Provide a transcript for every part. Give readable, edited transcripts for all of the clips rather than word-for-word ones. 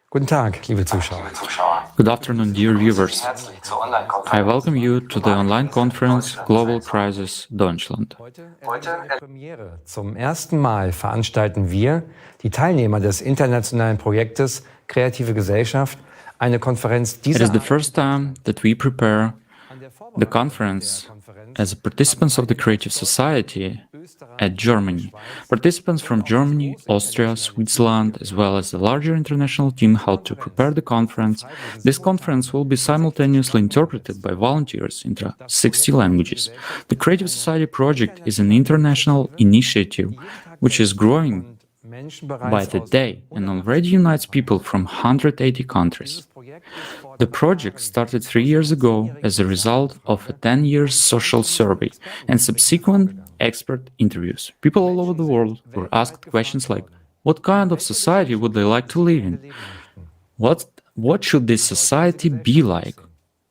Guten Tag, liebe Zuschauer. Good afternoon, dear viewers. I welcome you to the online conference Global Crisis Deutschland. Heute eine Premiere. Zum ersten Mal veranstalten wir, die Teilnehmer des internationalen Projektes Kreative Gesellschaft, eine Konferenz It dieser is the Art. first time that we prepare the conference as participants of the Creative Society at Germany. Participants from Germany, Austria, Switzerland, as well as the larger international team helped to prepare the conference. This conference will be simultaneously interpreted by volunteers into 60 languages. The Creative Society project is an international initiative which is growing by the day and already unites people from 180 countries. The project started 3 years ago as a result of a 10-year social survey and subsequent expert interviews. People all over the world were asked questions like, what kind of society would they like to live in? What should this society be like?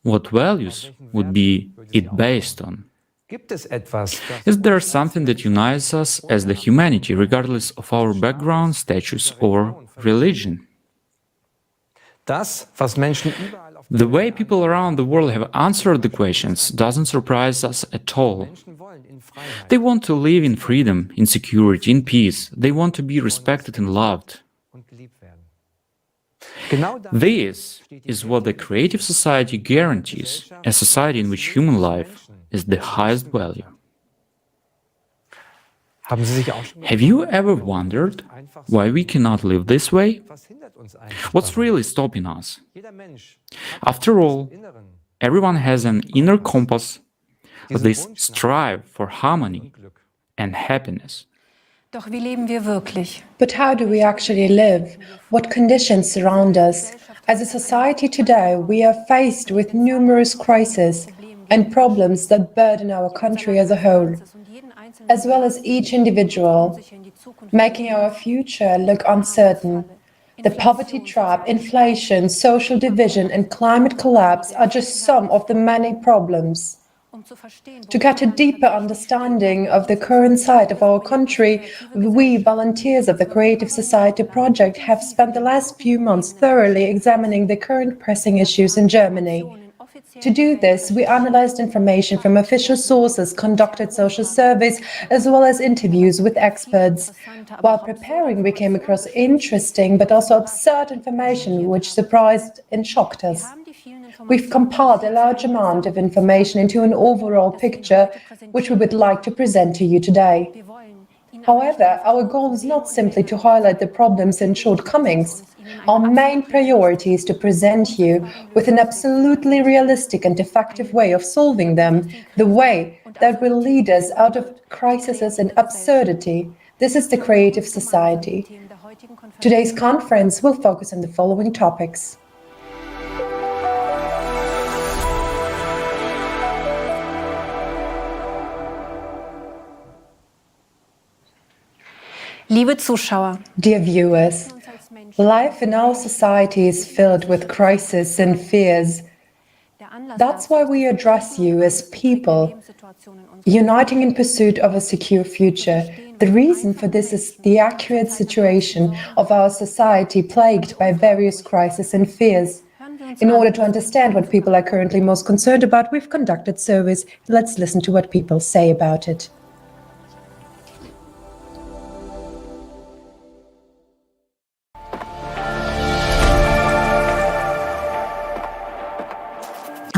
What values would be it based on? Is there something that unites us as the humanity, regardless of our background, status, or religion? The way people around the world have answered the questions doesn't surprise us at all. They want to live in freedom, in security, in peace. They want to be respected and loved. This is what the Creative Society guarantees, a society in which human life is the highest value. Have you ever wondered why we cannot live this way? What's really stopping us? After all, everyone has an inner compass, this strive for harmony and happiness. Doch wie leben wir wirklich? But how do we actually live? What conditions surround us? As a society today, we are faced with numerous crises and problems that burden our country as a whole, as well as each individual, making our future look uncertain. The poverty trap, inflation, social division, and climate collapse are just some of the many problems. To get a deeper understanding of the current state of our country, we, volunteers of the Creative Society project, have spent the last few months thoroughly examining the current pressing issues in Germany. To do this, we analyzed information from official sources, conducted social surveys, as well as interviews with experts. While preparing, we came across interesting but also absurd information which surprised and shocked us. We've compiled a large amount of information into an overall picture, which we would like to present to you today. However, our goal is not simply to highlight the problems and shortcomings. Our main priority is to present you with an absolutely realistic and effective way of solving them, the way that will lead us out of crises and absurdity. This is the Creative Society. Today's conference will focus on the following topics. Liebe Zuschauer, dear viewers, life in our society is filled with crises and fears. That's why we address you as people, uniting in pursuit of a secure future. The reason for this is the accurate situation of our society plagued by various crises and fears. In order to understand what people are currently most concerned about, we've conducted surveys. Let's listen to what people say about it.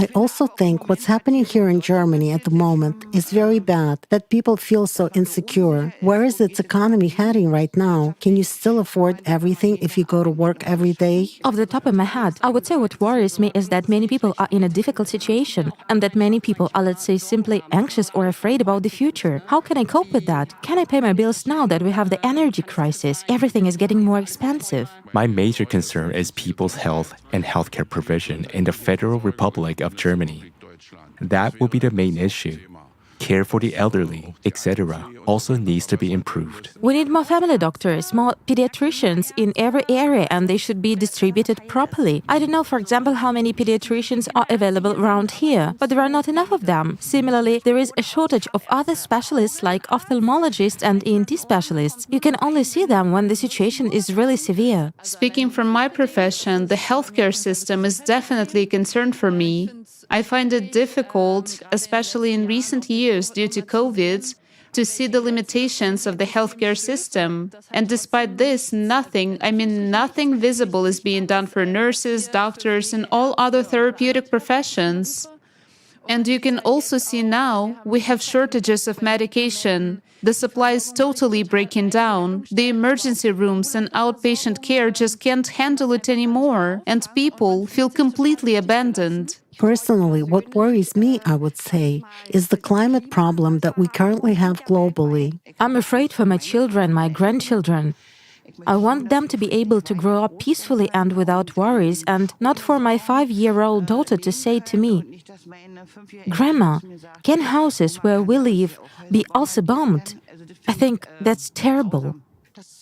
I also think what's happening here in Germany at the moment is very bad, that people feel so insecure. Where is its economy heading right now? Can you still afford everything if you go to work every day? Off the top of my head, I would say what worries me is that many people are in a difficult situation and that many people are, let's say, simply anxious or afraid about the future. How can I cope with that? Can I pay my bills now that we have the energy crisis? Everything is getting more expensive. My major concern is people's health and healthcare provision in the Federal Republic of Germany. That will be the main issue. care for the elderly, etc., also needs to be improved. We need more family doctors, more pediatricians in every area, and they should be distributed properly. I don't know, for example, how many pediatricians are available around here, but there are not enough of them. Similarly, there is a shortage of other specialists like ophthalmologists and ENT specialists. You can only see them when the situation is really severe. Speaking from my profession, the healthcare system is definitely a concern for me. I find it difficult, especially in recent years due to COVID, to see the limitations of the healthcare system. And despite this, nothing visible is being done for nurses, doctors, and all other therapeutic professions. And you can also see now we have shortages of medication. The supply is totally breaking down. The emergency rooms and outpatient care just can't handle it anymore, and people feel completely abandoned. Personally, what worries me, I would say, is the climate problem that we currently have globally. I'm afraid for my children, my grandchildren. I want them to be able to grow up peacefully and without worries, and not for my 5-year-old daughter to say to me, "Grandma, can houses where we live be also bombed?" I think that's terrible.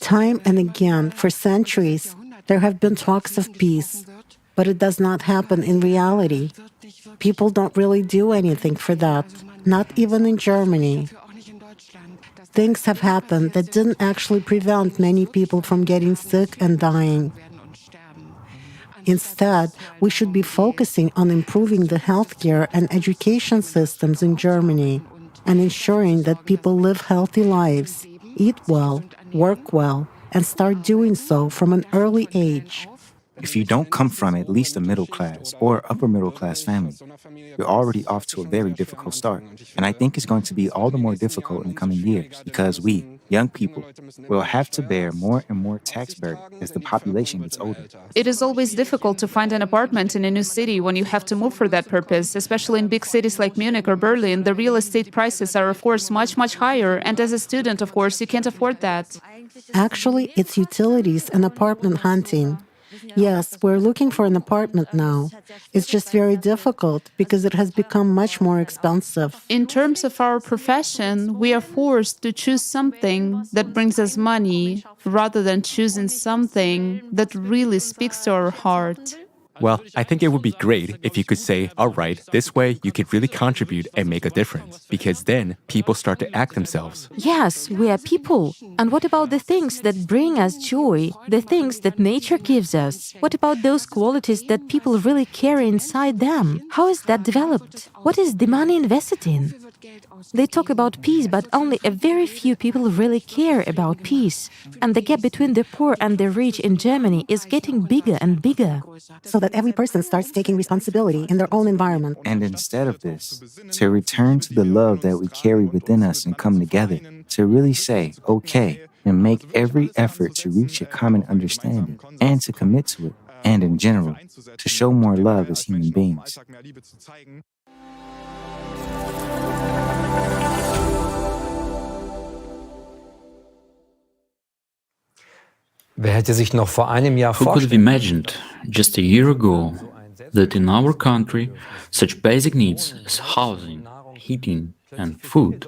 Time and again, for centuries, there have been talks of peace, but it does not happen in reality. People don't really do anything for that, not even in Germany. Things have happened that didn't actually prevent many people from getting sick and dying. Instead, we should be focusing on improving the healthcare and education systems in Germany and ensuring that people live healthy lives, eat well, work well, and start doing so from an early age. If you don't come from at least a middle class or upper middle class family, you're already off to a very difficult start. And I think it's going to be all the more difficult in the coming years because we, young people, will have to bear more and more tax burden as the population gets older. It is always difficult to find an apartment in a new city when you have to move for that purpose, especially in big cities like Munich or Berlin. The real estate prices are, of course, much, much higher. And as a student, of course, you can't afford that. Actually, it's utilities and apartment hunting. Yes, we're looking for an apartment now. It's just very difficult because it has become much more expensive. In terms of our profession, we are forced to choose something that brings us money rather than choosing something that really speaks to our heart. Well, I think it would be great if you could say, all right, this way you could really contribute and make a difference, because then people start to act themselves. Yes, we are people. And what about the things that bring us joy, the things that nature gives us? What about those qualities that people really carry inside them? How is that developed? What is the money invested in? They talk about peace, but only a very few people really care about peace. And the gap between the poor and the rich in Germany is getting bigger and bigger. So that every person starts taking responsibility in their own environment. And instead of this, to return to the love that we carry within us and come together, to really say, okay, and make every effort to reach a common understanding and to commit to it, and in general, to show more love as human beings. Wer hätte sich noch vor einem Jahr Who could have vorstellen imagined just a year ago that in our country such basic needs as housing, heating, and food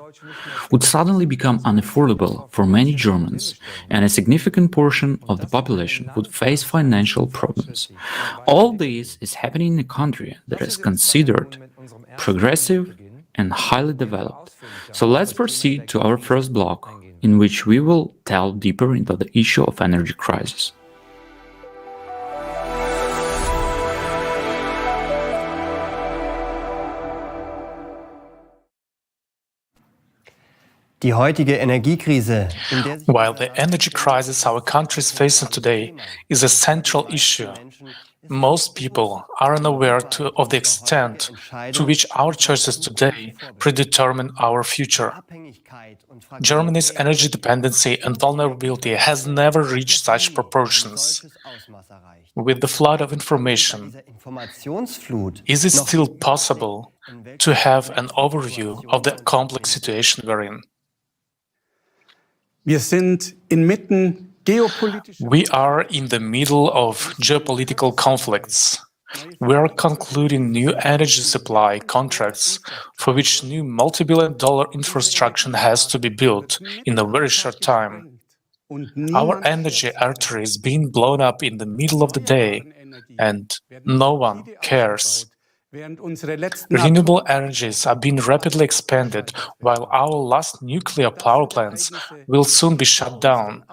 would suddenly become unaffordable for many Germans, and a significant portion of the population would face financial problems? All this is happening in a country that is considered progressive and highly developed. So let's proceed to our first block, in which we will delve deeper into the issue of energy crisis. Die heutige Energiekrise, While the energy crisis our country is facing today is a central issue, most people are unaware of the extent to which our choices today predetermine our future. Germany's energy dependency and vulnerability has never reached such proportions. With the flood of information, is it still possible to have an overview of the complex situation we're in? Wir sind inmitten We are in the middle of geopolitical conflicts. We are concluding new energy supply contracts for which new multi-billion-dollar infrastructure has to be built in a very short time. Our energy artery is being blown up in the middle of the day, and no one cares. Renewable energies are being rapidly expanded, while our last nuclear power plants will soon be shut down.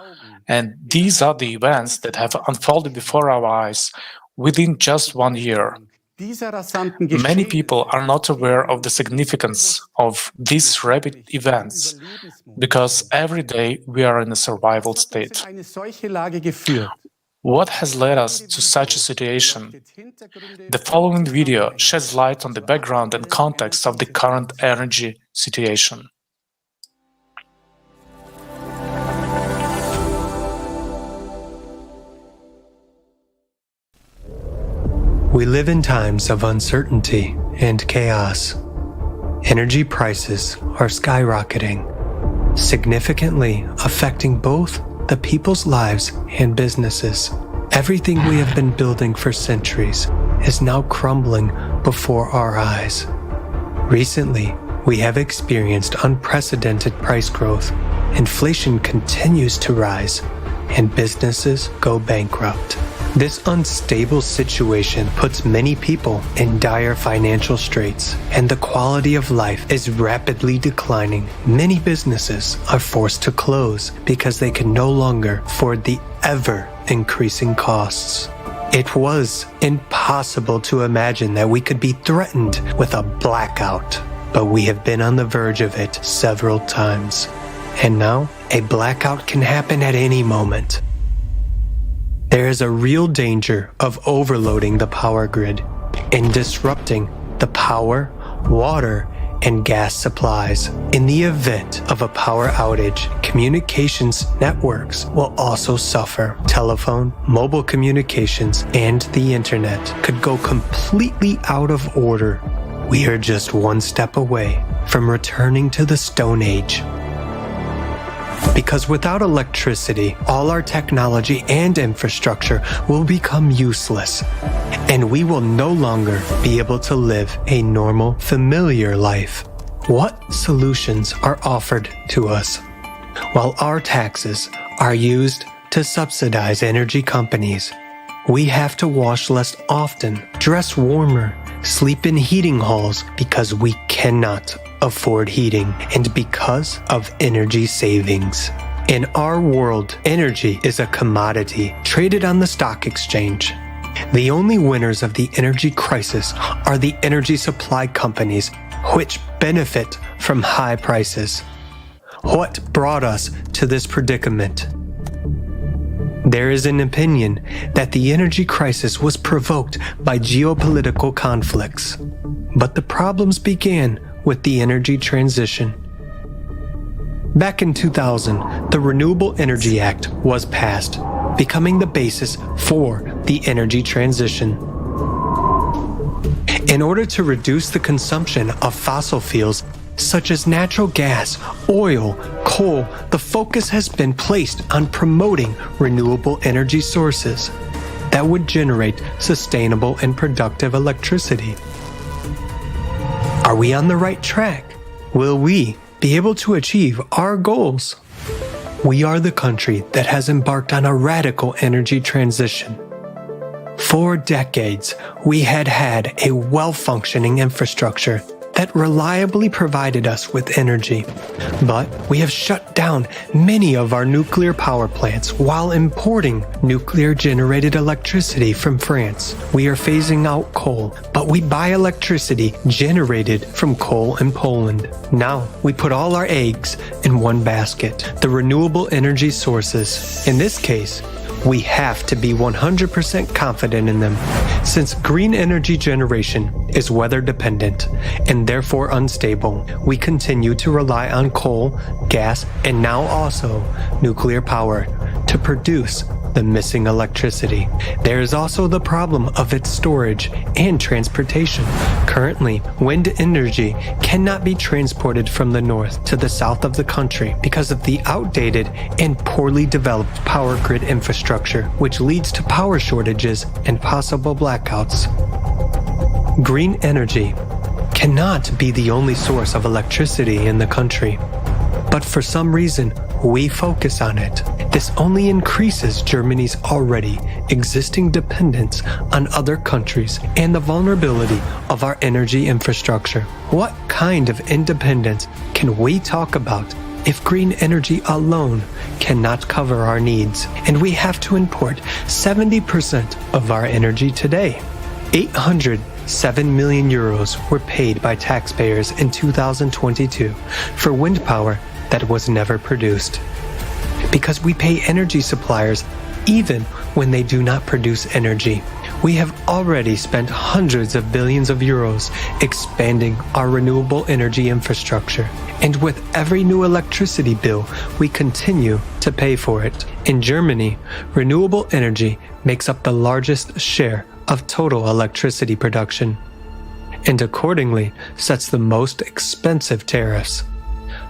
And these are the events that have unfolded before our eyes within just 1 year. Many people are not aware of the significance of these rapid events because every day we are in a survival state. What has led us to such a situation? The following video sheds light on the background and context of the current energy situation. We live in times of uncertainty and chaos. Energy prices are skyrocketing, significantly affecting both the people's lives and businesses. Everything we have been building for centuries is now crumbling before our eyes. Recently, we have experienced unprecedented price growth. Inflation continues to rise, and businesses go bankrupt. This unstable situation puts many people in dire financial straits, and the quality of life is rapidly declining. Many businesses are forced to close because they can no longer afford the ever-increasing costs. It was impossible to imagine that we could be threatened with a blackout, but we have been on the verge of it several times. And now, a blackout can happen at any moment. There is a real danger of overloading the power grid and disrupting the power, water, and gas supplies. In the event of a power outage, communications networks will also suffer. Telephone, mobile communications, and the internet could go completely out of order. We are just one step away from returning to the Stone Age. Because without electricity, all our technology and infrastructure will become useless, and we will no longer be able to live a normal, familiar life. What solutions are offered to us? While our taxes are used to subsidize energy companies, we have to wash less often, dress warmer, sleep in heating halls because we cannot afford heating, and because of energy savings. In our world, energy is a commodity traded on the stock exchange. The only winners of the energy crisis are the energy supply companies, which benefit from high prices. What brought us to this predicament? There is an opinion that the energy crisis was provoked by geopolitical conflicts, but the problems began with the energy transition. Back in 2000, the Renewable Energy Act was passed, becoming the basis for the energy transition. In order to reduce the consumption of fossil fuels such as natural gas, oil, coal, the focus has been placed on promoting renewable energy sources that would generate sustainable and productive electricity. Are we on the right track? Will we be able to achieve our goals? We are the country that has embarked on a radical energy transition. For decades, we had a well-functioning infrastructure that reliably provided us with energy. But we have shut down many of our nuclear power plants while importing nuclear-generated electricity from France. We are phasing out coal, but we buy electricity generated from coal in Poland. Now, we put all our eggs in one basket, the renewable energy sources. In this case, we have to be 100% confident in them, since green energy generation is weather dependent and therefore unstable. We continue to rely on coal, gas, and now also nuclear power to produce the missing electricity. There is also the problem of its storage and transportation. Currently, wind energy cannot be transported from the north to the south of the country because of the outdated and poorly developed power grid infrastructure, which leads to power shortages and possible blackouts. Green energy cannot be the only source of electricity in the country, but for some reason, we focus on it. This only increases Germany's already existing dependence on other countries and the vulnerability of our energy infrastructure. What kind of independence can we talk about if green energy alone cannot cover our needs, and we have to import 70% of our energy today? 807 million euros were paid by taxpayers in 2022 for wind power that was never produced. Because we pay energy suppliers even when they do not produce energy. We have already spent hundreds of billions of euros expanding our renewable energy infrastructure. And with every new electricity bill, we continue to pay for it. In Germany, renewable energy makes up the largest share of total electricity production, and accordingly sets the most expensive tariffs.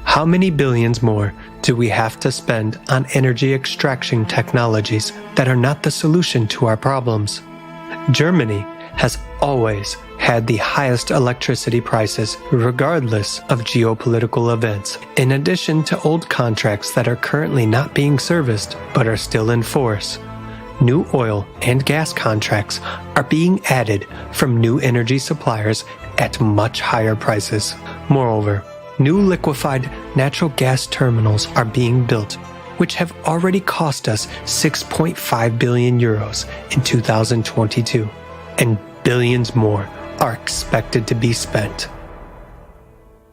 How many billions more do we have to spend on energy extraction technologies that are not the solution to our problems? Germany has always had the highest electricity prices regardless of geopolitical events, in addition to old contracts that are currently not being serviced but are still in force. New oil and gas contracts are being added from new energy suppliers at much higher prices. Moreover, new liquefied natural gas terminals are being built, which have already cost us 6.5 billion euros in 2022, and billions more are expected to be spent.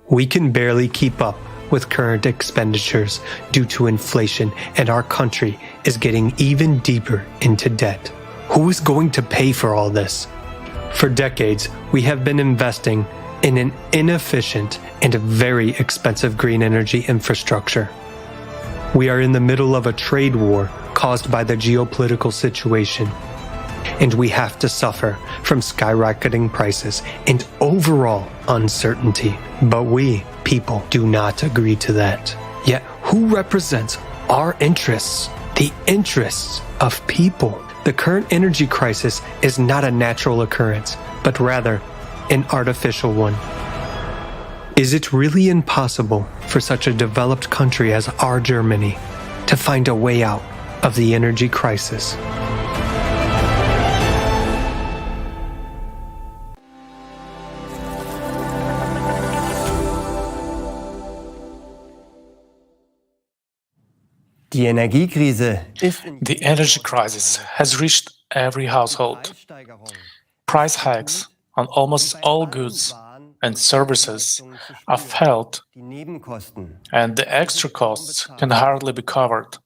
We can barely keep up with current expenditures due to inflation, and our country is getting even deeper into debt. Who is going to pay for all this? For decades, we have been investing in an inefficient and very expensive green energy infrastructure. We are in the middle of a trade war caused by the geopolitical situation, and we have to suffer from skyrocketing prices and overall uncertainty. But we, people, do not agree to that. Yet, who represents our interests? The interests of people. The current energy crisis is not a natural occurrence, but rather an artificial one. Is it really impossible for such a developed country as our Germany to find a way out of the energy crisis? Die Energiekrise ist The energy crisis has reached every household. Price hikes on almost all goods and services are felt, and the extra costs can hardly be covered.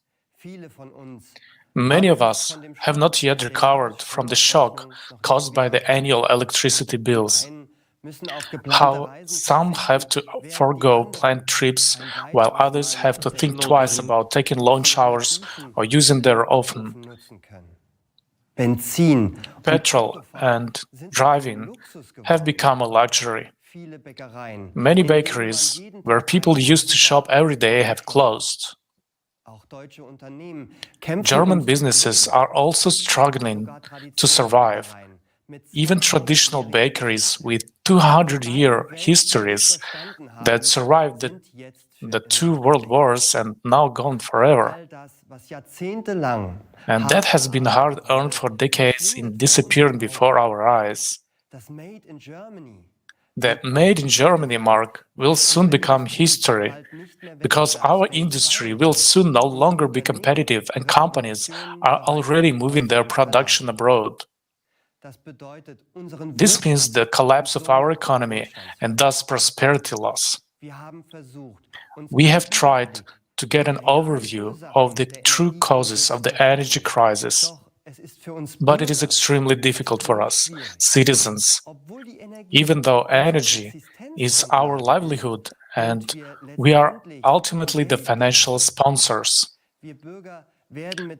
Many of us have not yet recovered from the shock caused by the annual electricity bills. How some have to forego planned trips, while others have to think twice about taking long showers or using their oven. Petrol and driving have become a luxury. Many bakeries, where people used to shop every day, have closed. German businesses are also struggling to survive. Even traditional bakeries with 200-year histories that survived the two world wars and now gone forever. And that has been hard-earned for decades in disappearing before our eyes. The Made in Germany mark will soon become history, because our industry will soon no longer be competitive and companies are already moving their production abroad. This means the collapse of our economy and thus prosperity loss. We have tried to get an overview of the true causes of the energy crisis, but it is extremely difficult for us, citizens. Even though energy is our livelihood and we are ultimately the financial sponsors,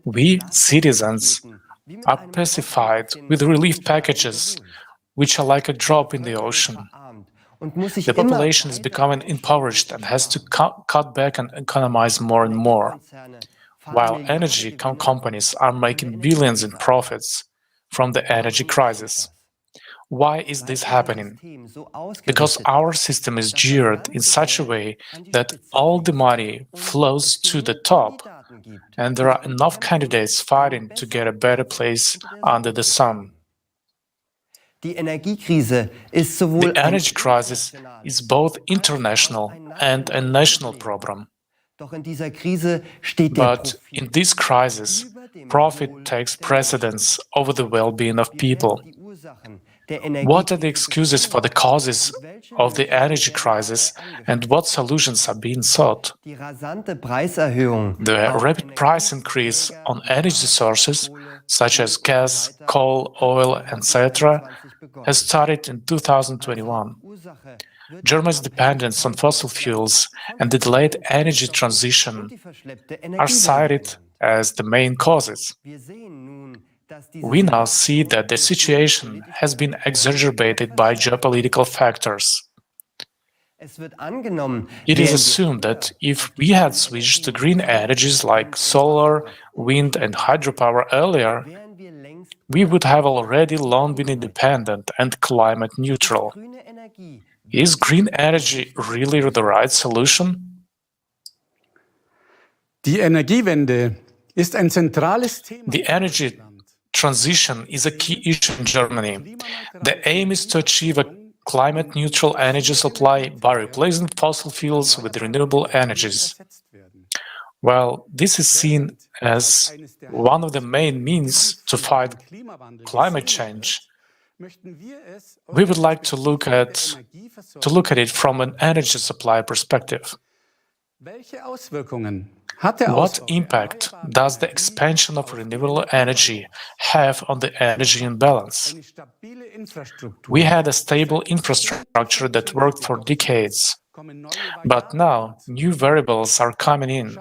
We, citizens, are pacified with relief packages, which are like a drop in the ocean. The population is becoming impoverished and has to cut back and economize more and more, while energy companies are making billions in profits from the energy crisis. Why is this happening? Because our system is geared in such a way that all the money flows to the top, and there are enough candidates fighting to get a better place under the sun. The energy crisis is both international and a national problem. But in this crisis, profit takes precedence over the well-being of people. What are the excuses for the causes of the energy crisis, and what solutions are being sought? The rapid price increase on energy sources, such as gas, coal, oil, etc., has started in 2021. Germany's dependence on fossil fuels and the delayed energy transition are cited as the main causes. We now see that the situation has been exacerbated by geopolitical factors. It is assumed that if we had switched to green energies like solar, wind, and hydropower earlier, we would have already long been independent and climate neutral. Is green energy really the right solution? Die Energiewende ist ein zentrales Thema. The energy transition is a key issue in Germany. The aim is to achieve a climate-neutral energy supply by replacing fossil fuels with renewable energies. Well, this is seen as one of the main means to fight climate change. We would like to look at it from an energy supply perspective. What impact does the expansion of renewable energy have on the energy imbalance? We had a stable infrastructure that worked for decades, but now new variables are coming in.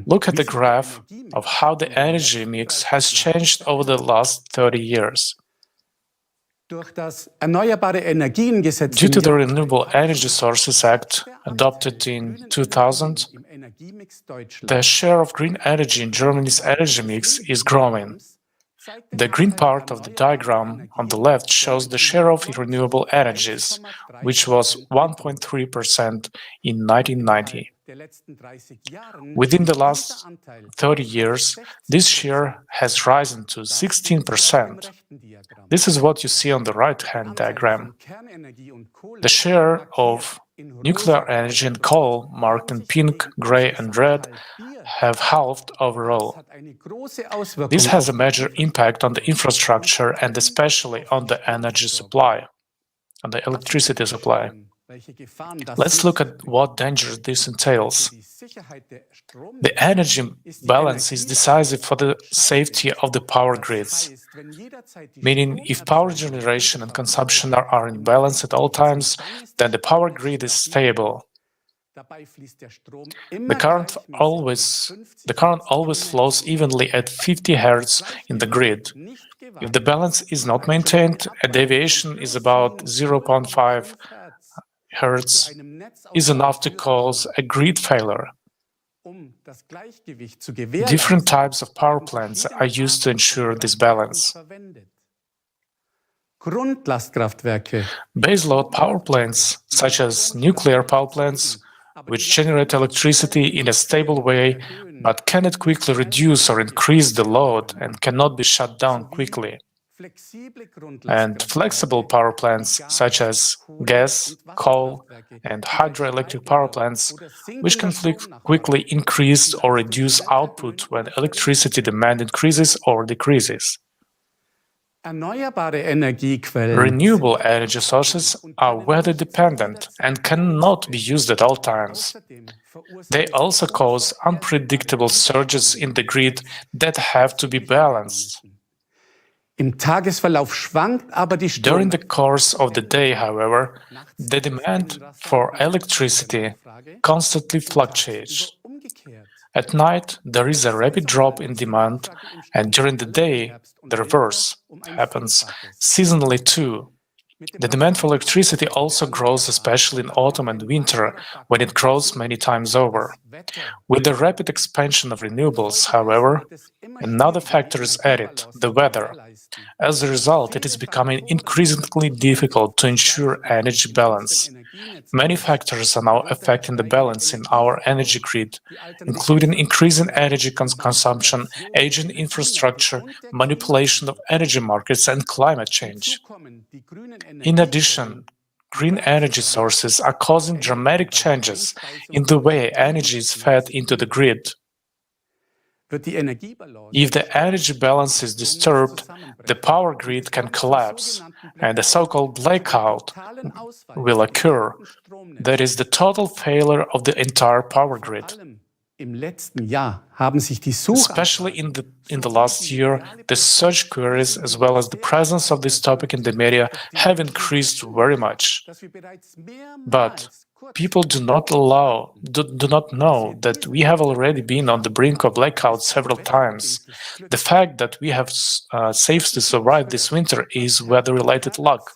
Look at the graph of how the energy mix has changed over the last 30 years. Due to the Renewable Energy Sources Act, adopted in 2000, the share of green energy in Germany's energy mix is growing. The green part of the diagram on the left shows the share of renewable energies, which was 1.3% in 1990. Within the last 30 years, this share has risen to 16%. This is what you see on the right-hand diagram. The share of nuclear energy and coal, marked in pink, gray, and red, have halved overall. This has a major impact on the infrastructure and especially on the energy supply, on the electricity supply. Let's look at what danger this entails. The energy balance is decisive for the safety of the power grids, meaning if power generation and consumption are in balance at all times, then the power grid is stable. The current always flows evenly at 50 Hz in the grid. If the balance is not maintained, a deviation is about 0.5 Hz is enough to cause a grid failure. Different types of power plants are used to ensure this balance. Baseload power plants, such as nuclear power plants, which generate electricity in a stable way but cannot quickly reduce or increase the load and cannot be shut down quickly. And flexible power plants, such as gas, coal, and hydroelectric power plants, which can quickly increase or reduce output when electricity demand increases or decreases. Renewable energy sources are weather-dependent and cannot be used at all times. They also cause unpredictable surges in the grid that have to be balanced. During the course of the day, however, the demand for electricity constantly fluctuates. At night, there is a rapid drop in demand, and during the day, the reverse happens, seasonally too. The demand for electricity also grows, especially in autumn and winter, when it grows many times over. With the rapid expansion of renewables, however, another factor is added, the weather. As a result, it is becoming increasingly difficult to ensure energy balance. Many factors are now affecting the balance in our energy grid, including increasing energy consumption, aging infrastructure, manipulation of energy markets, and climate change. In addition, green energy sources are causing dramatic changes in the way energy is fed into the grid. If the energy balance is disturbed, the power grid can collapse, and a so-called blackout will occur. That is the total failure of the entire power grid. Especially in the last year, the search queries as well as the presence of this topic in the media have increased very much. But people do not know that we have already been on the brink of blackout several times. The fact that we have safely survived this winter is weather-related luck.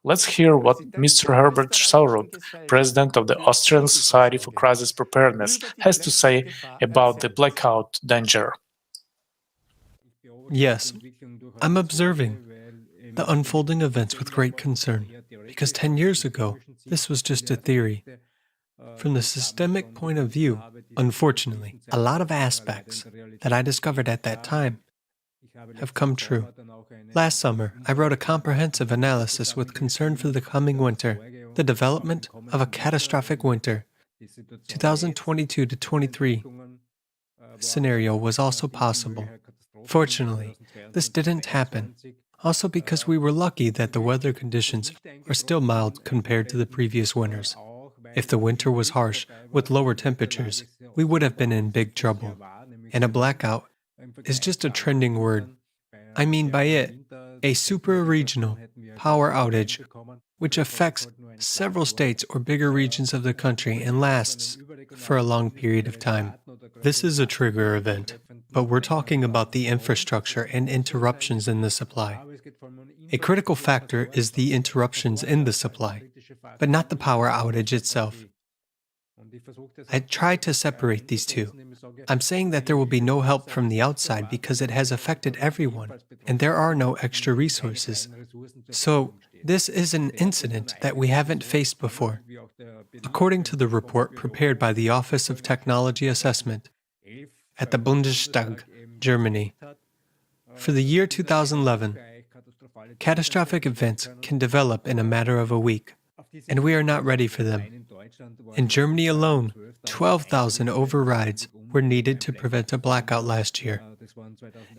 Let's hear what Mr. Herbert Saurup, president of the Austrian Society for Crisis Preparedness, has to say about the blackout danger. Yes, I'm observing the unfolding events with great concern, because 10 years ago, this was just a theory. From the systemic point of view, unfortunately, a lot of aspects that I discovered at that time have come true. Last summer, I wrote a comprehensive analysis with concern for the coming winter, the development of a catastrophic winter. 2022 to 23 scenario was also possible. Fortunately, this didn't happen, also because we were lucky that the weather conditions are still mild compared to the previous winters. If the winter was harsh, with lower temperatures, we would have been in big trouble. And a blackout is just a trending word. I mean by it, a super-regional power outage, which affects several states or bigger regions of the country and lasts for a long period of time. This is a trigger event, but we're talking about the infrastructure and interruptions in the supply. A critical factor is the interruptions in the supply, but not the power outage itself. I try to separate these two. I'm saying that there will be no help from the outside because it has affected everyone, and there are no extra resources. So, this is an incident that we haven't faced before. According to the report prepared by the Office of Technology Assessment at the Bundestag, Germany, for the year 2011, catastrophic events can develop in a matter of a week, and we are not ready for them. In Germany alone, 12,000 overrides were needed to prevent a blackout last year.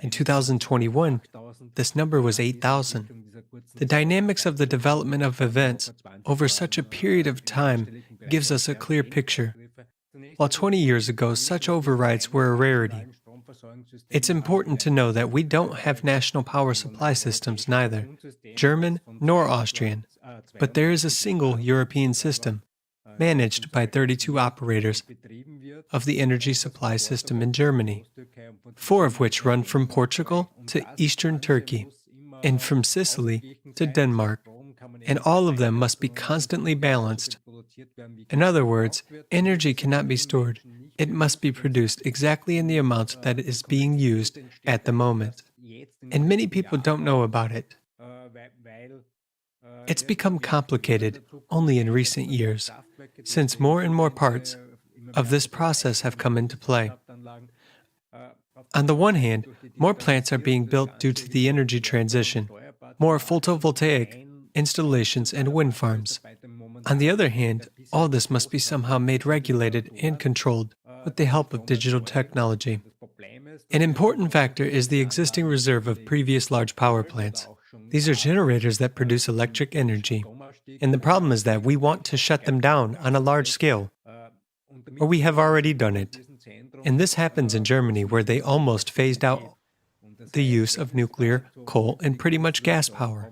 In 2021, this number was 8,000. The dynamics of the development of events over such a period of time gives us a clear picture. While 20 years ago, such overrides were a rarity. It's important to know that we don't have national power supply systems, neither German nor Austrian, but there is a single European system, managed by 32 operators of the energy supply system in Germany, 4 of which run from Portugal to eastern Turkey, and from Sicily to Denmark, and all of them must be constantly balanced. In other words, energy cannot be stored. It must be produced exactly in the amount that is being used at the moment. And many people don't know about it. It's become complicated only in recent years, since more and more parts of this process have come into play. On the one hand, more plants are being built due to the energy transition, more photovoltaic installations and wind farms. On the other hand, all this must be somehow made regulated and controlled with the help of digital technology. An important factor is the existing reserve of previous large power plants. These are generators that produce electric energy. And the problem is that we want to shut them down on a large scale, or we have already done it. And this happens in Germany, where they almost phased out the use of nuclear, coal, and pretty much gas power.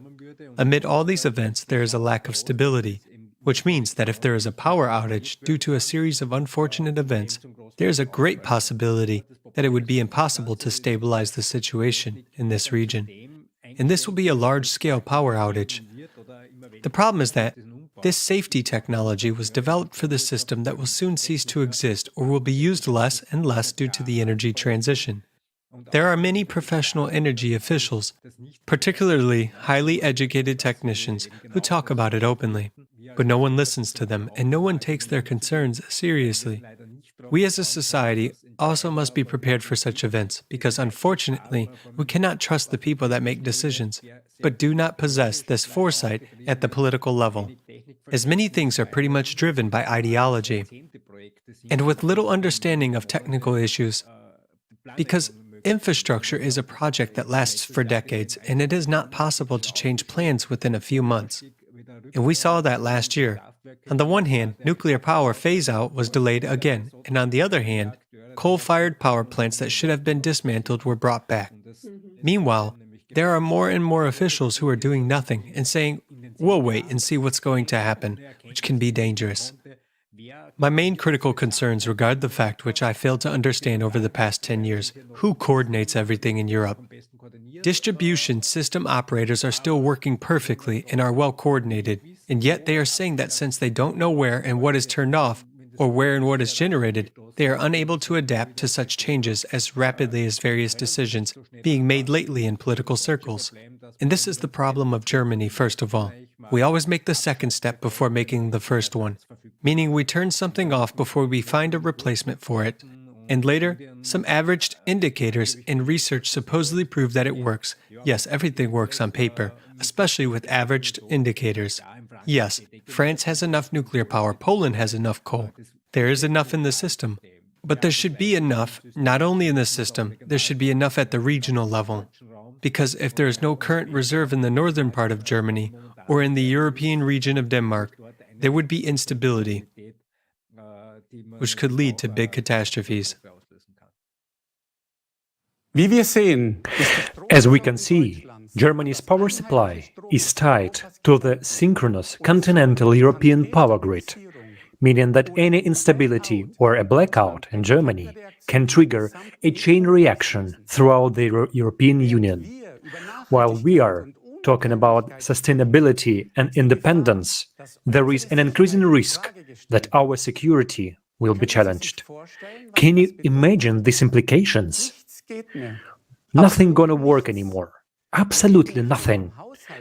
Amid all these events, there is a lack of stability, which means that if there is a power outage due to a series of unfortunate events, there is a great possibility that it would be impossible to stabilize the situation in this region. And this will be a large-scale power outage. The problem is that this safety technology was developed for the system that will soon cease to exist or will be used less and less due to the energy transition. There are many professional energy officials, particularly highly educated technicians, who talk about it openly, but no one listens to them and no one takes their concerns seriously. We as a society also must be prepared for such events because, unfortunately, we cannot trust the people that make decisions, but do not possess this foresight at the political level, as many things are pretty much driven by ideology, and with little understanding of technical issues, because infrastructure is a project that lasts for decades, and it is not possible to change plans within a few months. And we saw that last year. On the one hand, nuclear power phase-out was delayed again, and on the other hand, coal-fired power plants that should have been dismantled were brought back. Meanwhile, there are more and more officials who are doing nothing and saying, "We'll wait and see what's going to happen," which can be dangerous. My main critical concerns regard the fact which I failed to understand over the past 10 years: who coordinates everything in Europe? Distribution system operators are still working perfectly and are well coordinated, and yet they are saying that since they don't know where and what is turned off, or where and what is generated, they are unable to adapt to such changes as rapidly as various decisions being made lately in political circles. And this is the problem of Germany, first of all. We always make the second step before making the first one, meaning we turn something off before we find a replacement for it. And later, some averaged indicators in research supposedly prove that it works. Yes, everything works on paper, especially with averaged indicators. Yes, France has enough nuclear power, Poland has enough coal. There is enough in the system. But there should be enough, not only in the system, there should be enough at the regional level. Because if there is no current reserve in the northern part of Germany, or in the European region of Denmark, there would be instability, which could lead to big catastrophes. As we can see, Germany's power supply is tied to the synchronous continental European power grid, meaning that any instability or a blackout in Germany can trigger a chain reaction throughout the European Union. While we are talking about sustainability and independence, there is an increasing risk that our security will be challenged. Can you imagine these implications? Nothing gonna work anymore. Absolutely nothing.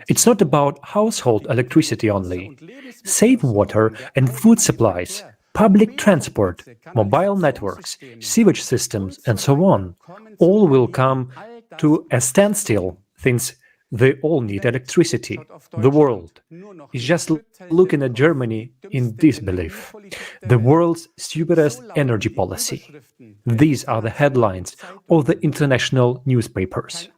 It's not about household electricity only. Safe water and food supplies, public transport, mobile networks, sewage systems, and so on, all will come to a standstill since they all need electricity. The world is just looking at Germany in disbelief. The world's stupidest energy policy. These are the headlines of the international newspapers.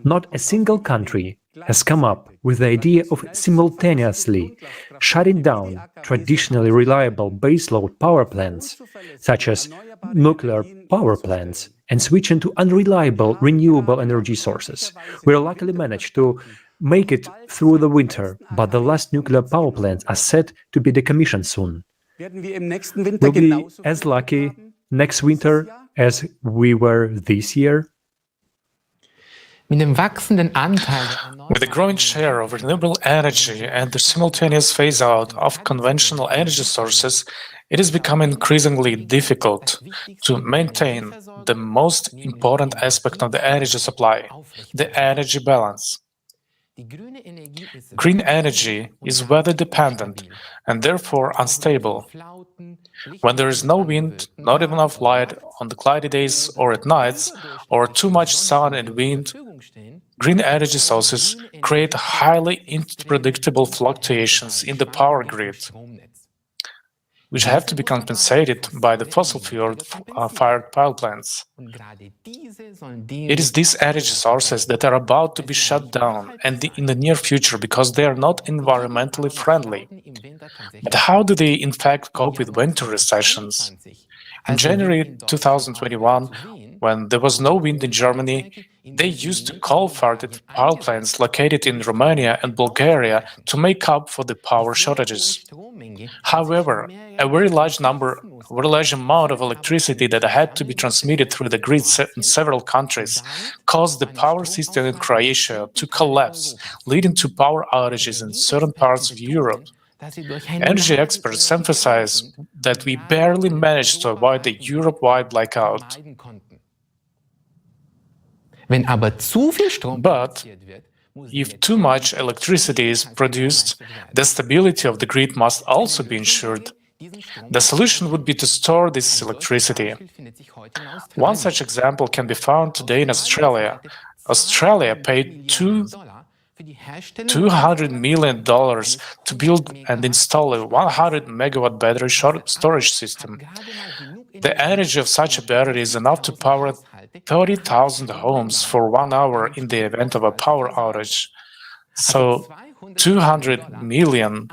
Not a single country has come up with the idea of simultaneously shutting down traditionally reliable baseload power plants, such as nuclear power plants, and switching to unreliable renewable energy sources. We luckily managed to make it through the winter, but the last nuclear power plants are set to be decommissioned soon. We'll be as lucky next winter as we were this year. With the growing share of renewable energy and the simultaneous phase-out of conventional energy sources, it is becoming increasingly difficult to maintain the most important aspect of the energy supply, the energy balance. Green energy is weather-dependent and therefore unstable. When there is no wind, not enough light on the cloudy days or at nights, or too much sun and wind, green energy sources create highly unpredictable fluctuations in the power grid, which have to be compensated by the fossil-fired power plants. It is these energy sources that are about to be shut down and in the near future because they are not environmentally friendly. But how do they in fact cope with winter recessions? In January 2021, when there was no wind in Germany, they used coal-fired power plants located in Romania and Bulgaria to make up for the power shortages. However, a very large amount of electricity that had to be transmitted through the grid in several countries caused the power system in Croatia to collapse, leading to power outages in certain parts of Europe. Energy experts emphasize that we barely managed to avoid the Europe-wide blackout. But if too much electricity is produced, the stability of the grid must also be ensured. The solution would be to store this electricity. One such example can be found today in Australia. Australia paid $200 million to build and install a 100 megawatt battery storage system. The energy of such a battery is enough to power 30,000 homes for 1 hour in the event of a power outage. So $200 million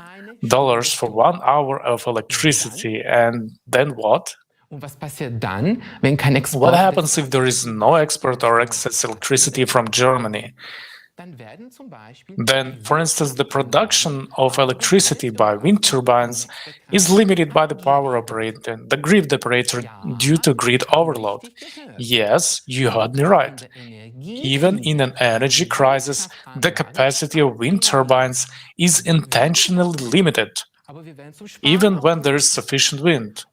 for 1 hour of electricity, and then what? What happens if there is no export or excess electricity from Germany? Then, for instance, the production of electricity by wind turbines is limited by the power operator, the grid operator, due to grid overload. Yes, you heard me right. Even in an energy crisis, the capacity of wind turbines is intentionally limited, even when there is sufficient wind.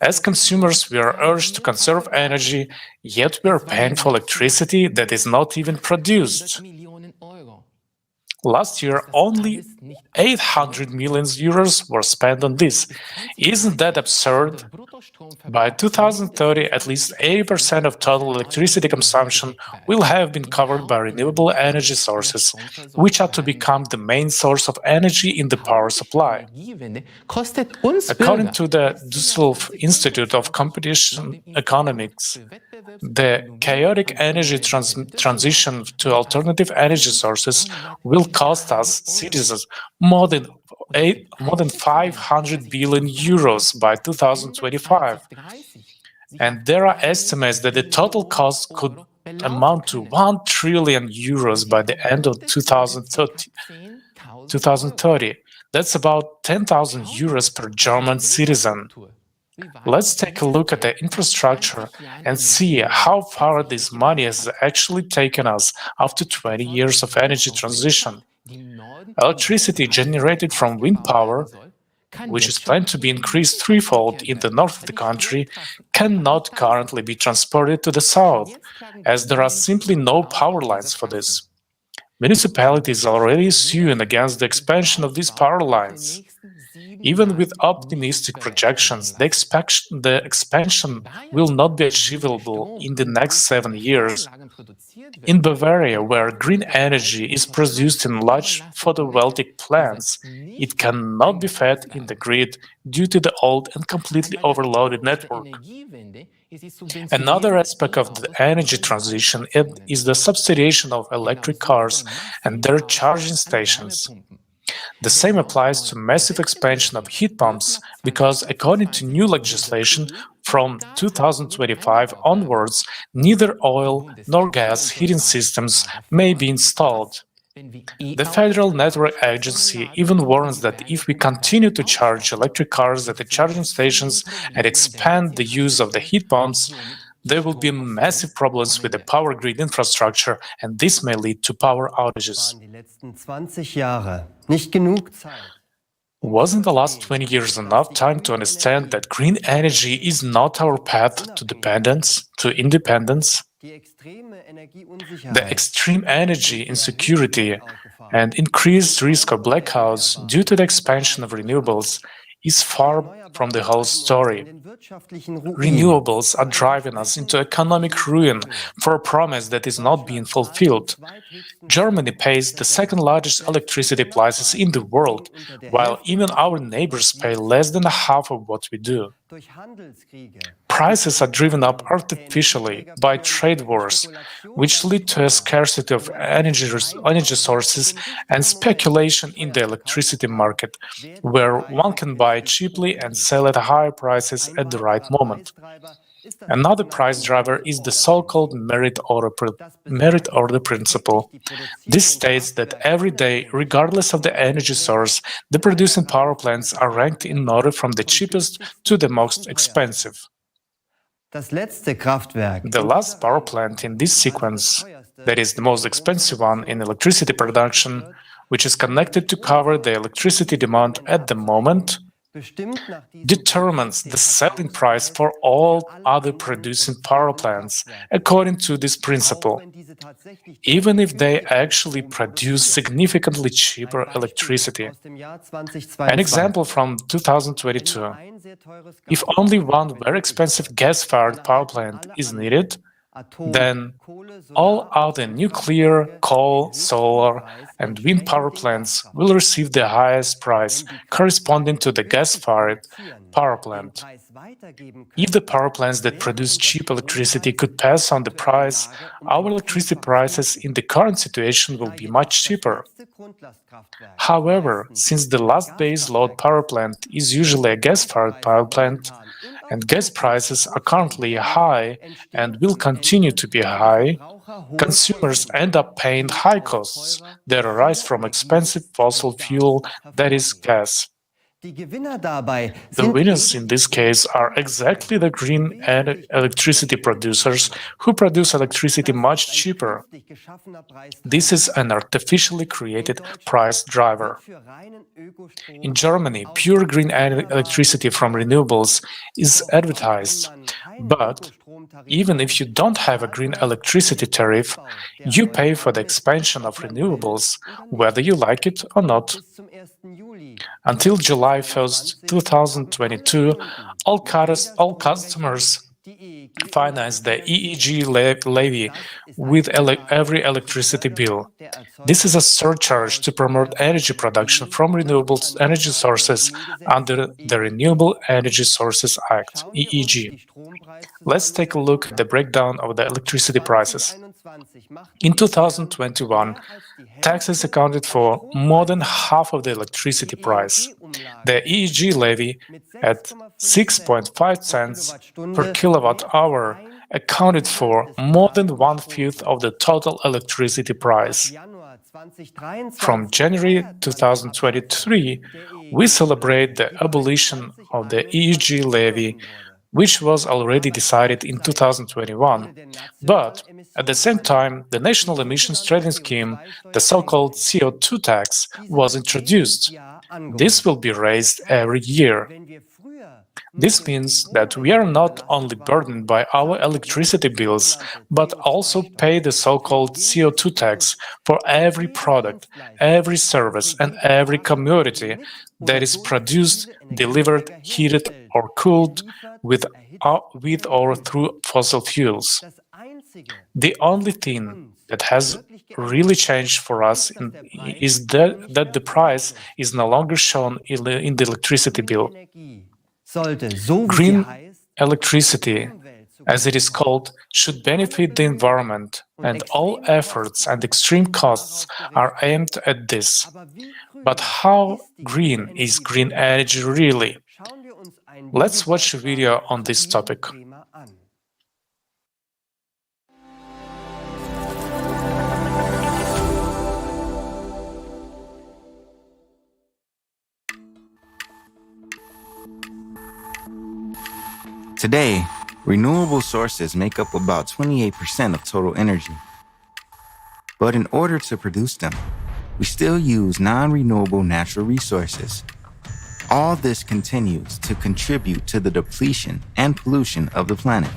As consumers, we are urged to conserve energy, yet we are paying for electricity that is not even produced. Last year, only 800 million euros were spent on this. Isn't that absurd? By 2030, at least 80% of total electricity consumption will have been covered by renewable energy sources, which are to become the main source of energy in the power supply. According to the Düsseldorf Institute of Competition Economics, the chaotic energy transition to alternative energy sources will cost us citizens more than 500 billion euros by 2025. And there are estimates that the total cost could amount to 1 trillion euros by the end of 2030. That's about 10,000 euros per German citizen. Let's take a look at the infrastructure and see how far this money has actually taken us after 20 years of energy transition. Electricity generated from wind power, which is planned to be increased threefold in the north of the country, cannot currently be transported to the south, as there are simply no power lines for this. Municipalities are already suing against the expansion of these power lines. Even with optimistic projections, the expansion will not be achievable in the next 7 years. In Bavaria, where green energy is produced in large photovoltaic plants, it cannot be fed in the grid due to the old and completely overloaded network. Another aspect of the energy transition is the subsidization of electric cars and their charging stations. The same applies to massive expansion of heat pumps, because according to new legislation, from 2025 onwards, neither oil nor gas heating systems may be installed. The Federal Network Agency even warns that if we continue to charge electric cars at the charging stations and expand the use of the heat pumps, there will be massive problems with the power grid infrastructure, and this may lead to power outages. Wasn't the last 20 years enough time to understand that green energy is not our path to independence? The extreme energy insecurity and increased risk of blackouts due to the expansion of renewables is far from the whole story. Renewables are driving us into economic ruin for a promise that is not being fulfilled. Germany pays the second largest electricity prices in the world, while even our neighbors pay less than half of what we do. Prices are driven up artificially by trade wars, which lead to a scarcity of energy sources and speculation in the electricity market, where one can buy cheaply and sell at higher prices at the right moment. Another price driver is the so-called merit order principle. This states that every day, regardless of the energy source, the producing power plants are ranked in order from the cheapest to the most expensive. The last power plant in this sequence, that is the most expensive one in electricity production, which is connected to cover the electricity demand at the moment, determines the selling price for all other producing power plants according to this principle, even if they actually produce significantly cheaper electricity. An example from 2022. If only one very expensive gas-fired power plant is needed, then all other nuclear, coal, solar, and wind power plants will receive the highest price corresponding to the gas-fired power plant. If the power plants that produce cheap electricity could pass on the price, our electricity prices in the current situation will be much cheaper. However, since the last base load power plant is usually a gas-fired power plant, and gas prices are currently high and will continue to be high, consumers end up paying high costs that arise from expensive fossil fuel, that is, gas. The winners in this case are exactly the green electricity producers who produce electricity much cheaper. This is an artificially created price driver. In Germany, pure green electricity from renewables is advertised, but even if you don't have a green electricity tariff, you pay for the expansion of renewables, whether you like it or not. Until July 1st, 2022, all customers finance the EEG levy with every electricity bill. This is a surcharge to promote energy production from renewable energy sources under the Renewable Energy Sources Act, EEG. Let's take a look at the breakdown of the electricity prices. In 2021, taxes accounted for more than half of the electricity price. The EEG levy, at 6.5 cents per kilowatt-hour, accounted for more than 1/5 of the total electricity price. From January 2023, we celebrate the abolition of the EEG levy, which was already decided in 2021. But at the same time, the National Emissions Trading Scheme, the so-called CO2 tax, was introduced. This will be raised every year. This means that we are not only burdened by our electricity bills, but also pay the so-called CO2 tax for every product, every service, and every commodity that is produced, delivered, heated, or cooled with or through fossil fuels. The only thing that has really changed for us is that the price is no longer shown in the electricity bill. Green electricity, as it is called, should benefit the environment, and all efforts and extreme costs are aimed at this. But how green is green energy really? Let's watch a video on this topic. Today, renewable sources make up about 28% of total energy. But in order to produce them, we still use non-renewable natural resources. All this continues to contribute to the depletion and pollution of the planet.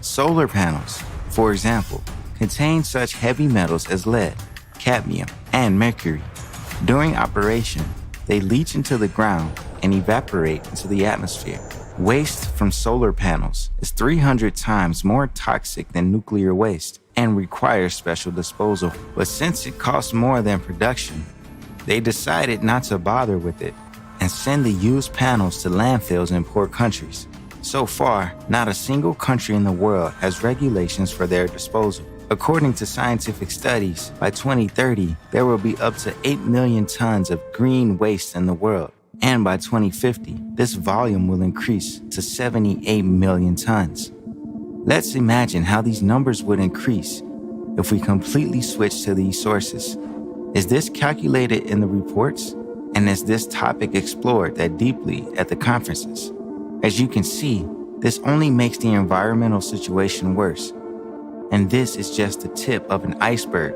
Solar panels, for example, contain such heavy metals as lead, cadmium, and mercury. During operation, they leach into the ground and evaporate into the atmosphere. Waste from solar panels is 300 times more toxic than nuclear waste and requires special disposal. But since it costs more than production, they decided not to bother with it and send the used panels to landfills in poor countries. So far, not a single country in the world has regulations for their disposal. According to scientific studies, by 2030, there will be up to 8 million tons of green waste in the world. And by 2050, this volume will increase to 78 million tons. Let's imagine how these numbers would increase if we completely switch to these sources. Is this calculated in the reports? And is this topic explored that deeply at the conferences? As you can see, this only makes the environmental situation worse. And this is just the tip of an iceberg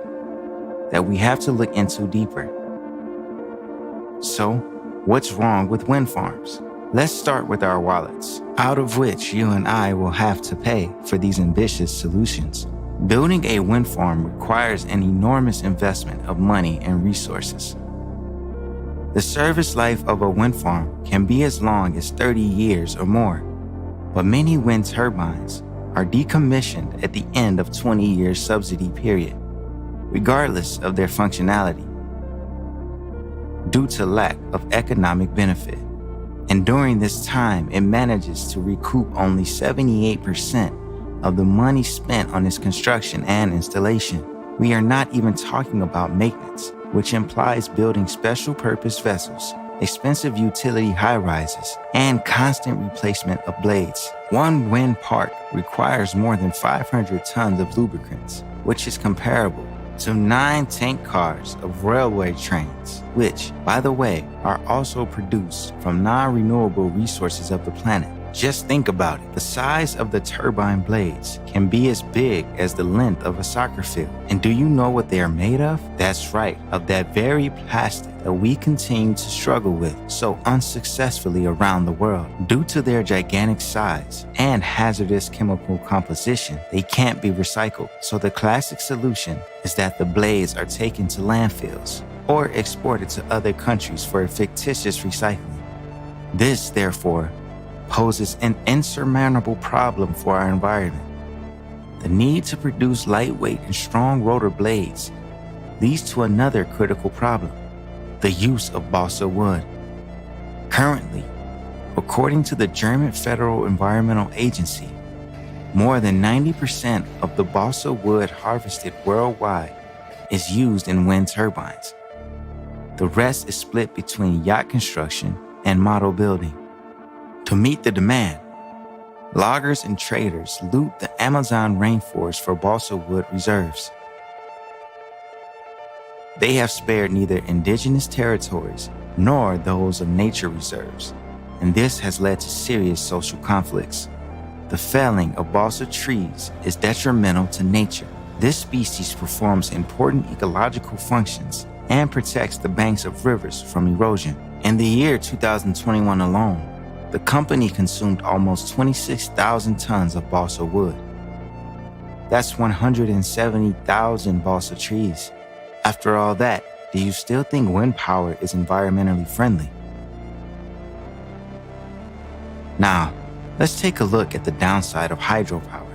that we have to look into deeper. So, what's wrong with wind farms? Let's start with our wallets, out of which you and I will have to pay for these ambitious solutions. Building a wind farm requires an enormous investment of money and resources. The service life of a wind farm can be as long as 30 years or more, but many wind turbines are decommissioned at the end of 20 years subsidy period, regardless of their functionality, due to lack of economic benefit. And during this time, it manages to recoup only 78% of the money spent on its construction and installation. We are not even talking about maintenance, which implies building special purpose vessels, expensive utility high-rises, and constant replacement of blades. One wind park requires more than 500 tons of lubricants, which is comparable to 9 tank cars of railway trains, which, by the way, are also produced from non-renewable resources of the planet. Just think about it. The size of the turbine blades can be as big as the length of a soccer field. And do you know what they are made of? That's right, of that very plastic that we continue to struggle with so unsuccessfully around the world. Due to their gigantic size and hazardous chemical composition, they can't be recycled. So the classic solution is that the blades are taken to landfills or exported to other countries for a fictitious recycling. This, therefore, poses an insurmountable problem for our environment. The need to produce lightweight and strong rotor blades leads to another critical problem: the use of balsa wood. Currently, according to the German Federal Environmental Agency, more than 90% of the balsa wood harvested worldwide is used in wind turbines. The rest is split between yacht construction and model building. To meet the demand, loggers and traders loot the Amazon rainforest for balsa wood reserves. They have spared neither indigenous territories nor those of nature reserves, and this has led to serious social conflicts. The felling of balsa trees is detrimental to nature. This species performs important ecological functions and protects the banks of rivers from erosion. In the year 2021 alone, the company consumed almost 26,000 tons of balsa wood. That's 170,000 balsa trees. After all that, do you still think wind power is environmentally friendly? Now, let's take a look at the downside of hydropower.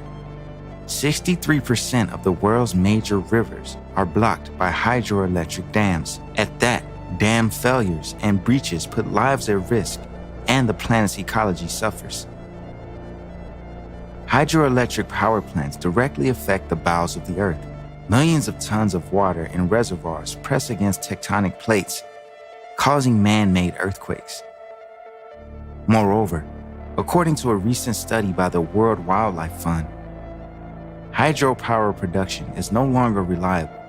63% of the world's major rivers are blocked by hydroelectric dams. At that, dam failures and breaches put lives at risk, and the planet's ecology suffers. Hydroelectric power plants directly affect the bowels of the earth. Millions of tons of water in reservoirs press against tectonic plates, causing man-made earthquakes. Moreover, according to a recent study by the World Wildlife Fund, hydropower production is no longer reliable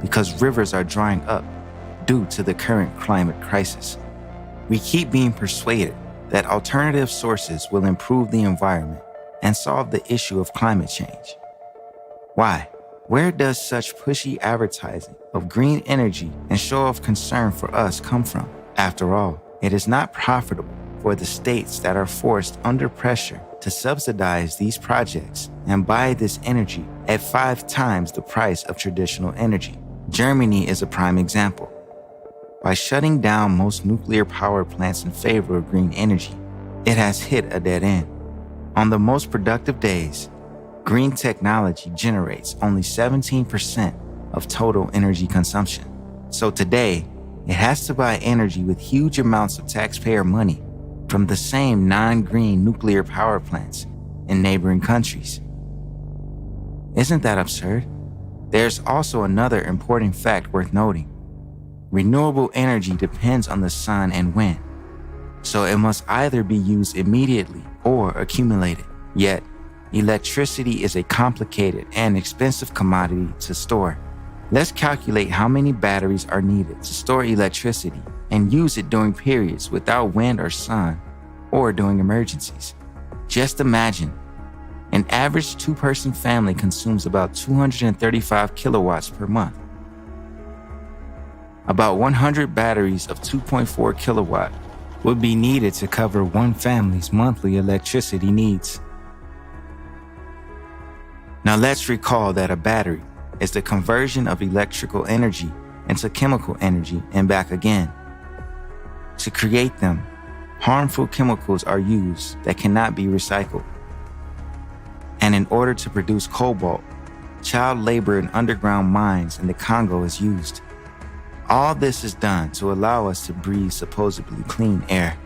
because rivers are drying up due to the current climate crisis. We keep being persuaded that alternative sources will improve the environment and solve the issue of climate change. Why? Where does such pushy advertising of green energy and show of concern for us come from? After all, it is not profitable for the states that are forced under pressure to subsidize these projects and buy this energy at 5 times the price of traditional energy. Germany is a prime example. By shutting down most nuclear power plants in favor of green energy, it has hit a dead end. On the most productive days, green technology generates only 17% of total energy consumption. So today, it has to buy energy with huge amounts of taxpayer money from the same non-green nuclear power plants in neighboring countries. Isn't that absurd? There's also another important fact worth noting. Renewable energy depends on the sun and wind, So it must either be used immediately or accumulated. Yet, electricity is a complicated and expensive commodity to store. Let's calculate how many batteries are needed to store electricity and use it during periods without wind or sun, or during emergencies. Just imagine, an average two-person family consumes about 235 kilowatts per month. About 100 batteries of 2.4 kilowatt would be needed to cover one family's monthly electricity needs. Now let's recall that a battery is the conversion of electrical energy into chemical energy and back again. To create them, harmful chemicals are used that cannot be recycled. And in order to produce cobalt, child labor in underground mines in the Congo is used. All this is done to allow us to breathe supposedly clean air.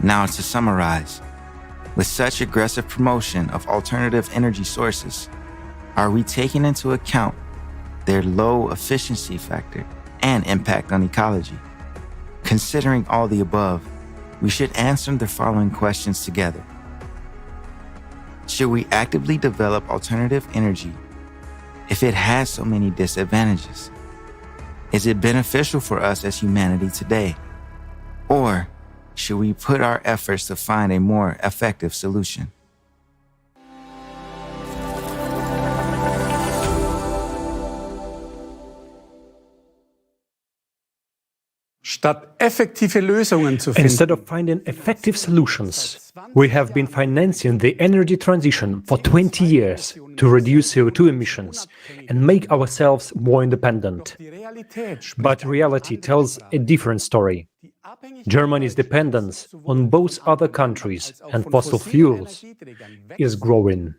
Now to summarize, with such aggressive promotion of alternative energy sources, are we taking into account their low efficiency factor and impact on ecology? Considering all the above, we should answer the following questions together. Should we actively develop alternative energy if it has so many disadvantages? Is it beneficial for us as humanity today? Or should we put our efforts to find a more effective solution? Instead of finding effective solutions, we have been financing the energy transition for 20 years to reduce CO2 emissions and make ourselves more independent. But reality tells a different story. Germany's dependence on both other countries and fossil fuels is growing.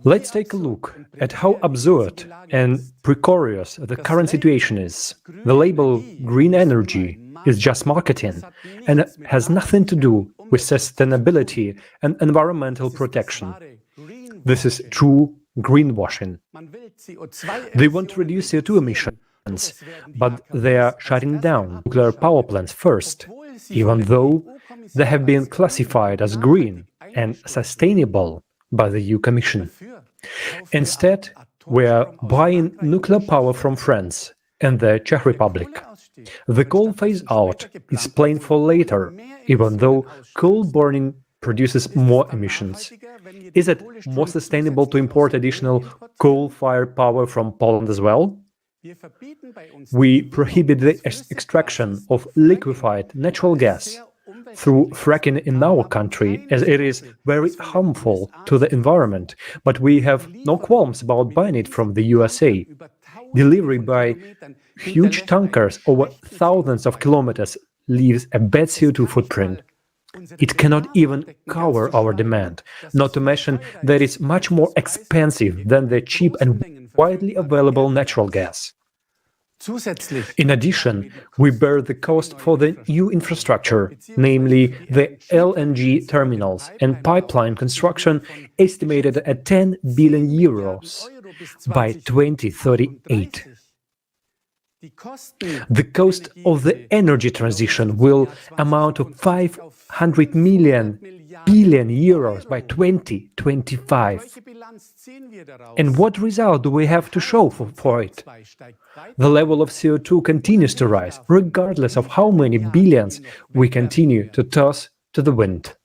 Let's take a look at how absurd and precarious the current situation is. The label green energy is just marketing and has nothing to do with sustainability and environmental protection. This is true greenwashing. They want to reduce CO2 emissions, but they are shutting down nuclear power plants first, even though they have been classified as green and sustainable by the EU Commission. Instead, we are buying nuclear power from France and the Czech Republic. The coal phase-out is planned for later, even though coal burning produces more emissions. Is it more sustainable to import additional coal-fired power from Poland as well? We prohibit the extraction of liquefied natural gas through fracking in our country, as it is very harmful to the environment, but we have no qualms about buying it from the USA. Delivery by huge tankers over thousands of kilometers leaves a bad CO2 footprint. It cannot even cover our demand, not to mention that it's much more expensive than the cheap and widely available natural gas. In addition, we bear the cost for the new infrastructure, namely the LNG terminals and pipeline construction, estimated at 10 billion euros by 2038. The cost of the energy transition will amount to 500 billion euros by 2025. And what result do we have to show for it? The level of CO2 continues to rise, regardless of how many billions we continue to toss to the wind.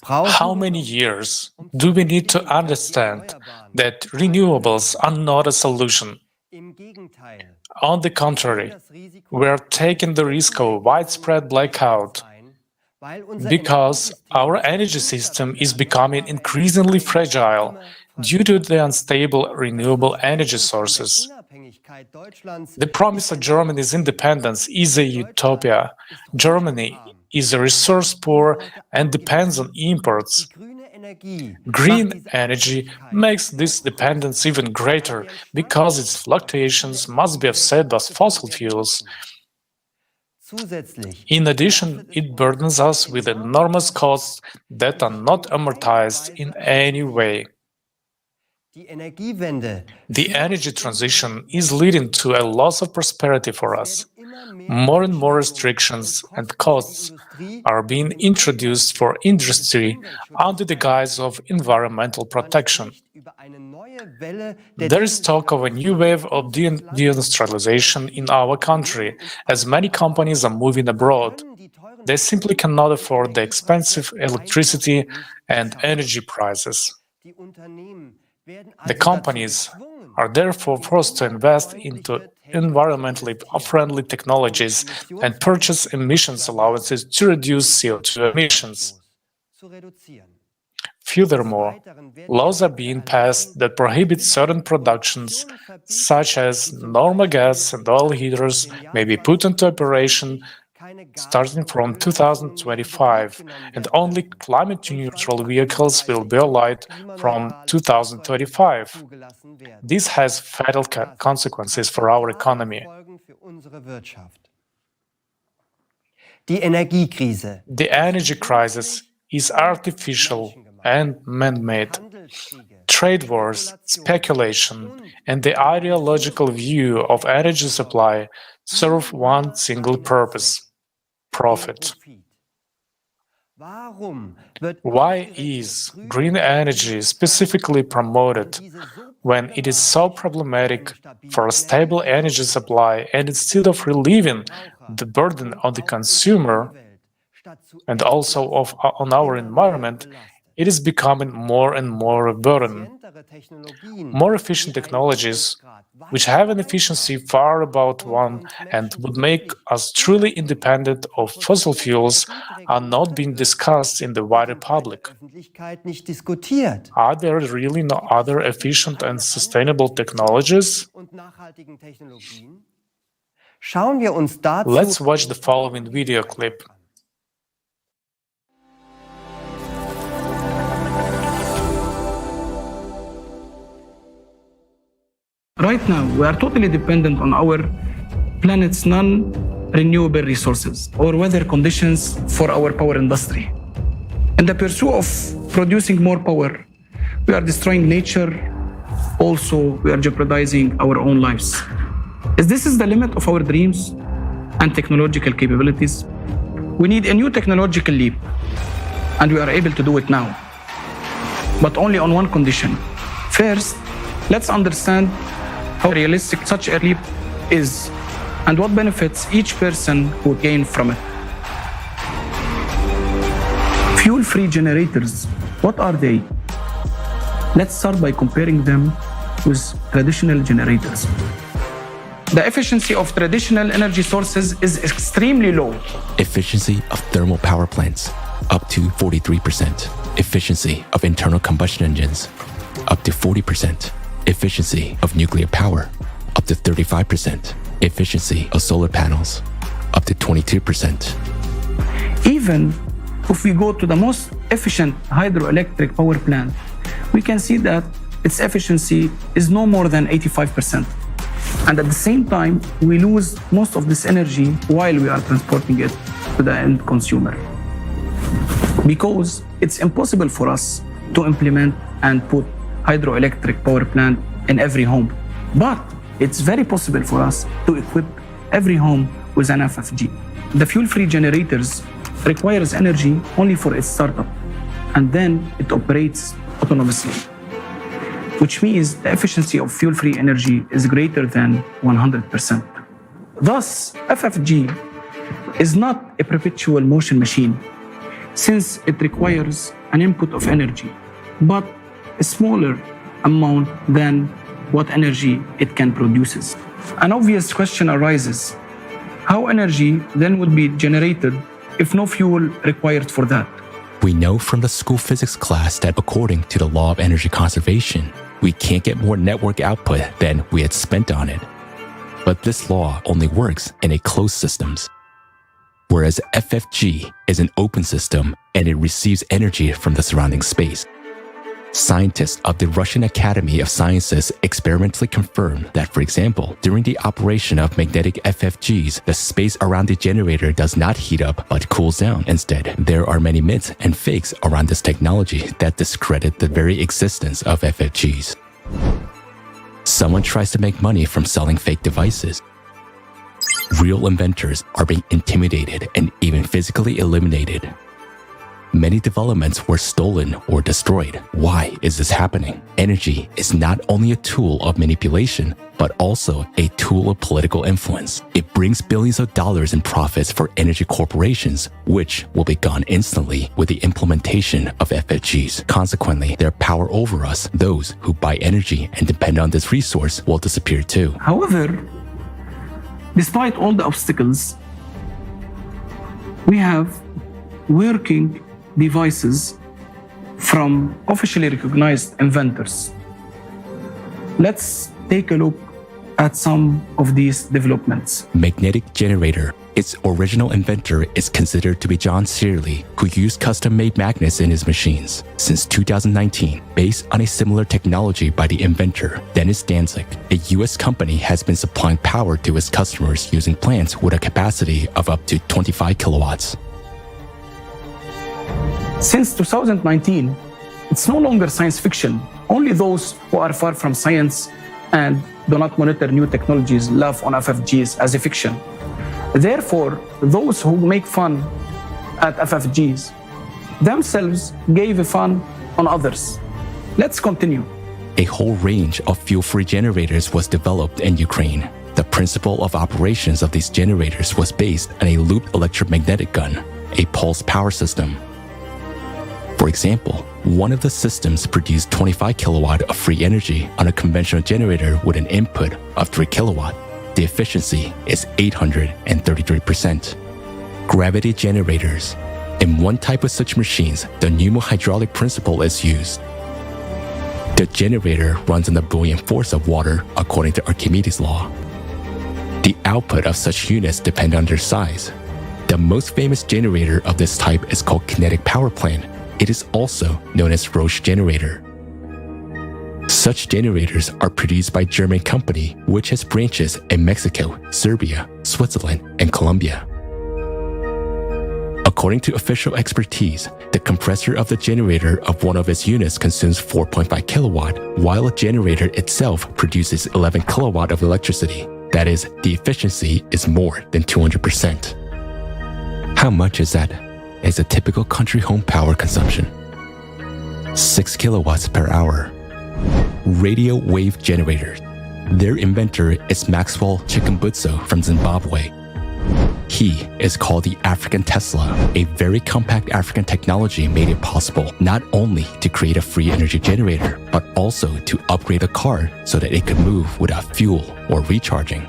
How many years do we need to understand that renewables are not a solution? On the contrary, we are taking the risk of widespread blackout because our energy system is becoming increasingly fragile due to the unstable renewable energy sources. The promise of Germany's independence is a utopia. Germany is resource-poor and depends on imports. Green energy makes this dependence even greater because its fluctuations must be offset by fossil fuels. In addition, it burdens us with enormous costs that are not amortized in any way. The energy transition is leading to a loss of prosperity for us. More and more restrictions and costs are being introduced for industry under the guise of environmental protection. There is talk of a new wave of deindustrialization in our country, as many companies are moving abroad. They simply cannot afford the expensive electricity and energy prices. The companies are therefore forced to invest into environmentally friendly technologies and purchase emissions allowances to reduce CO2 emissions. Furthermore, laws are being passed that prohibit certain productions, such as normal gas and oil heaters, may be put into operation starting from 2025, and only climate-neutral vehicles will be allowed from 2035. This has fatal consequences for our economy. The energy crisis is artificial and man-made. Trade wars, speculation, and the ideological view of energy supply serve one single purpose: profit. Why is green energy specifically promoted when it is so problematic for a stable energy supply, and instead of relieving the burden on the consumer and also on our environment, it is becoming more and more a burden? More efficient technologies, which have an efficiency far above one and would make us truly independent of fossil fuels, are not being discussed in the wider public. Are there really no other efficient and sustainable technologies? Let's watch the following video clip. Right now, we are totally dependent on our planet's non-renewable resources or weather conditions for our power industry. In the pursuit of producing more power, we are destroying nature. Also, we are jeopardizing our own lives. If this is the limit of our dreams and technological capabilities, we need a new technological leap, and we are able to do it now, but only on one condition. First, let's understand how realistic such a leap is and what benefits each person would gain from it. Fuel-free generators, what are they? Let's start by comparing them with traditional generators. The efficiency of traditional energy sources is extremely low. Efficiency of thermal power plants, up to 43%. Efficiency of internal combustion engines, up to 40%. Efficiency of nuclear power, up to 35%. Efficiency of solar panels, up to 22%. Even if we go to the most efficient hydroelectric power plant, we can see that its efficiency is no more than 85%. And at the same time, we lose most of this energy while we are transporting it to the end consumer. Because it's impossible for us to implement and put hydroelectric power plant in every home. But it's very possible for us to equip every home with an FFG. The fuel-free generators requires energy only for its startup, and then it operates autonomously, which means the efficiency of fuel-free energy is greater than 100%. Thus, FFG is not a perpetual motion machine, since it requires an input of energy, but a smaller amount than what energy it can produce. An obvious question arises: how energy then would be generated if no fuel required for that? We know from the school physics class that according to the law of energy conservation, we can't get more network output than we had spent on it. But this law only works in a closed systems, whereas FFG is an open system and it receives energy from the surrounding space. Scientists of the Russian Academy of Sciences experimentally confirmed that, for example, during the operation of magnetic FFGs, the space around the generator does not heat up but cools down. Instead, there are many myths and fakes around this technology that discredit the very existence of FFGs. Someone tries to make money from selling fake devices. Real inventors are being intimidated and even physically eliminated. Many developments were stolen or destroyed. Why is this happening? Energy is not only a tool of manipulation, but also a tool of political influence. It brings billions of dollars in profits for energy corporations, which will be gone instantly with the implementation of FFGs. Consequently, their power over us, those who buy energy and depend on this resource, will disappear too. However, despite all the obstacles, we have working devices from officially recognized inventors. Let's take a look at some of these developments. Magnetic generator. Its original inventor is considered to be John Searle, who used custom-made magnets in his machines. Since 2019, based on a similar technology by the inventor, Dennis Danzig, a US company has been supplying power to its customers using plants with a capacity of up to 25 kilowatts. Since 2019, it's no longer science fiction. Only those who are far from science and do not monitor new technologies laugh on FFGs as a fiction. Therefore, those who make fun at FFGs themselves gave a fun on others. Let's continue. A whole range of fuel-free generators was developed in Ukraine. The principle of operations of these generators was based on a looped electromagnetic gun, a pulse power system. For example, one of the systems produced 25 kilowatt of free energy on a conventional generator with an input of 3 kilowatt. The efficiency is 833%. Gravity generators. In one type of such machines, the pneumohydraulic principle is used. The generator runs on the buoyant force of water according to Archimedes' law. The output of such units depend on their size. The most famous generator of this type is called kinetic power plant. It is also known as Roche generator. Such generators are produced by a German company which has branches in Mexico, Serbia, Switzerland, and Colombia. According to official expertise, the compressor of the generator of one of its units consumes 4.5 kilowatt, while a generator itself produces 11 kilowatt of electricity. That is, the efficiency is more than 200%. How much is that? Is a typical country home power consumption. 6 kilowatts per hour. Radio wave generators. Their inventor is Maxwell Chikumbutso from Zimbabwe. He is called the African Tesla. A very compact African technology made it possible not only to create a free energy generator, but also to upgrade a car so that it could move without fuel or recharging.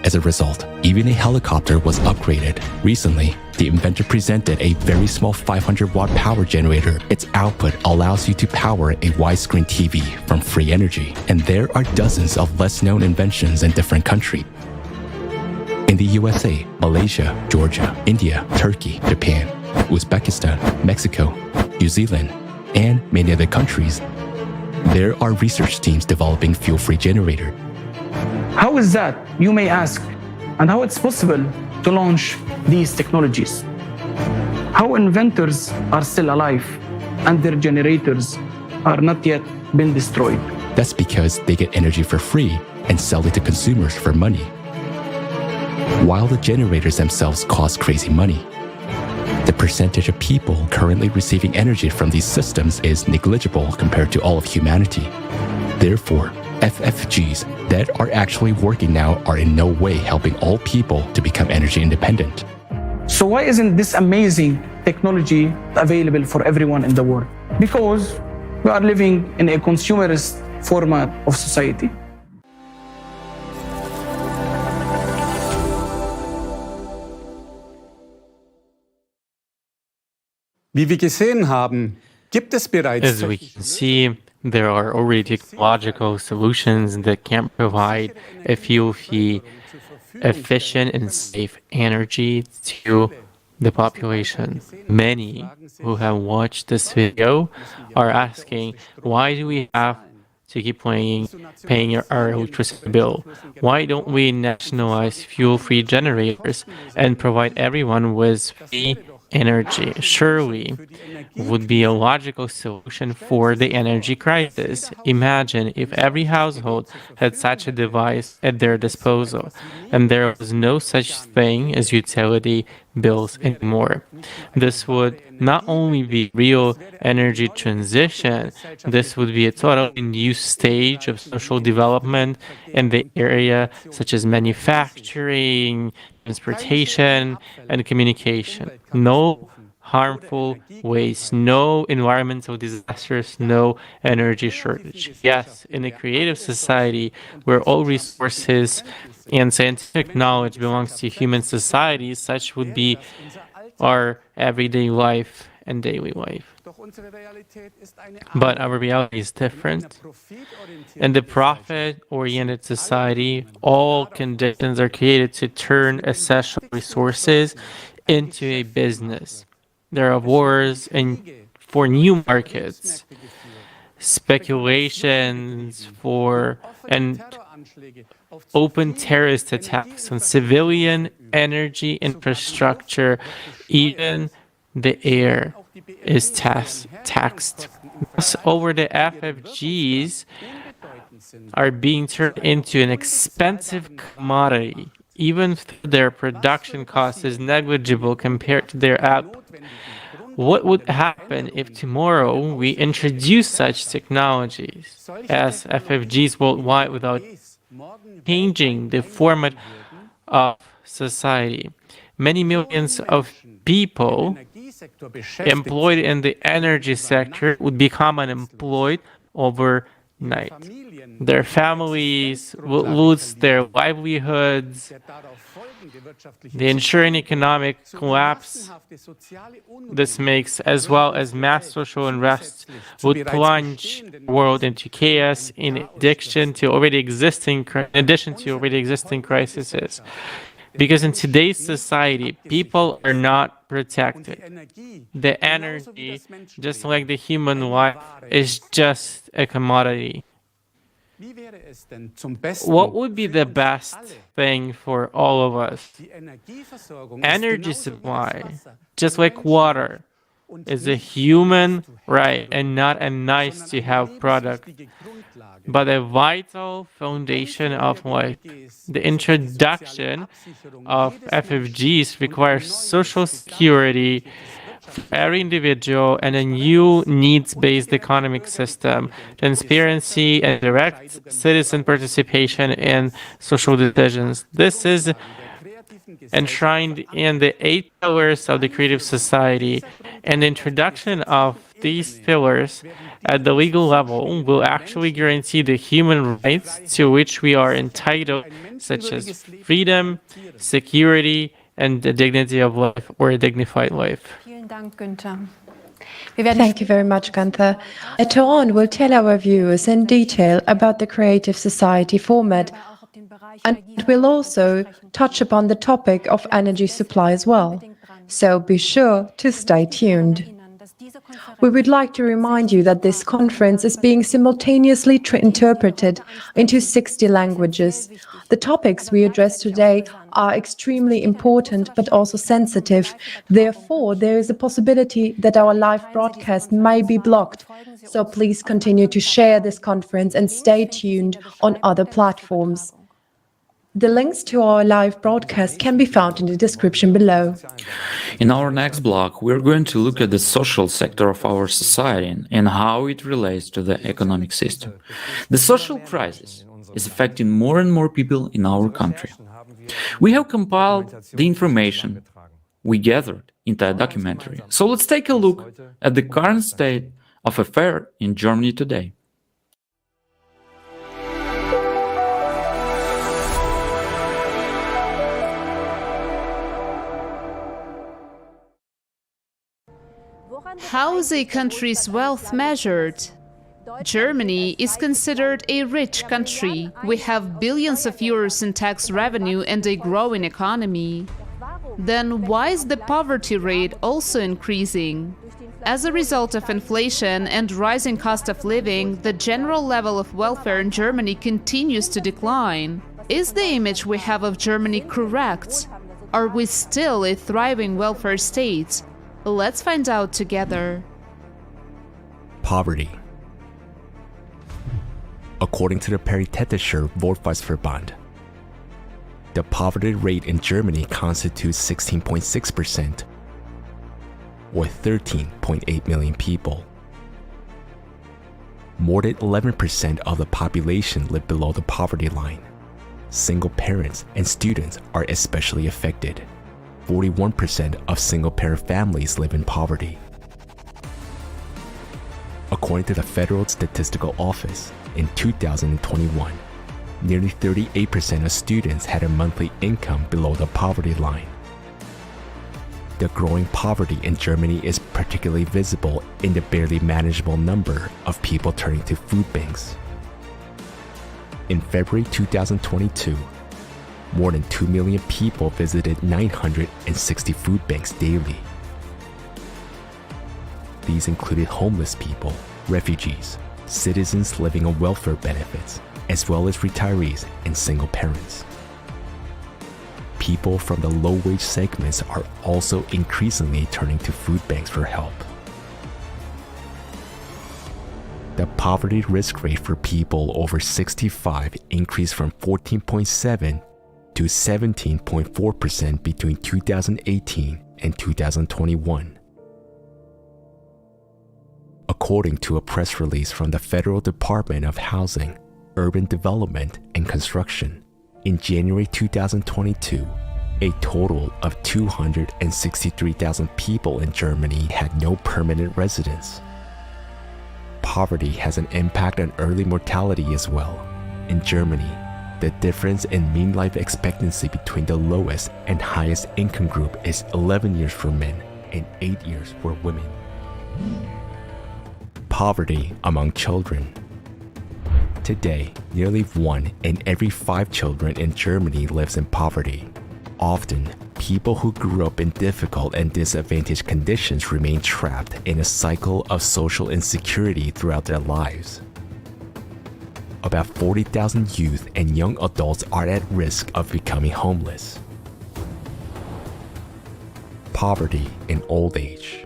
As a result, even a helicopter was upgraded. Recently, the inventor presented a very small 500-watt power generator. Its output allows you to power a widescreen TV from free energy. And there are dozens of less-known inventions in different countries. In the USA, Malaysia, Georgia, India, Turkey, Japan, Uzbekistan, Mexico, New Zealand, and many other countries, there are research teams developing fuel-free generators. How is that, you may ask, and how it's possible to launch these technologies? How inventors are still alive and their generators are not yet been destroyed? That's because they get energy for free and sell it to consumers for money, while the generators themselves cost crazy money. The percentage of people currently receiving energy from these systems is negligible compared to all of humanity. Therefore, FFGs that are actually working now are in no way helping all people to become energy independent. So why isn't this amazing technology available for everyone in the world? Because we are living in a consumerist format of society. Wie wir gesehen haben, gibt es bereits. As we can see, there are already technological solutions that can provide a fuel-free, efficient, and safe energy to the population. Many who have watched this video are asking, why do we have to keep paying our electricity bill? Why don't we nationalize fuel-free generators and provide everyone with free energy surely would be a logical solution for the energy crisis. Imagine if every household had such a device at their disposal and there was no such thing as utility bills anymore. This would not only be real energy transition, this would be a totally new stage of social development in the area such as manufacturing, transportation, and communication. No harmful waste, no environmental disasters, no energy shortage. Yes, in a creative society where all resources and scientific knowledge belongs to human society, such would be our everyday life and daily life. But our reality is different. In the profit-oriented society, all conditions are created to turn essential resources into a business. There are wars for new markets, speculations and open terrorist attacks on civilian energy infrastructure. Even the air is taxed. Thus, over the FFGs are being turned into an expensive commodity, even if their production cost is negligible compared to their output. What would happen if tomorrow we introduce such technologies as FFGs worldwide without changing the format of society? Many millions of people employed in the energy sector would become unemployed overnight. Their families will lose their livelihoods. The ensuing economic collapse this makes, as well as mass social unrest, would plunge the world into chaos in addition to already existing crises. Because in today's society, people are not protected. The energy, just like the human life, is just a commodity. What would be the best thing for all of us? Energy supply, just like water, is a human right and not a nice-to-have product, but a vital foundation of life. The introduction of FFGs requires social security for every individual and a new needs-based economic system, transparency and direct citizen participation in social decisions. This is enshrined in the 8 pillars of the creative society, and the introduction of these pillars at the legal level will actually guarantee the human rights to which we are entitled, such as freedom, security, and the dignity of life, or a dignified life. Thank you very much, Gunther. Later on, we'll tell our viewers in detail about the creative society format, and we'll also touch upon the topic of energy supply as well. So be sure to stay tuned. We would like to remind you that this conference is being simultaneously interpreted into 60 languages. The topics we address today are extremely important but also sensitive. Therefore, there is a possibility that our live broadcast may be blocked. So please continue to share this conference and stay tuned on other platforms. The links to our live broadcast can be found in the description below. In our next block, we're going to look at the social sector of our society and how it relates to the economic system. The social crisis is affecting more and more people in our country. We have compiled the information we gathered into a documentary. So let's take a look at the current state of affairs in Germany today. How is a country's wealth measured? Germany is considered a rich country. We have billions of euros in tax revenue and a growing economy. Then why is the poverty rate also increasing? As a result of inflation and rising cost of living, the general level of welfare in Germany continues to decline. Is the image we have of Germany correct? Are we still a thriving welfare state? Let's find out together. Poverty. According to the Paritätischer Wohlfahrtsverband, the poverty rate in Germany constitutes 16.6%, or 13.8 million people. More than 11% of the population live below the poverty line. Single parents and students are especially affected. 41% of single-parent families live in poverty. According to the Federal Statistical Office, in 2021, nearly 38% of students had a monthly income below the poverty line. The growing poverty in Germany is particularly visible in the barely manageable number of people turning to food banks. In February 2022, more than 2 million people visited 960 food banks daily. These included homeless people, refugees, citizens living on welfare benefits, as well as retirees and single parents. People from the low-wage segments are also increasingly turning to food banks for help. The poverty risk rate for people over 65 increased from 14.7 to 17.4% between 2018 and 2021. According to a press release from the Federal Department of Housing, Urban Development and Construction, in January 2022, a total of 263,000 people in Germany had no permanent residence. Poverty has an impact on early mortality as well. In Germany, the difference in mean life expectancy between the lowest and highest income group is 11 years for men and 8 years for women. Poverty among children. Today, nearly 1 in every 5 children in Germany lives in poverty. Often, people who grew up in difficult and disadvantaged conditions remain trapped in a cycle of social insecurity throughout their lives. About 40,000 youth and young adults are at risk of becoming homeless. Poverty in old age.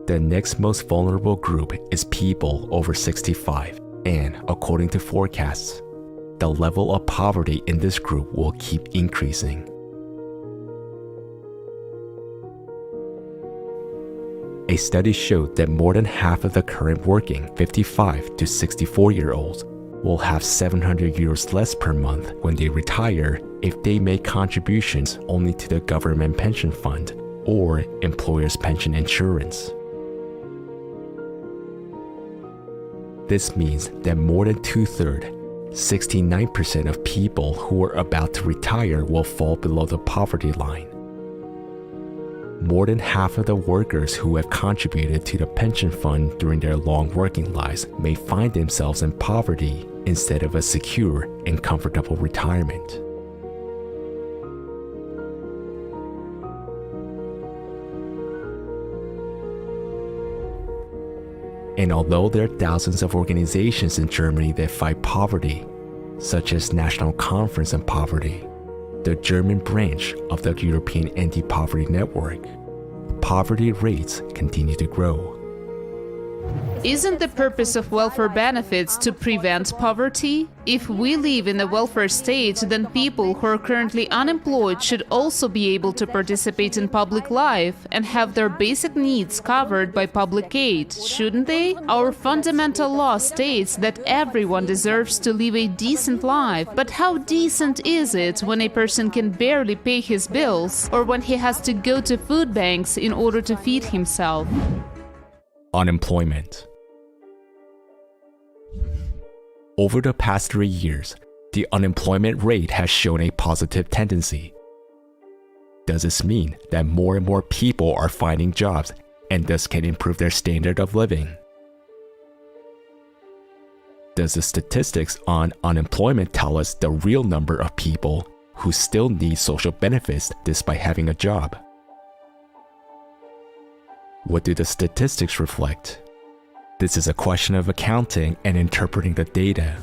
The next most vulnerable group is people over 65, and according to forecasts, the level of poverty in this group will keep increasing. A study showed that more than half of the current working 55 to 64-year-olds will have 700 euros less per month when they retire if they make contributions only to the government pension fund or employer's pension insurance. This means that more than 2/3, 69% of people who are about to retire will fall below the poverty line. More than half of the workers who have contributed to the pension fund during their long working lives may find themselves in poverty instead of a secure and comfortable retirement. And although there are thousands of organizations in Germany that fight poverty, such as National Conference on Poverty, the German branch of the European Anti-Poverty Network, poverty rates continue to grow. Isn't the purpose of welfare benefits to prevent poverty? If we live in a welfare state, then people who are currently unemployed should also be able to participate in public life and have their basic needs covered by public aid, shouldn't they? Our fundamental law states that everyone deserves to live a decent life. But how decent is it when a person can barely pay his bills or when he has to go to food banks in order to feed himself? Unemployment. Over the past 3 years, the unemployment rate has shown a positive tendency. Does this mean that more and more people are finding jobs and thus can improve their standard of living? Does the statistics on unemployment tell us the real number of people who still need social benefits despite having a job? What do the statistics reflect? This is a question of accounting and interpreting the data.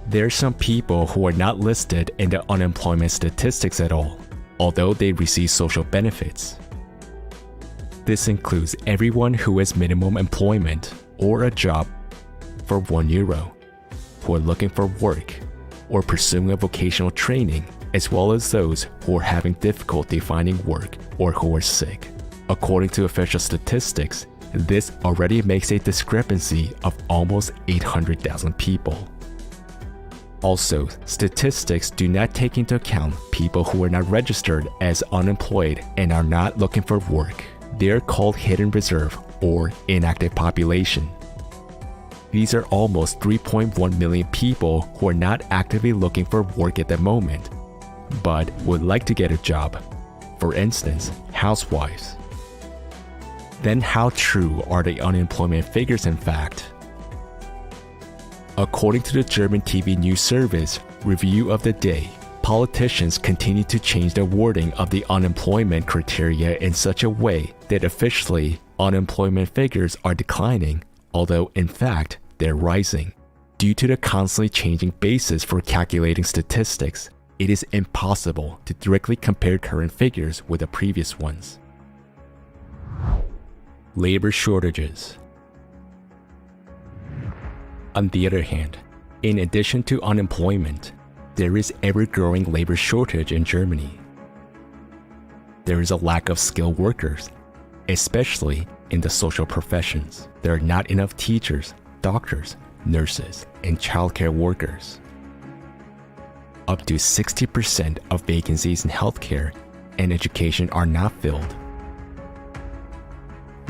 There are some people who are not listed in the unemployment statistics at all, although they receive social benefits. This includes everyone who has minimum employment or a job for €1, who are looking for work or pursuing a vocational training, as well as those who are having difficulty finding work or who are sick. According to official statistics, this already makes a discrepancy of almost 800,000 people. Also, statistics do not take into account people who are not registered as unemployed and are not looking for work. They are called hidden reserve or inactive population. These are almost 3.1 million people who are not actively looking for work at the moment, but would like to get a job. For instance, housewives. Then how true are the unemployment figures in fact? According to the German TV news service Review of the Day, politicians continue to change the wording of the unemployment criteria in such a way that officially unemployment figures are declining, although in fact they're rising. Due to the constantly changing basis for calculating statistics, it is impossible to directly compare current figures with the previous ones. Labor shortages. On the other hand, in addition to unemployment, there is ever-growing labor shortage in Germany. There is a lack of skilled workers, especially in the social professions. There are not enough teachers, doctors, nurses, and childcare workers. Up to 60% of vacancies in healthcare and education are not filled.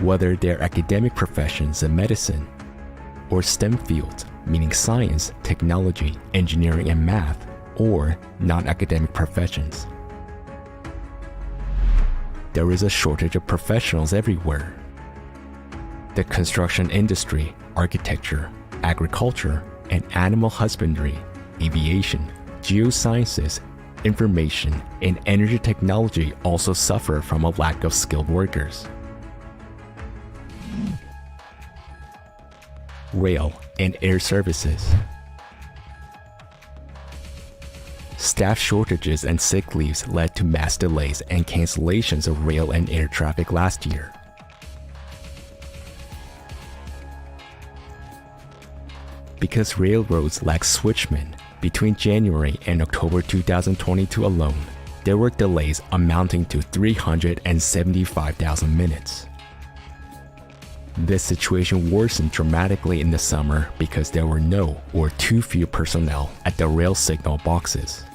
Whether they're academic professions in medicine, or STEM fields, meaning science, technology, engineering, and math, or non-academic professions. There is a shortage of professionals everywhere. The construction industry, architecture, agriculture, and animal husbandry, aviation, geosciences, information, and energy technology also suffer from a lack of skilled workers. Rail and air services. Staff shortages and sick leaves led to mass delays and cancellations of rail and air traffic last year. Because railroads lack switchmen, between January and October 2022 alone, there were delays amounting to 375,000 minutes. This situation worsened dramatically in the summer because there were no or too few personnel at the rail signal boxes.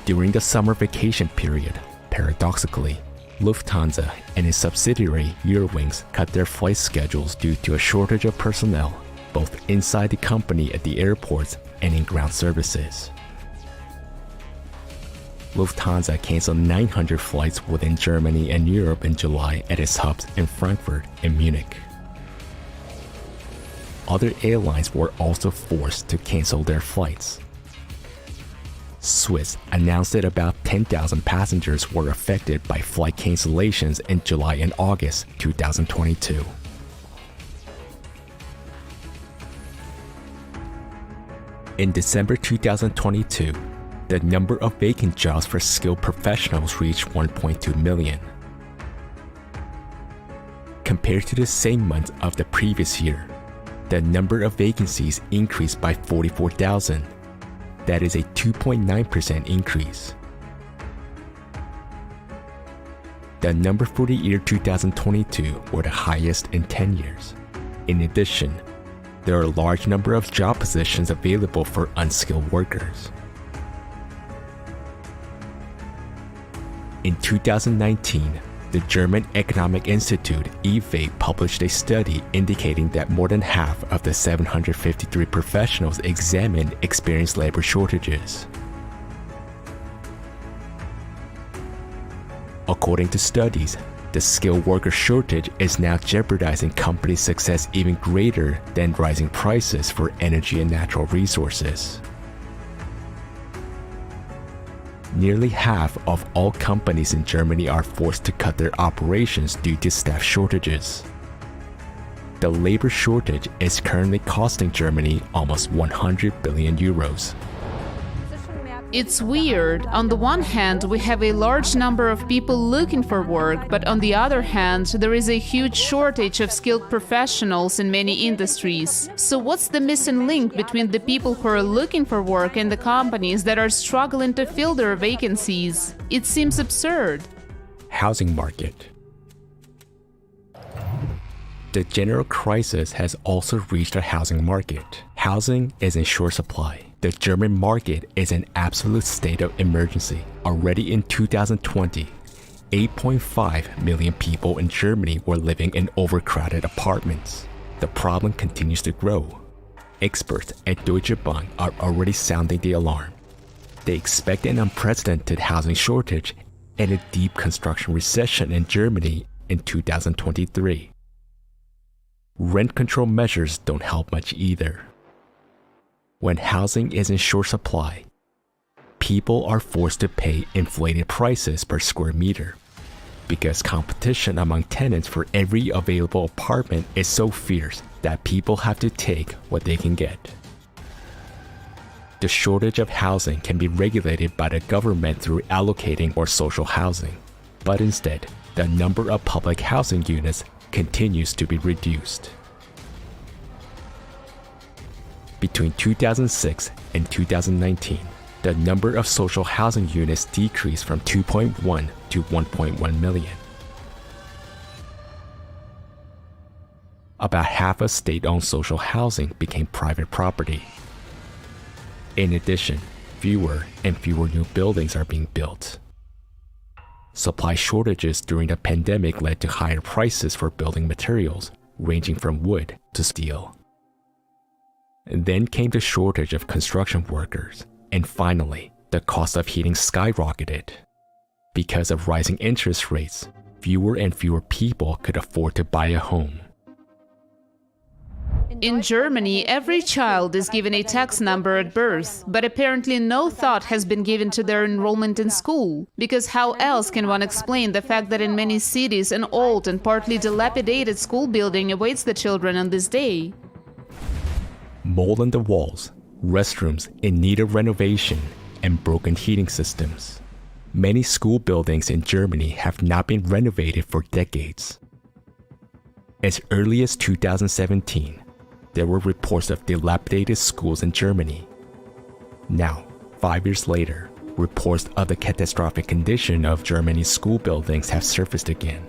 During the summer vacation period, paradoxically, Lufthansa and its subsidiary Eurowings cut their flight schedules due to a shortage of personnel, both inside the company at the airports and in ground services. Lufthansa canceled 900 flights within Germany and Europe in July at its hubs in Frankfurt and Munich. Other airlines were also forced to cancel their flights. Swiss announced that about 10,000 passengers were affected by flight cancellations in July and August 2022. In December 2022, the number of vacant jobs for skilled professionals reached 1.2 million. Compared to the same month of the previous year, the number of vacancies increased by 44,000. That is a 2.9% increase. The number for the year 2022 were the highest in 10 years. In addition, there are a large number of job positions available for unskilled workers. In 2019, the German Economic Institute (IFE) published a study indicating that more than half of the 753 professionals examined experienced labor shortages. According to studies, the skilled worker shortage is now jeopardizing companies' success even greater than rising prices for energy and natural resources. Nearly half of all companies in Germany are forced to cut their operations due to staff shortages. The labor shortage is currently costing Germany almost 100 billion euros. It's weird. On the one hand, we have a large number of people looking for work, but on the other hand, there is a huge shortage of skilled professionals in many industries. So what's the missing link between the people who are looking for work and the companies that are struggling to fill their vacancies? It seems absurd. Housing market. The general crisis has also reached the housing market. Housing is in short supply. The German market is in absolute state of emergency. Already in 2020, 8.5 million people in Germany were living in overcrowded apartments. The problem continues to grow. Experts at Deutsche Bank are already sounding the alarm. They expect an unprecedented housing shortage and a deep construction recession in Germany in 2023. Rent control measures don't help much either. When housing is in short supply, people are forced to pay inflated prices per square meter because competition among tenants for every available apartment is so fierce that people have to take what they can get. The shortage of housing can be regulated by the government through allocating more social housing, but instead, the number of public housing units continues to be reduced. Between 2006 and 2019, the number of social housing units decreased from 2.1 to 1.1 million. About half of state-owned social housing became private property. In addition, fewer and fewer new buildings are being built. Supply shortages during the pandemic led to higher prices for building materials, ranging from wood to steel. And then came the shortage of construction workers, and finally, the cost of heating skyrocketed. Because of rising interest rates, fewer and fewer people could afford to buy a home. In Germany, every child is given a tax number at birth, but apparently no thought has been given to their enrollment in school. Because how else can one explain the fact that in many cities an old and partly dilapidated school building awaits the children on this day? Mold on the walls, restrooms in need of renovation, and broken heating systems. Many school buildings in Germany have not been renovated for decades. As early as 2017, there were reports of dilapidated schools in Germany. Now, 5 years later, reports of the catastrophic condition of Germany's school buildings have surfaced again.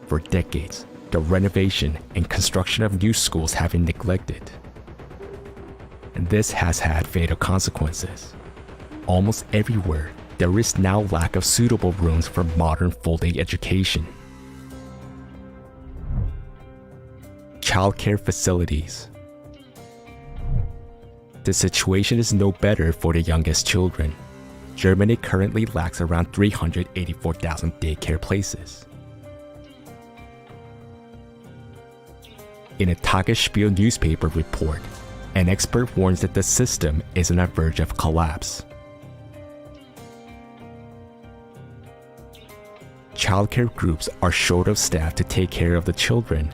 For decades, the renovation and construction of new schools have been neglected. And this has had fatal consequences. Almost everywhere, there is now lack of suitable rooms for modern full-day education. Childcare facilities. The situation is no better for the youngest children. Germany currently lacks around 384,000 daycare places. In a Tagesspiegel newspaper report, an expert warns that the system is on the verge of collapse. Childcare groups are short of staff to take care of the children,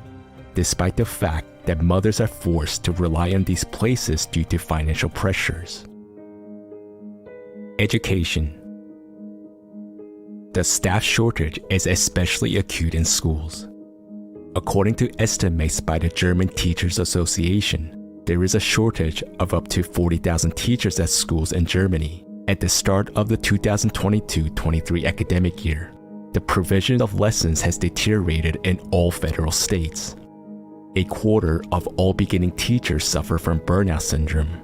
despite the fact that mothers are forced to rely on these places due to financial pressures. Education. The staff shortage is especially acute in schools. According to estimates by the German Teachers Association, there is a shortage of up to 40,000 teachers at schools in Germany. At the start of the 2022-23 academic year, the provision of lessons has deteriorated in all federal states. A quarter of all beginning teachers suffer from burnout syndrome.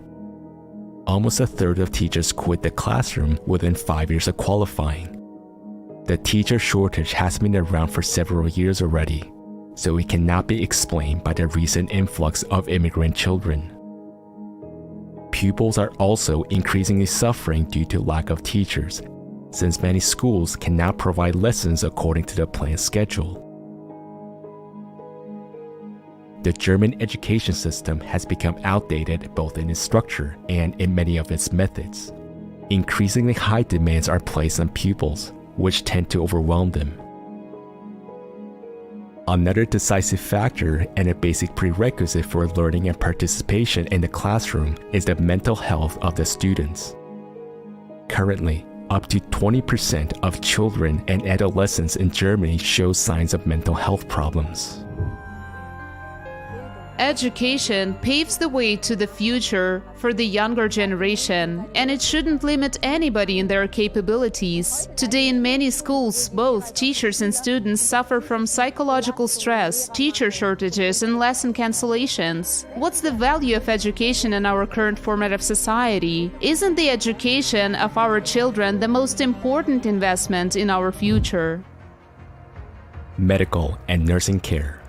Almost a third of teachers quit the classroom within 5 years of qualifying. The teacher shortage has been around for several years already, so it cannot be explained by the recent influx of immigrant children. Pupils are also increasingly suffering due to lack of teachers, since many schools cannot provide lessons according to the planned schedule. The German education system has become outdated both in its structure and in many of its methods. Increasingly high demands are placed on pupils, which tend to overwhelm them. Another decisive factor and a basic prerequisite for learning and participation in the classroom is the mental health of the students. Currently, up to 20% of children and adolescents in Germany show signs of mental health problems. Education paves the way to the future for the younger generation, and it shouldn't limit anybody in their capabilities. Today, in many schools, both teachers and students suffer from psychological stress, teacher shortages, and lesson cancellations. What's the value of education in our current format of society? Isn't the education of our children the most important investment in our future? Medical and nursing care.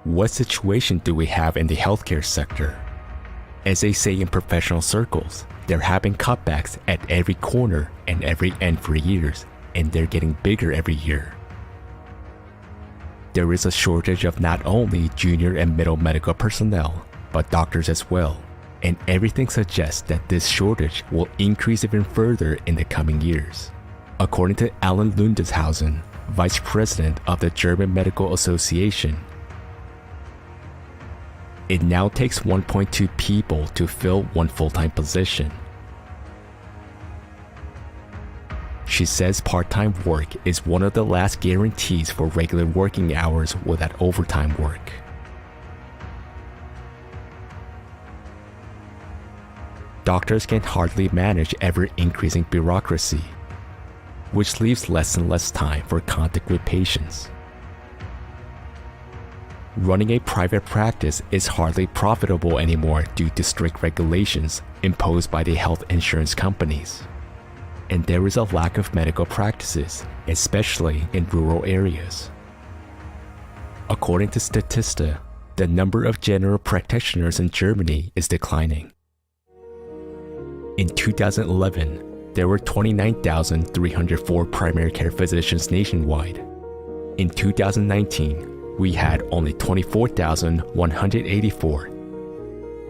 What situation do we have in the healthcare sector? As they say in professional circles, there have been cutbacks at every corner and every end for years, and they're getting bigger every year. There is a shortage of not only junior and middle medical personnel, but doctors as well, and everything suggests that this shortage will increase even further in the coming years. According to Alan Lundeshausen, Vice President of the German Medical Association, it now takes 1.2 people to fill one full-time position. She says part-time work is one of the last guarantees for regular working hours without overtime work. Doctors can hardly manage ever-increasing bureaucracy, which leaves less and less time for contact with patients. Running a private practice is hardly profitable anymore due to strict regulations imposed by the health insurance companies. And there is a lack of medical practices, especially in rural areas. According to Statista, the number of general practitioners in Germany is declining. In 2011, there were 29,304 primary care physicians nationwide. In 2019, we had only 24,184.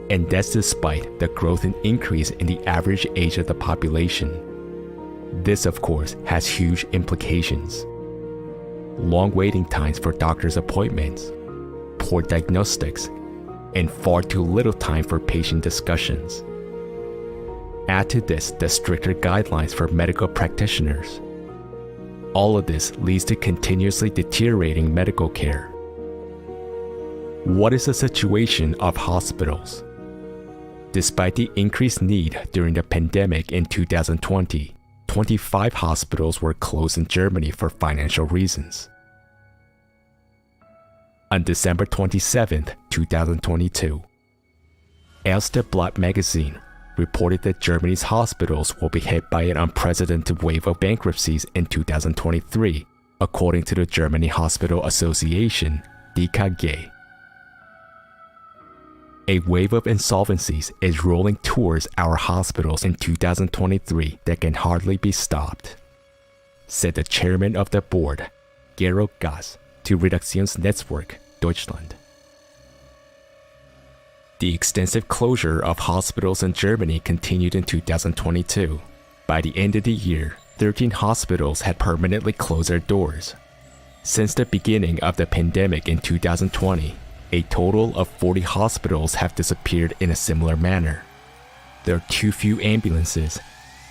And that's despite the growth and increase in the average age of the population. This, of course, has huge implications. Long waiting times for doctor's appointments, poor diagnostics, and far too little time for patient discussions. Add to this the stricter guidelines for medical practitioners. All of this leads to continuously deteriorating medical care. What is the situation of hospitals? Despite the increased need during the pandemic in 2020, 25 hospitals were closed in Germany for financial reasons. On December 27, 2022, Erste Blatt magazine reported that Germany's hospitals will be hit by an unprecedented wave of bankruptcies in 2023, according to the Germany Hospital Association, DKG. A wave of insolvencies is rolling towards our hospitals in 2023 that can hardly be stopped, said the chairman of the board, Georg Gass, to Redaktionsnetzwerk Deutschland. The extensive closure of hospitals in Germany continued in 2022. By the end of the year, 13 hospitals had permanently closed their doors. Since the beginning of the pandemic in 2020, a total of 40 hospitals have disappeared in a similar manner. There are too few ambulances,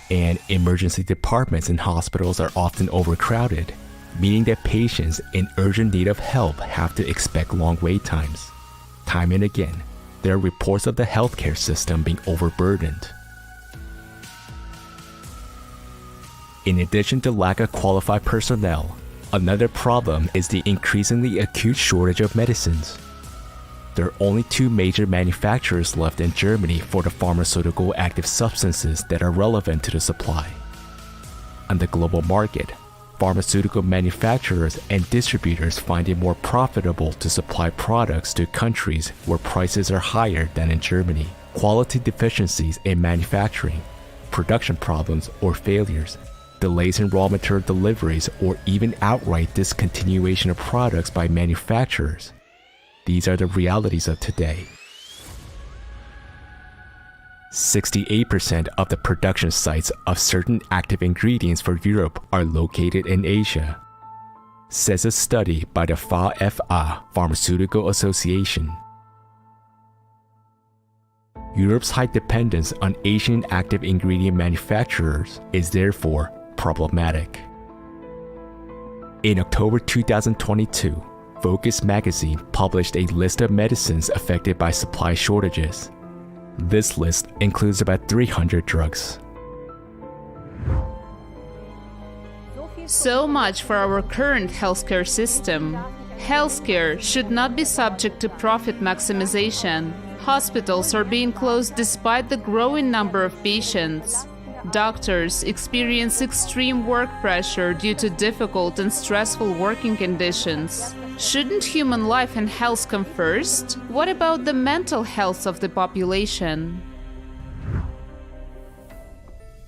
and emergency departments in hospitals are often overcrowded, meaning that patients in urgent need of help have to expect long wait times. Time and again, there are reports of the healthcare system being overburdened. In addition to lack of qualified personnel, another problem is the increasingly acute shortage of medicines. There are only two major manufacturers left in Germany for the pharmaceutical active substances that are relevant to the supply. On the global market, pharmaceutical manufacturers and distributors find it more profitable to supply products to countries where prices are higher than in Germany. Quality deficiencies in manufacturing, production problems or failures, delays in raw material deliveries, or even outright discontinuation of products by manufacturers. These are the realities of today. 68% of the production sites of certain active ingredients for Europe are located in Asia, says a study by the FAFA Pharmaceutical Association. Europe's high dependence on Asian active ingredient manufacturers is therefore problematic. In October 2022, Focus magazine published a list of medicines affected by supply shortages. This list includes about 300 drugs. So much for our current healthcare system. Healthcare should not be subject to profit maximization. Hospitals are being closed despite the growing number of patients. Doctors experience extreme work pressure due to difficult and stressful working conditions. Shouldn't human life and health come first? What about the mental health of the population?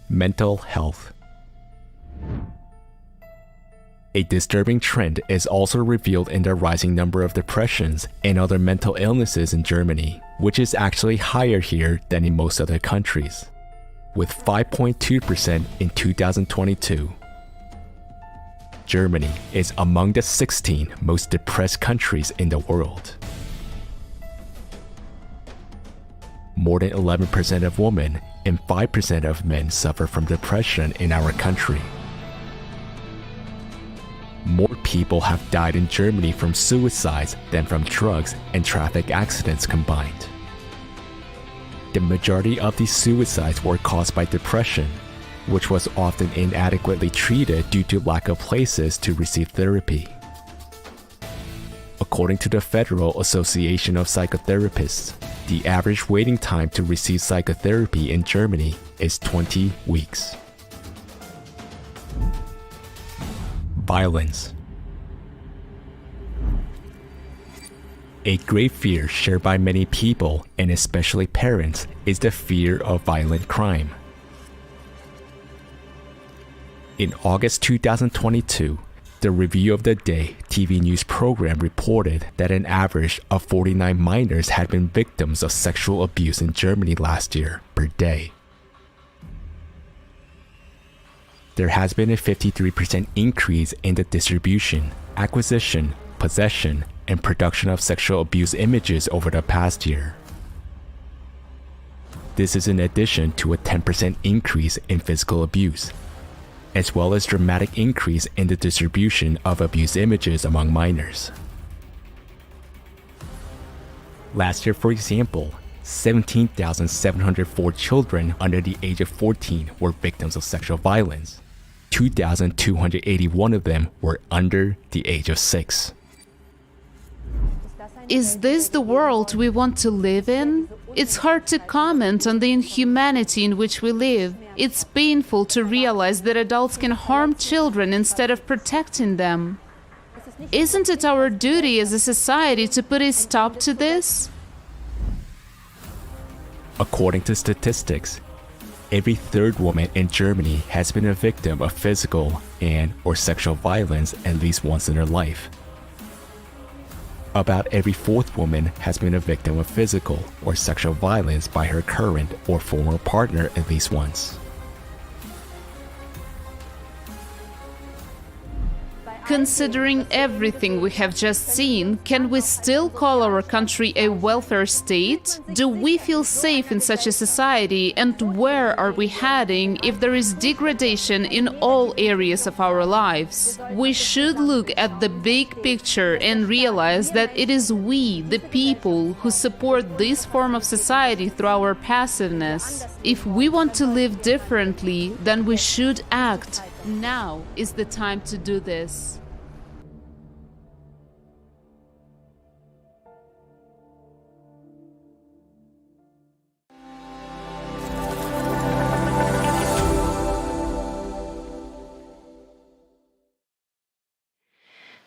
Mental health. A disturbing trend is also revealed in the rising number of depressions and other mental illnesses in Germany, which is actually higher here than in most other countries, with 5.2% in 2022. Germany is among the 16 most depressed countries in the world. More than 11% of women and 5% of men suffer from depression in our country. More people have died in Germany from suicides than from drugs and traffic accidents combined. The majority of these suicides were caused by depression, which was often inadequately treated due to lack of places to receive therapy. According to the Federal Association of Psychotherapists, the average waiting time to receive psychotherapy in Germany is 20 weeks. Violence. A great fear shared by many people, and especially parents, is the fear of violent crime. In August 2022, the Review of the Day TV news program reported that an average of 49 minors had been victims of sexual abuse in Germany last year per day. There has been a 53% increase in the distribution, acquisition, possession, and production of sexual abuse images over the past year. This is in addition to a 10% increase in physical abuse, as well as dramatic increase in the distribution of abuse images among minors. Last year, for example, 17,704 children under the age of 14 were victims of sexual violence. 2,281 of them were under the age of 6. Is this the world we want to live in? It's hard to comment on the inhumanity in which we live. It's painful to realize that adults can harm children instead of protecting them. Isn't it our duty as a society to put a stop to this? According to statistics, every third woman in Germany has been a victim of physical and/or sexual violence at least once in her life. About every fourth woman has been a victim of physical or sexual violence by her current or former partner at least once. Considering everything we have just seen, can we still call our country a welfare state? Do we feel safe in such a society, and where are we heading if there is degradation in all areas of our lives? We should look at the big picture and realize that it is we, the people, who support this form of society through our passiveness. If we want to live differently, then we should act. Now is the time to do this.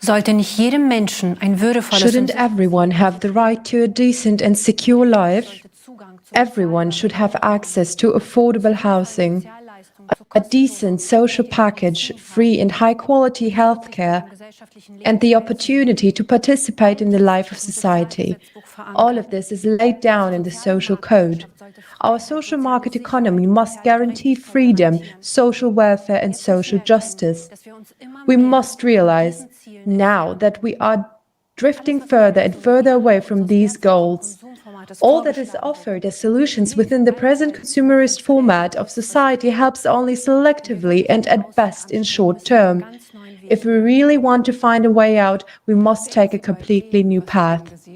Sollte nicht jedem Menschen ein würdevolles Shouldn't everyone have the right to a decent and secure life? Everyone should have access to affordable housing, a decent social package, free and high-quality healthcare, and the opportunity to participate in the life of society. All of this is laid down in the social code. Our social market economy must guarantee freedom, social welfare, and social justice. We must realize now that we are drifting further and further away from these goals. All that is offered as solutions within the present consumerist format of society helps only selectively and at best in short term. If we really want to find a way out, we must take a completely new path.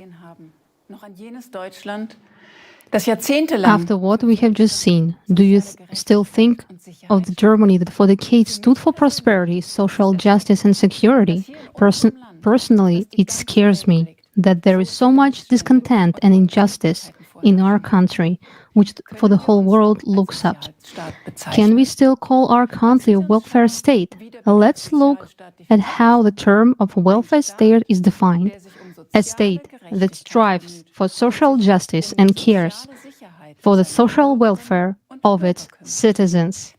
After what we have just seen, do you still think of the Germany that for decades stood for prosperity, social justice and security? Personally, it scares me that there is so much discontent and injustice in our country, which for the whole world looks up. Can we still call our country a welfare state? Let's look at how the term of welfare state is defined. A state that strives for social justice and cares for the social welfare of its citizens.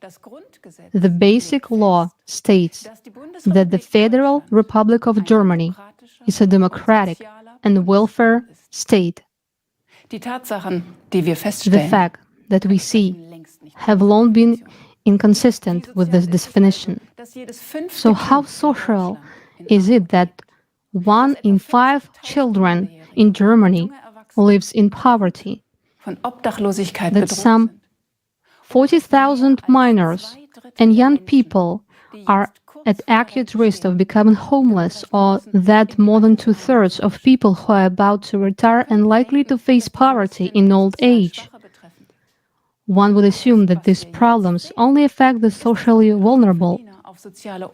The basic law states that the Federal Republic of Germany is a democratic and welfare state. The fact that we see have long been inconsistent with this definition. So how social is it that 1 in 5 children in Germany lives in poverty? That some 40,000 minors and young people are at acute risk of becoming homeless, or that more than 2/3 of people who are about to retire and likely to face poverty in old age. One would assume that these problems only affect the socially vulnerable,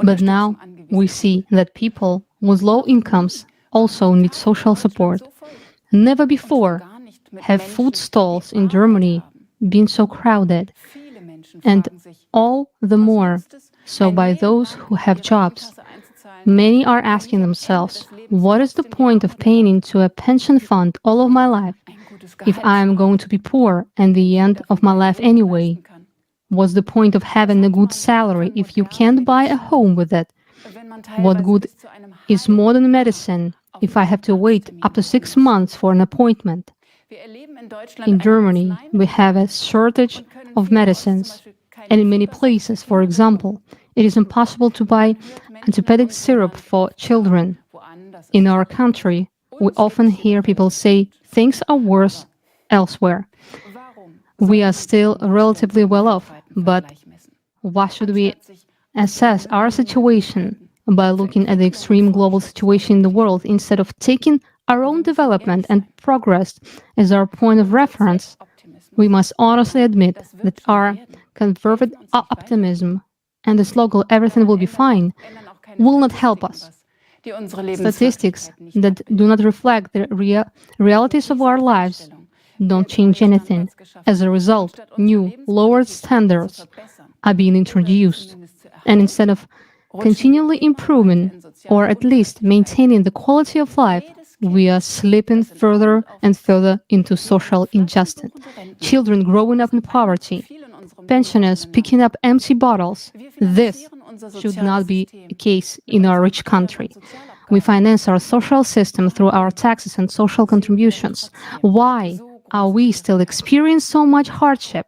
but now we see that people with low incomes also need social support. Never before have food stalls in Germany been so crowded, and all the more so by those who have jobs. Many are asking themselves, what is the point of paying into a pension fund all of my life if I am going to be poor at the end of my life anyway? What's the point of having a good salary if you can't buy a home with it? What good is modern medicine if I have to wait up to 6 months for an appointment? In Germany, we have a shortage of medicines, and in many places, for example, it is impossible to buy antibiotic syrup for children. In our country, we often hear people say things are worse elsewhere. We are still relatively well off, but why should we assess our situation by looking at the extreme global situation in the world instead of taking our own development and progress as our point of reference? We must honestly admit that our conservative optimism and the slogan "everything will be fine" will not help us. Statistics that do not reflect the realities of our lives don't change anything. As a result, new, lowered standards are being introduced. And instead of continually improving, or at least maintaining the quality of life, we are slipping further and further into social injustice. Children growing up in poverty, pensioners picking up empty bottles. This should not be the case in our rich country. We finance our social system through our taxes and social contributions. Why are we still experiencing so much hardship?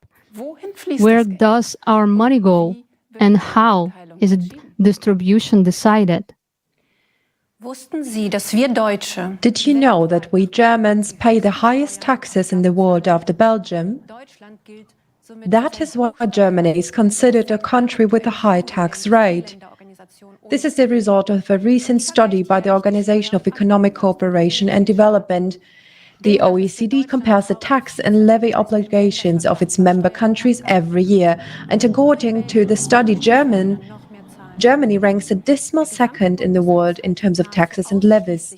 Where does our money go, and how is its distribution decided? Did you know that we Germans pay the highest taxes in the world after Belgium? That is why Germany is considered a country with a high tax rate. This is the result of a recent study by the Organization of Economic Cooperation and Development. The OECD compares the tax and levy obligations of its member countries every year, and according to the study, Germany ranks a dismal second in the world in terms of taxes and levies.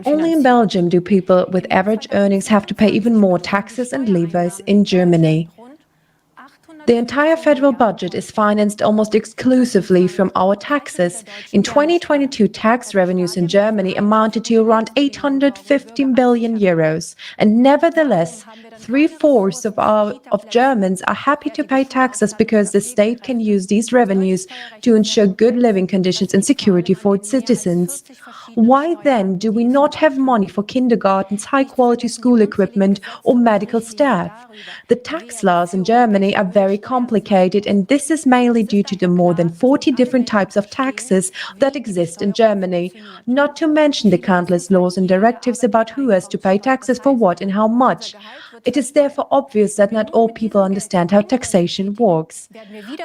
Only in Belgium do people with average earnings have to pay even more taxes and levies in Germany. The entire federal budget is financed almost exclusively from our taxes. In 2022, tax revenues in Germany amounted to around 815 billion euros, and nevertheless, 3/4 of Germans are happy to pay taxes because the state can use these revenues to ensure good living conditions and security for its citizens. Why then do we not have money for kindergartens, high-quality school equipment, or medical staff? The tax laws in Germany are very complicated, and this is mainly due to the more than 40 different types of taxes that exist in Germany, not to mention the countless laws and directives about who has to pay taxes for what and how much. It is therefore obvious that not all people understand how taxation works.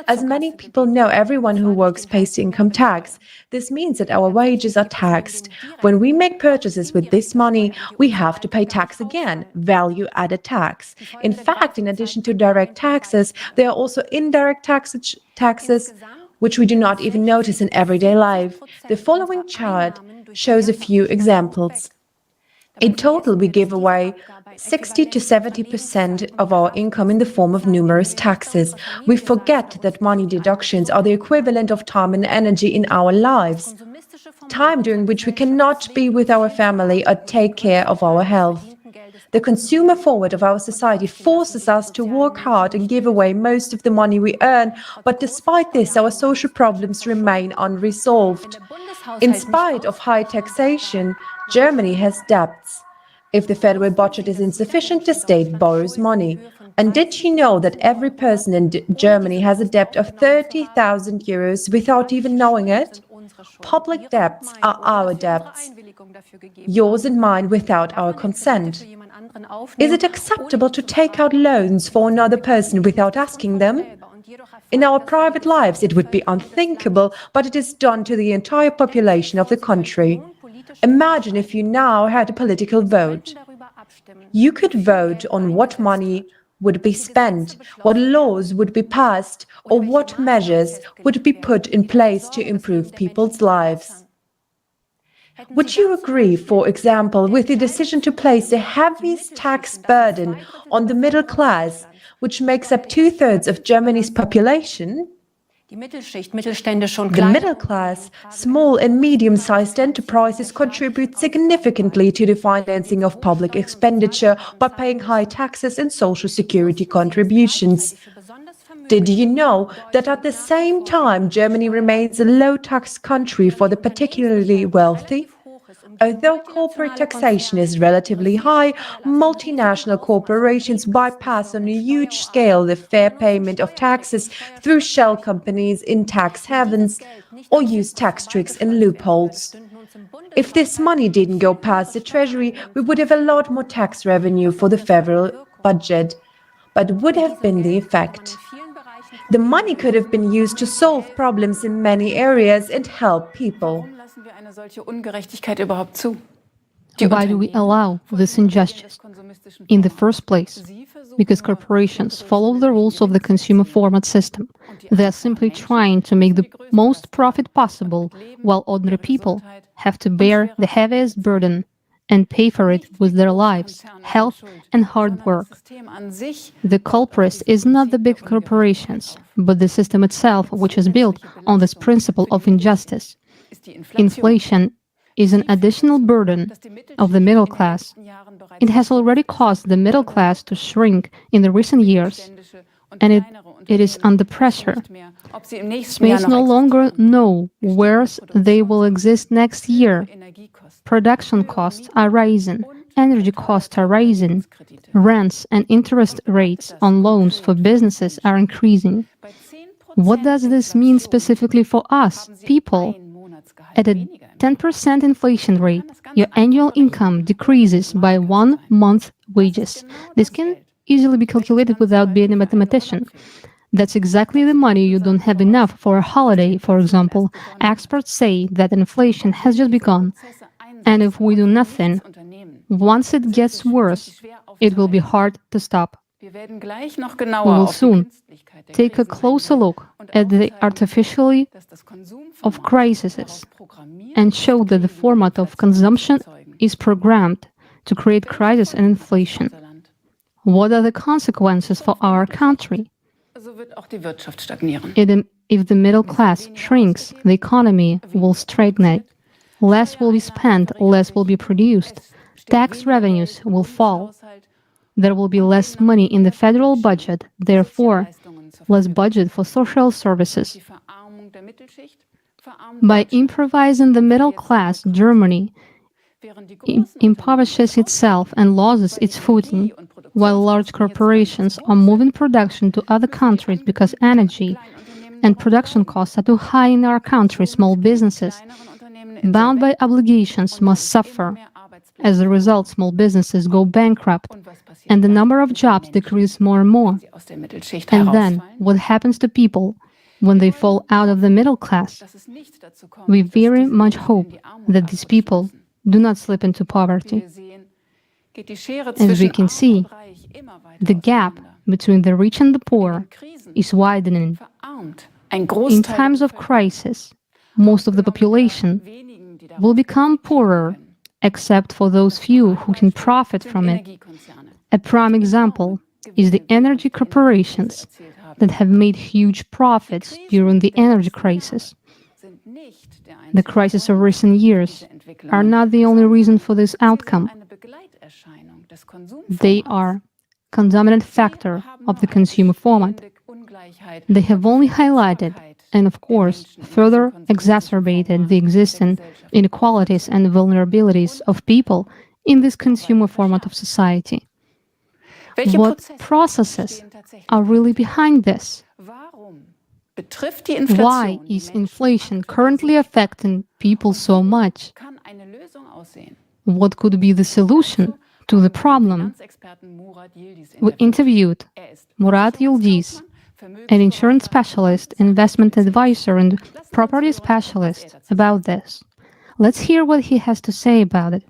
As many people know, everyone who works pays the income tax. This means that our wages are taxed. When we make purchases with this money, we have to pay tax again, value-added tax. In fact, in addition to direct taxes, there are also indirect taxes which we do not even notice in everyday life. The following chart shows a few examples. In total, we give away 60 to 70% of our income in the form of numerous taxes. We forget that money deductions are the equivalent of time and energy in our lives, time during which we cannot be with our family or take care of our health. The consumer forward of our society forces us to work hard and give away most of the money we earn, but despite this, our social problems remain unresolved. In spite of high taxation, Germany has debts. If the federal budget is insufficient, the state borrows money. And did you know that every person in Germany has a debt of 30,000 euros without even knowing it? Public debts are our debts, yours and mine, without our consent. Is it acceptable to take out loans for another person without asking them? In our private lives, it would be unthinkable, but it is done to the entire population of the country. Imagine if you now had a political vote. You could vote on what money would be spent, what laws would be passed, or what measures would be put in place to improve people's lives. Would you agree, for example, with the decision to place the heaviest tax burden on the middle class, which makes up 2/3 of Germany's population? The middle class, small and medium-sized enterprises contribute significantly to the financing of public expenditure by paying high taxes and social security contributions. Did you know that at the same time Germany remains a low-tax country for the particularly wealthy? Although corporate taxation is relatively high, multinational corporations bypass on a huge scale the fair payment of taxes through shell companies in tax havens or use tax tricks and loopholes. If this money didn't go past the Treasury, we would have a lot more tax revenue for the federal budget. But would have been the effect? The money could have been used to solve problems in many areas and help people. Why do we allow this injustice? In the first place, because corporations follow the rules of the consumer format system. They are simply trying to make the most profit possible, while ordinary people have to bear the heaviest burden and pay for it with their lives, health, and hard work. The culprit is not the big corporations, but the system itself, which is built on this principle of injustice. Inflation is an additional burden of the middle class. It has already caused the middle class to shrink in the recent years, and it is under pressure. Smayes no longer know where they will exist next year. Production costs are rising, energy costs are rising, rents and interest rates on loans for businesses are increasing. What does this mean specifically for us, people? At a 10% inflation rate, your annual income decreases by 1 month's wages. This can easily be calculated without being a mathematician. That's exactly the money you don't have enough for a holiday, for example. Experts say that inflation has just begun, and if we do nothing, once it gets worse, it will be hard to stop. We will soon take a closer look at the artificiality of crises and show that the format of consumption is programmed to create crisis and inflation. What are the consequences for our country? If the middle class shrinks, the economy will stagnate. Less will be spent, less will be produced. Tax revenues will fall. There will be less money in the federal budget, therefore, less budget for social services. By improvising the middle class, Germany impoverishes itself and loses its footing, while large corporations are moving production to other countries because energy and production costs are too high in our country. Small businesses, bound by obligations, must suffer. As a result, small businesses go bankrupt, and the number of jobs decreases more and more. And then, what happens to people when they fall out of the middle class? We very much hope that these people do not slip into poverty. As we can see, the gap between the rich and the poor is widening. In times of crisis, most of the population will become poorer, except for those few who can profit from it. A prime example is the energy corporations that have made huge profits during the energy crisis. The crises of recent years are not the only reason for this outcome. They are a condominant factor of the consumer format. They have only highlighted and, of course, further exacerbated the existing inequalities and vulnerabilities of people in this consumer format of society. What processes are really behind this? Why is inflation currently affecting people so much? What could be the solution to the problem? We interviewed Murat Yildiz, an insurance specialist, investment advisor, and property specialist, about this. Let's hear what he has to say about it.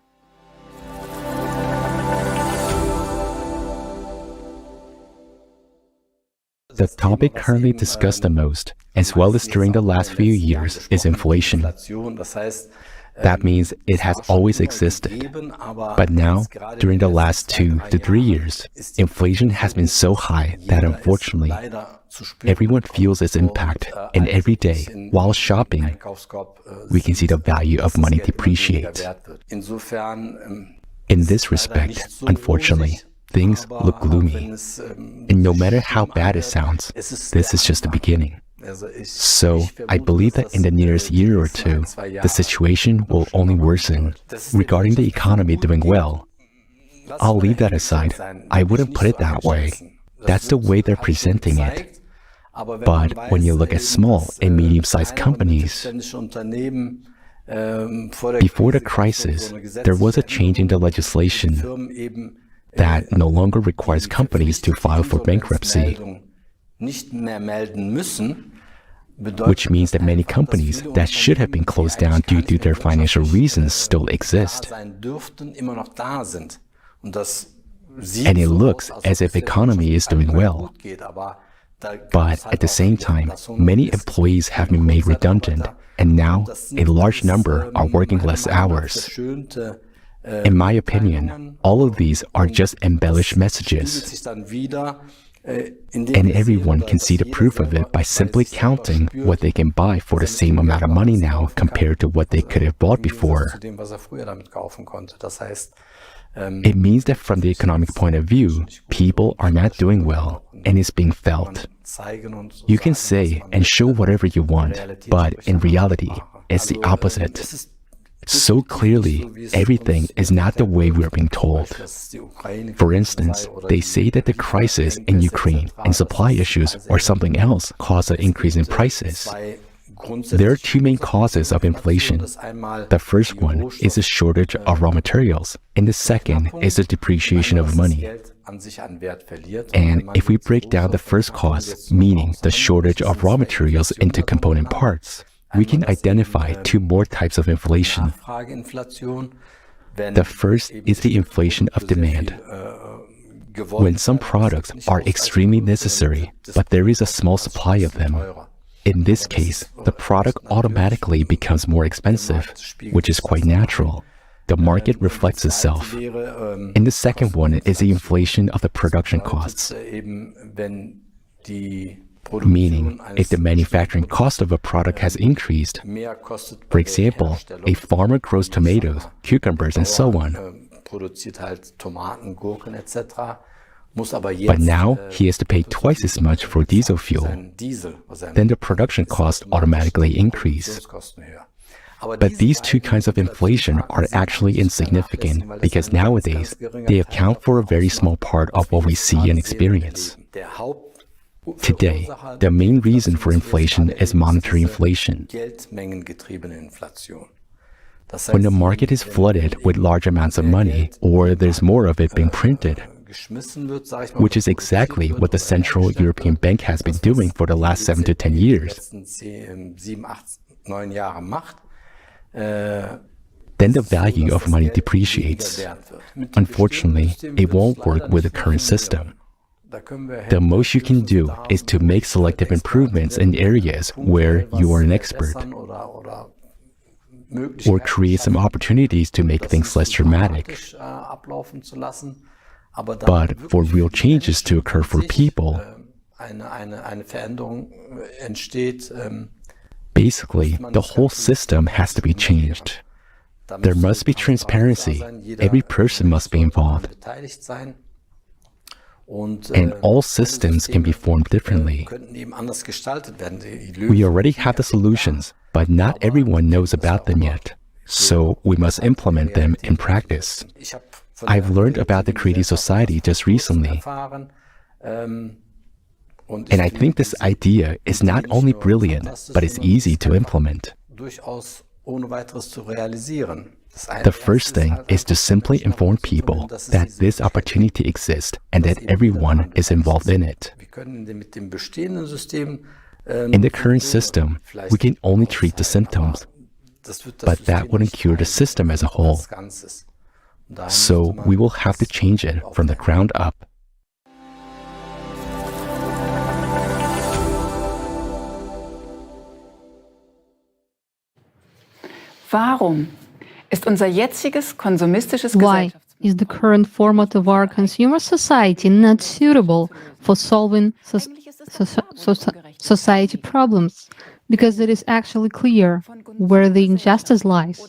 The topic currently discussed the most, as well as during the last few years, is inflation. That means it has always existed. But now, during the last 2 to 3 years, inflation has been so high that unfortunately, everyone feels its impact, and every day, while shopping, we can see the value of money depreciate. In this respect, unfortunately, things look gloomy. And no matter how bad it sounds, this is just the beginning. So, I believe that in the nearest year or two, the situation will only worsen. Regarding the economy doing well, I'll leave that aside. I wouldn't put it that way. That's the way they're presenting it. But when you look at small and medium-sized companies, before the crisis, there was a change in the legislation that no longer requires companies to file for bankruptcy, which means that many companies that should have been closed down due to their financial reasons still exist. And it looks as if the economy is doing well. But at the same time, many employees have been made redundant, and now a large number are working less hours. In my opinion, all of these are just embellished messages. And everyone can see the proof of it by simply counting what they can buy for the same amount of money now compared to what they could have bought before. It means that from the economic point of view, people are not doing well, and it's being felt. You can say and show whatever you want, but in reality, it's the opposite. So clearly, everything is not the way we are being told. For instance, they say that the crisis in Ukraine and supply issues or something else caused an increase in prices. There are two main causes of inflation. The first one is the shortage of raw materials, and the second is the depreciation of money. And if we break down the first cause, meaning the shortage of raw materials, into component parts, we can identify two more types of inflation. The first is the inflation of demand. When some products are extremely necessary, but there is a small supply of them. In this case, the product automatically becomes more expensive, which is quite natural. The market reflects itself. And the second one is the inflation of the production costs. Meaning, if the manufacturing cost of a product has increased, for example, a farmer grows tomatoes, cucumbers, and so on. But now he has to pay twice as much for diesel fuel. Then the production costs automatically increase. But these two kinds of inflation are actually insignificant because nowadays they account for a very small part of what we see and experience. Today, the main reason for inflation is monetary inflation. When the market is flooded with large amounts of money, or there's more of it being printed, which is exactly what the Central European Bank has been doing for the last 7 to 10 years, then the value of money depreciates. Unfortunately, it won't work with the current system. The most you can do is to make selective improvements in areas where you are an expert, or create some opportunities to make things less dramatic. But for real changes to occur for people, basically, the whole system has to be changed. There must be transparency. Every person must be involved. And all systems can be formed differently. We already have the solutions, but not everyone knows about them yet. So we must implement them in practice. I've learned about the Creative Society just recently. And I think this idea is not only brilliant, but it's easy to implement. The first thing is to simply inform people that this opportunity exists and that everyone is involved in it. In the current system, we can only treat the symptoms, but that wouldn't cure the system as a whole. So we will have to change it from the ground up. Warum ist unser jetziges konsumistisches Why is the current format of our consumer society not suitable for solving society problems? Because it is actually clear where the injustice lies.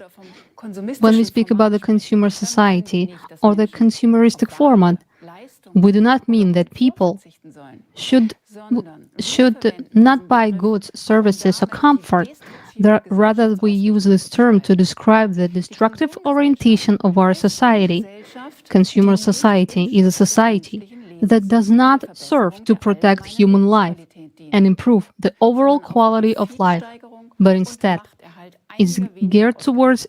When we speak about the consumer society or the consumeristic format, we do not mean that people should not buy goods, services, or comfort. Rather, we use this term to describe the destructive orientation of our society. Consumer society is a society that does not serve to protect human life and improve the overall quality of life, but instead is geared towards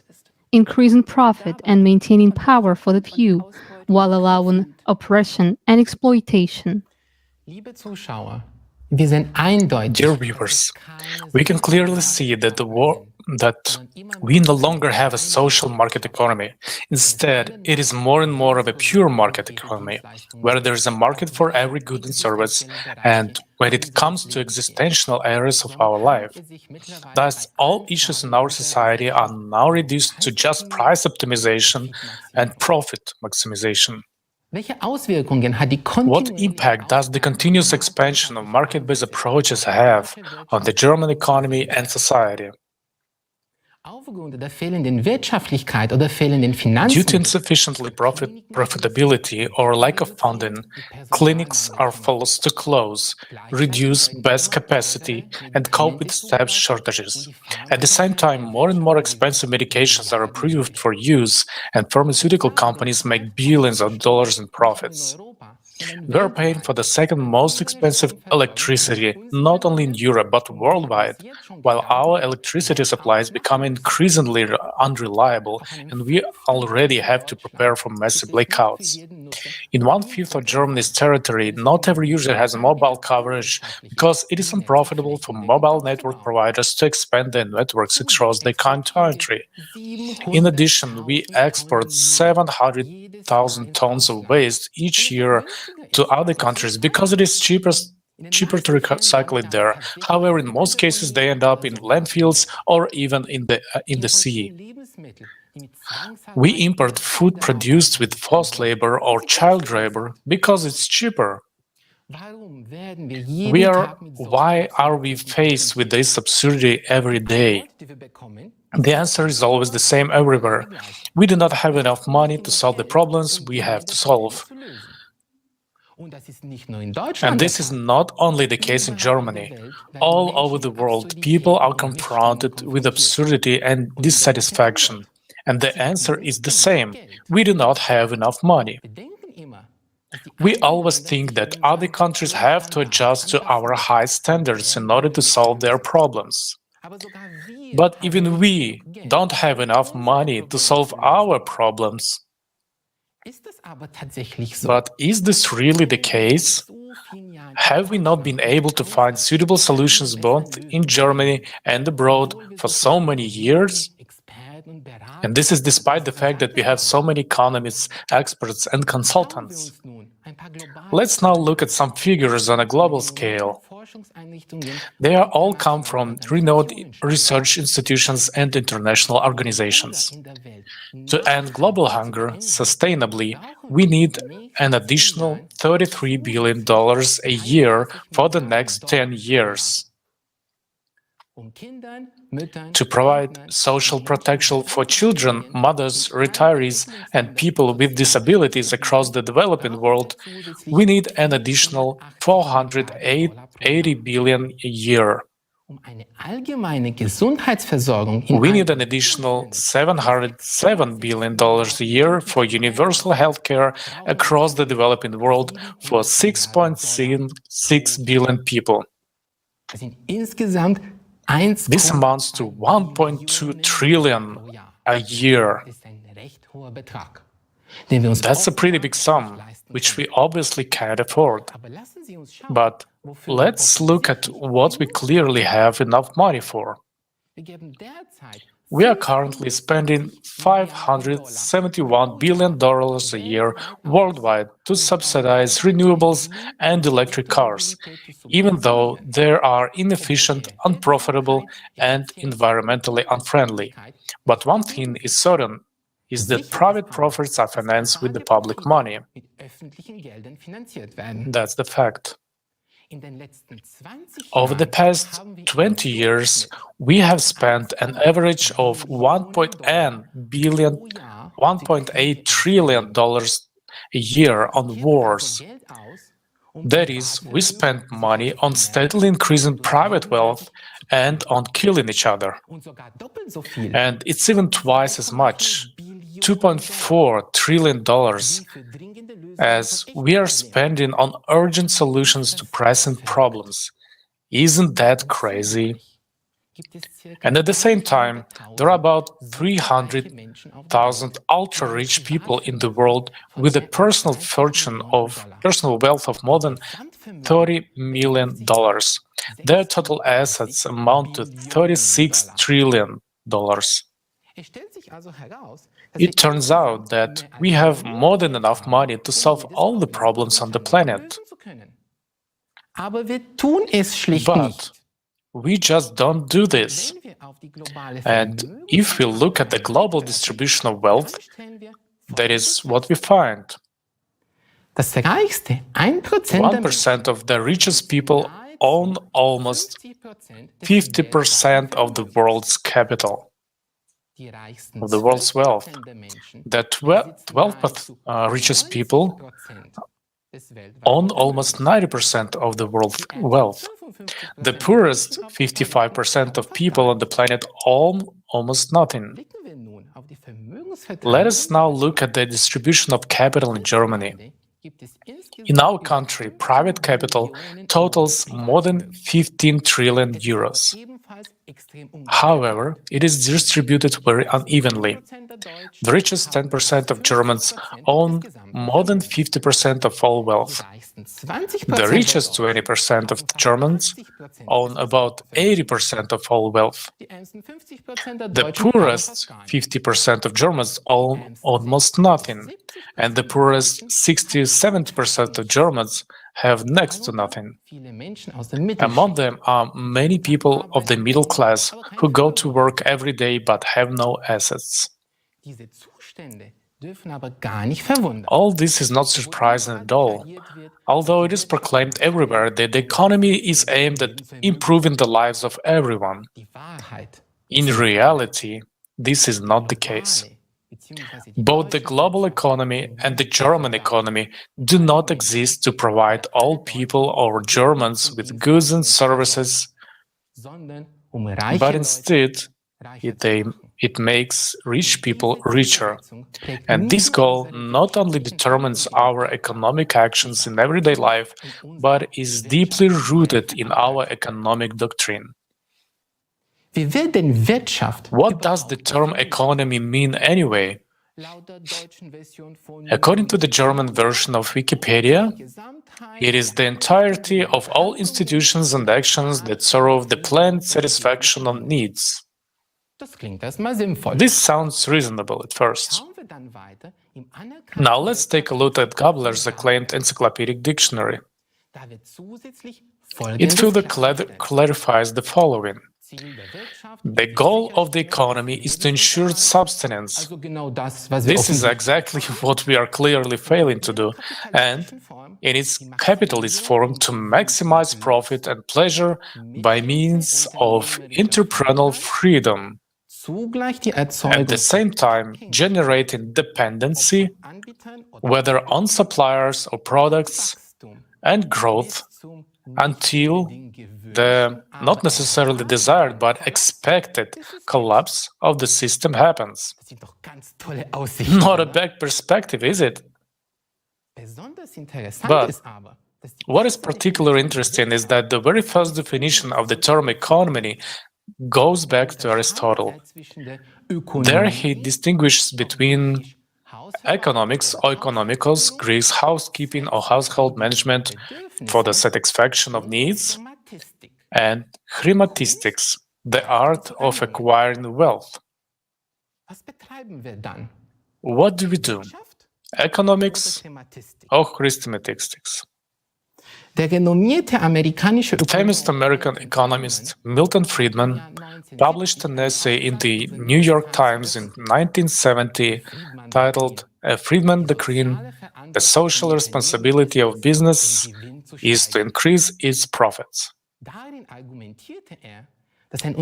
increasing profit and maintaining power for the few, while allowing oppression and exploitation. Dear viewers, we can clearly see that we no longer have a social market economy. Instead, it is more and more of a pure market economy, where there is a market for every good and service, and when it comes to existential areas of our life. Thus, all issues in our society are now reduced to just price optimization and profit maximization. What impact does the continuous expansion of market-based approaches have on the German economy and society? Due to insufficiently profitability or lack of funding, clinics are forced to close, reduce bed capacity, and cope with staff shortages. At the same time, more and more expensive medications are approved for use, and pharmaceutical companies make billions of dollars in profits. We are paying for the second most expensive electricity, not only in Europe but worldwide, while our electricity supply is becoming increasingly unreliable, and we already have to prepare for massive blackouts. In 1/5 of Germany's territory, not every user has mobile coverage because it is unprofitable for mobile network providers to expand their networks across the country. In addition, we export 700,000 tons of waste each year to other countries because it is cheaper to recycle it there. However, in most cases, they end up in landfills or even in the sea. We import food produced with forced labor or child labor because it's cheaper. Why are we faced with this absurdity every day? The answer is always the same everywhere. We do not have enough money to solve the problems we have to solve. And this is not only the case in Germany. All over the world, people are confronted with absurdity and dissatisfaction. And the answer is the same. We do not have enough money. We always think that other countries have to adjust to our high standards in order to solve their problems. But even we don't have enough money to solve our problems. But is this really the case? Have we not been able to find suitable solutions both in Germany and abroad for so many years? And this is despite the fact that we have so many economists, experts, and consultants. Let's now look at some figures on a global scale. They all come from renowned research institutions and international organizations. To end global hunger sustainably, we need an additional $33 billion a year for the next 10 years. To provide social protection for children, mothers, retirees, and people with disabilities across the developing world, we need an additional $480 billion a year. We need an additional $707 billion a year for universal health care across the developing world for 6.6 billion people. This amounts to 1.2 trillion a year. That's a pretty big sum, which we obviously can't afford. But let's look at what we clearly have enough money for. We are currently spending $571 billion a year worldwide to subsidize renewables and electric cars, even though they are inefficient, unprofitable, and environmentally unfriendly. But one thing is certain, is that private profits are financed with the public money. That's the fact. Over the past 20 years, we have spent an average of $1.8 trillion a year on wars. That is, we spent money on steadily increasing private wealth and on killing each other. And it's even twice as much, $2.4 trillion, as we are spending on urgent solutions to pressing problems. Isn't that crazy? And at the same time, there are about 300,000 ultra-rich people in the world with a personal wealth of more than $30 million. Their total assets amount to $36 trillion. It turns out that we have more than enough money to solve all the problems on the planet. But we just don't do this. And if we look at the global distribution of wealth, that is what we find. 1% of the richest people own almost 50% of the world's capital, of the world's wealth. The 12th richest people own almost 90% of the world's wealth. The poorest 55% of people on the planet own almost nothing. Let us now look at the distribution of capital in Germany. In our country, private capital totals more than 15 trillion euros. However, it is distributed very unevenly. The richest 10% of Germans own more than 50% of all wealth. The richest 20% of Germans own about 80% of all wealth. The poorest 50% of Germans own almost nothing, and the poorest 60-70% of Germans have next to nothing. Among them are many people of the middle class who go to work every day but have no assets. All this is not surprising at all, although it is proclaimed everywhere that the economy is aimed at improving the lives of everyone. In reality, this is not the case. Both the global economy and the German economy do not exist to provide all people or Germans with goods and services, but instead it makes rich people richer. And this goal not only determines our economic actions in everyday life, but is deeply rooted in our economic doctrine. What does the term economy mean anyway? According to the German version of Wikipedia, it is the entirety of all institutions and actions that serve the planned satisfaction of needs. This sounds reasonable at first. Now let's take a look at Gabler's acclaimed encyclopedic dictionary. It further clarifies the following. The goal of the economy is to ensure subsistence. This is exactly what we are clearly failing to do, and in its capitalist form to maximize profit and pleasure by means of entrepreneurial freedom. At the same time, generating dependency, whether on suppliers or products, and growth until the not necessarily desired but expected collapse of the system happens. Not a bad perspective, is it? But what is particularly interesting is that the very first definition of the term economy goes back to Aristotle. There he distinguishes between economics or economikos, Greek housekeeping or household management for the satisfaction of needs, and chrematistics, the art of acquiring wealth. What do we do? Economics or chrematistics? The famous American economist Milton Friedman published an essay in the New York Times in 1970 titled "A Friedman Doctrine: The Social Responsibility of Business is to Increase its Profits."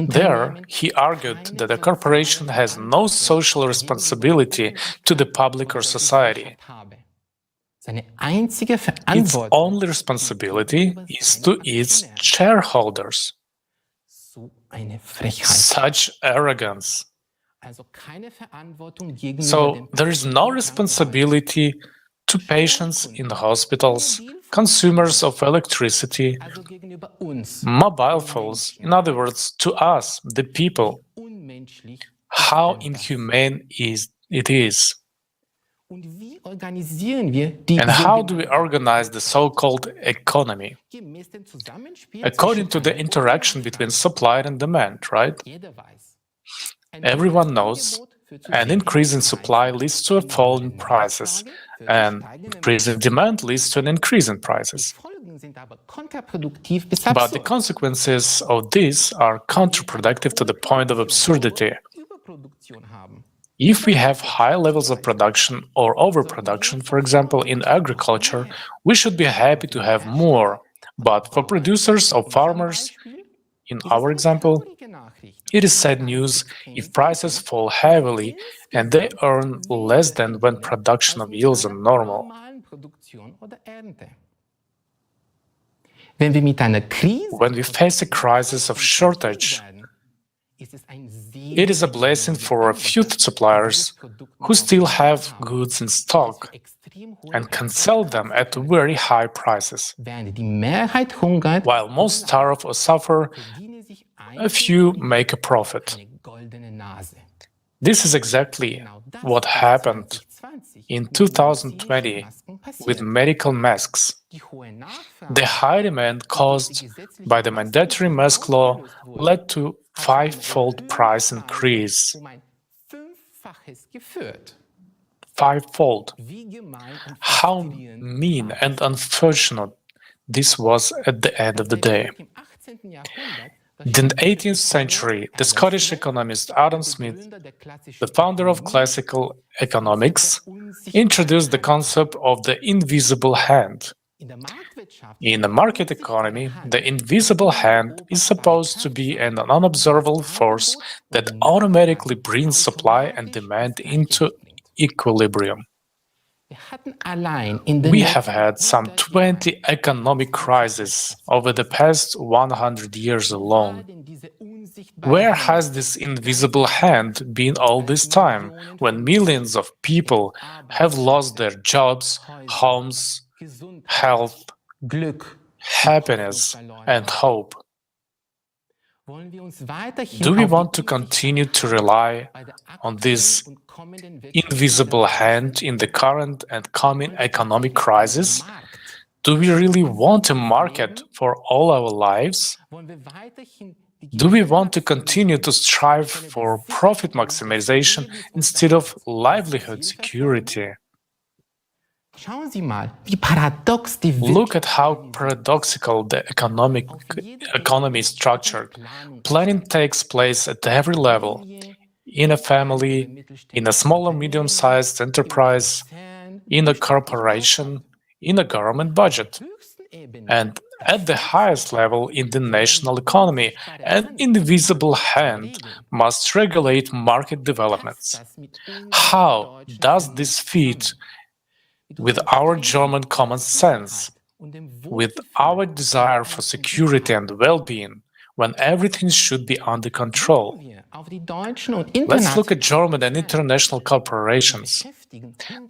There, he argued that a corporation has no social responsibility to the public or society. Its only responsibility is to its shareholders. Such arrogance. So there is no responsibility to patients in the hospitals, consumers of electricity, mobile phones, in other words, to us, the people. How inhumane it is. And how do we organize the so-called economy? According to the interaction between supply and demand, right? Everyone knows an increase in supply leads to a fall in prices, and increase in demand leads to an increase in prices. But the consequences of this are counterproductive to the point of absurdity. If we have high levels of production or overproduction, for example, in agriculture, we should be happy to have more. But for producers or farmers, in our example, it is sad news if prices fall heavily and they earn less than when production of yields are normal. When we face a crisis of shortage, it is a blessing for a few suppliers who still have goods in stock and can sell them at very high prices. While most starve or suffer, a few make a profit. This is exactly what happened in 2020 with medical masks. The high demand caused by the mandatory mask law led to five-fold price increase. Five-fold. How mean and unfortunate this was at the end of the day. In the 18th century, the Scottish economist Adam Smith, the founder of classical economics, introduced the concept of the invisible hand. In a market economy, the invisible hand is supposed to be an unobservable force that automatically brings supply and demand into equilibrium. We have had some 20 economic crises over the past 100 years alone. Where has this invisible hand been all this time, when millions of people have lost their jobs, homes, health, happiness, and hope? Do we want to continue to rely on this invisible hand in the current and coming economic crisis? Do we really want a market for all our lives? Do we want to continue to strive for profit maximization instead of livelihood security? Look at how paradoxical the economy is structured. Planning takes place at every level, in a family, in a small or medium-sized enterprise, in a corporation, in a government budget, and at the highest level in the national economy. An invisible hand must regulate market developments. How does this fit with our German common sense, with our desire for security and well-being, when everything should be under control? Let's look at German and international corporations.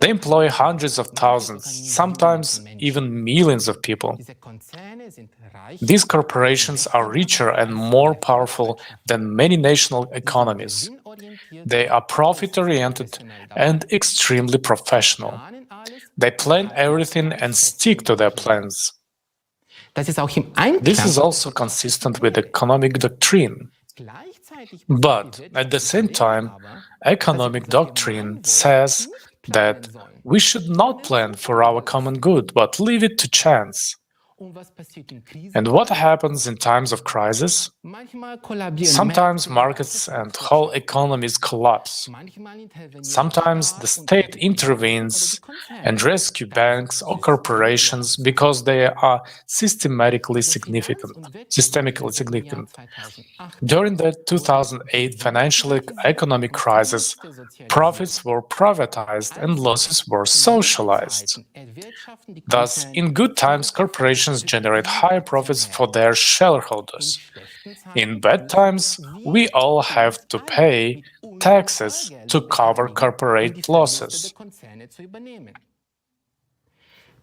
They employ hundreds of thousands, sometimes even millions of people. These corporations are richer and more powerful than many national economies. They are profit-oriented and extremely professional. They plan everything and stick to their plans. This is also consistent with economic doctrine. But at the same time, economic doctrine says that we should not plan for our common good, but leave it to chance. And what happens in times of crisis? Sometimes markets and whole economies collapse. Sometimes the state intervenes and rescues banks or corporations because they are systemically significant. During the 2008 financial economic crisis, profits were privatized and losses were socialized. Thus, in good times, corporations generate higher profits for their shareholders. In bad times, we all have to pay taxes to cover corporate losses.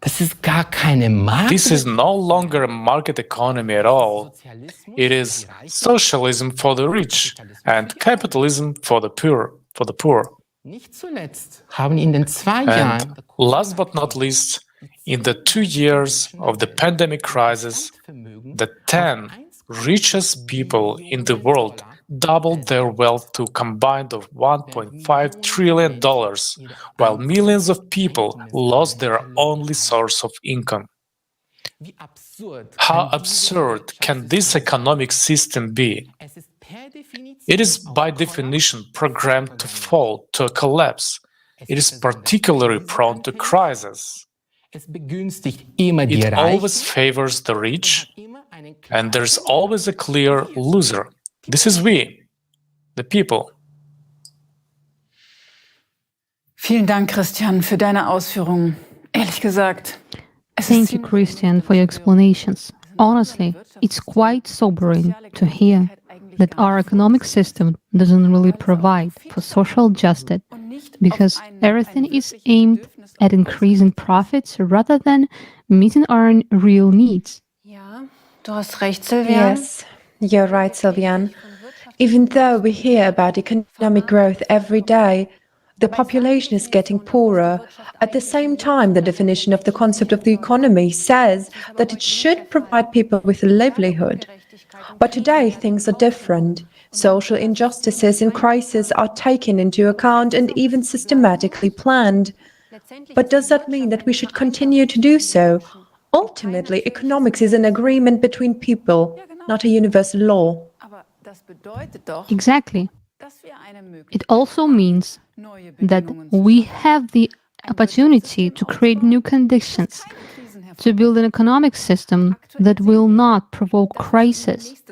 This is no longer a market economy at all. It is socialism for the rich and capitalism for the poor. And last but not least, in the 2 years of the pandemic crisis, the 10 richest people in the world doubled their wealth to a combined of $1.5 trillion, while millions of people lost their only source of income. How absurd can this economic system be? It is by definition programmed to fall, to a collapse. It is particularly prone to crisis. It always favors the rich, and there's always a clear loser. This is we, the people. Vielen Dank, Christian, für deine Ausführungen. Ehrlich gesagt, Thank you, Christian, for your explanations. Honestly, it's quite sobering to hear that our economic system doesn't really provide for social justice because everything is aimed at increasing profits rather than meeting our real needs. Du hast recht, Sylvian. Yes, you're right, Sylvian. Even though we hear about economic growth every day, the population is getting poorer. At the same time, the definition of the concept of the economy says that it should provide people with a livelihood. But today, things are different. Social injustices in crisis are taken into account and even systematically planned. But does that mean that we should continue to do so? Ultimately, economics is an agreement between people, not a universal law. Exactly. It also means that we have the opportunity to create new conditions to build an economic system that will not provoke crisis.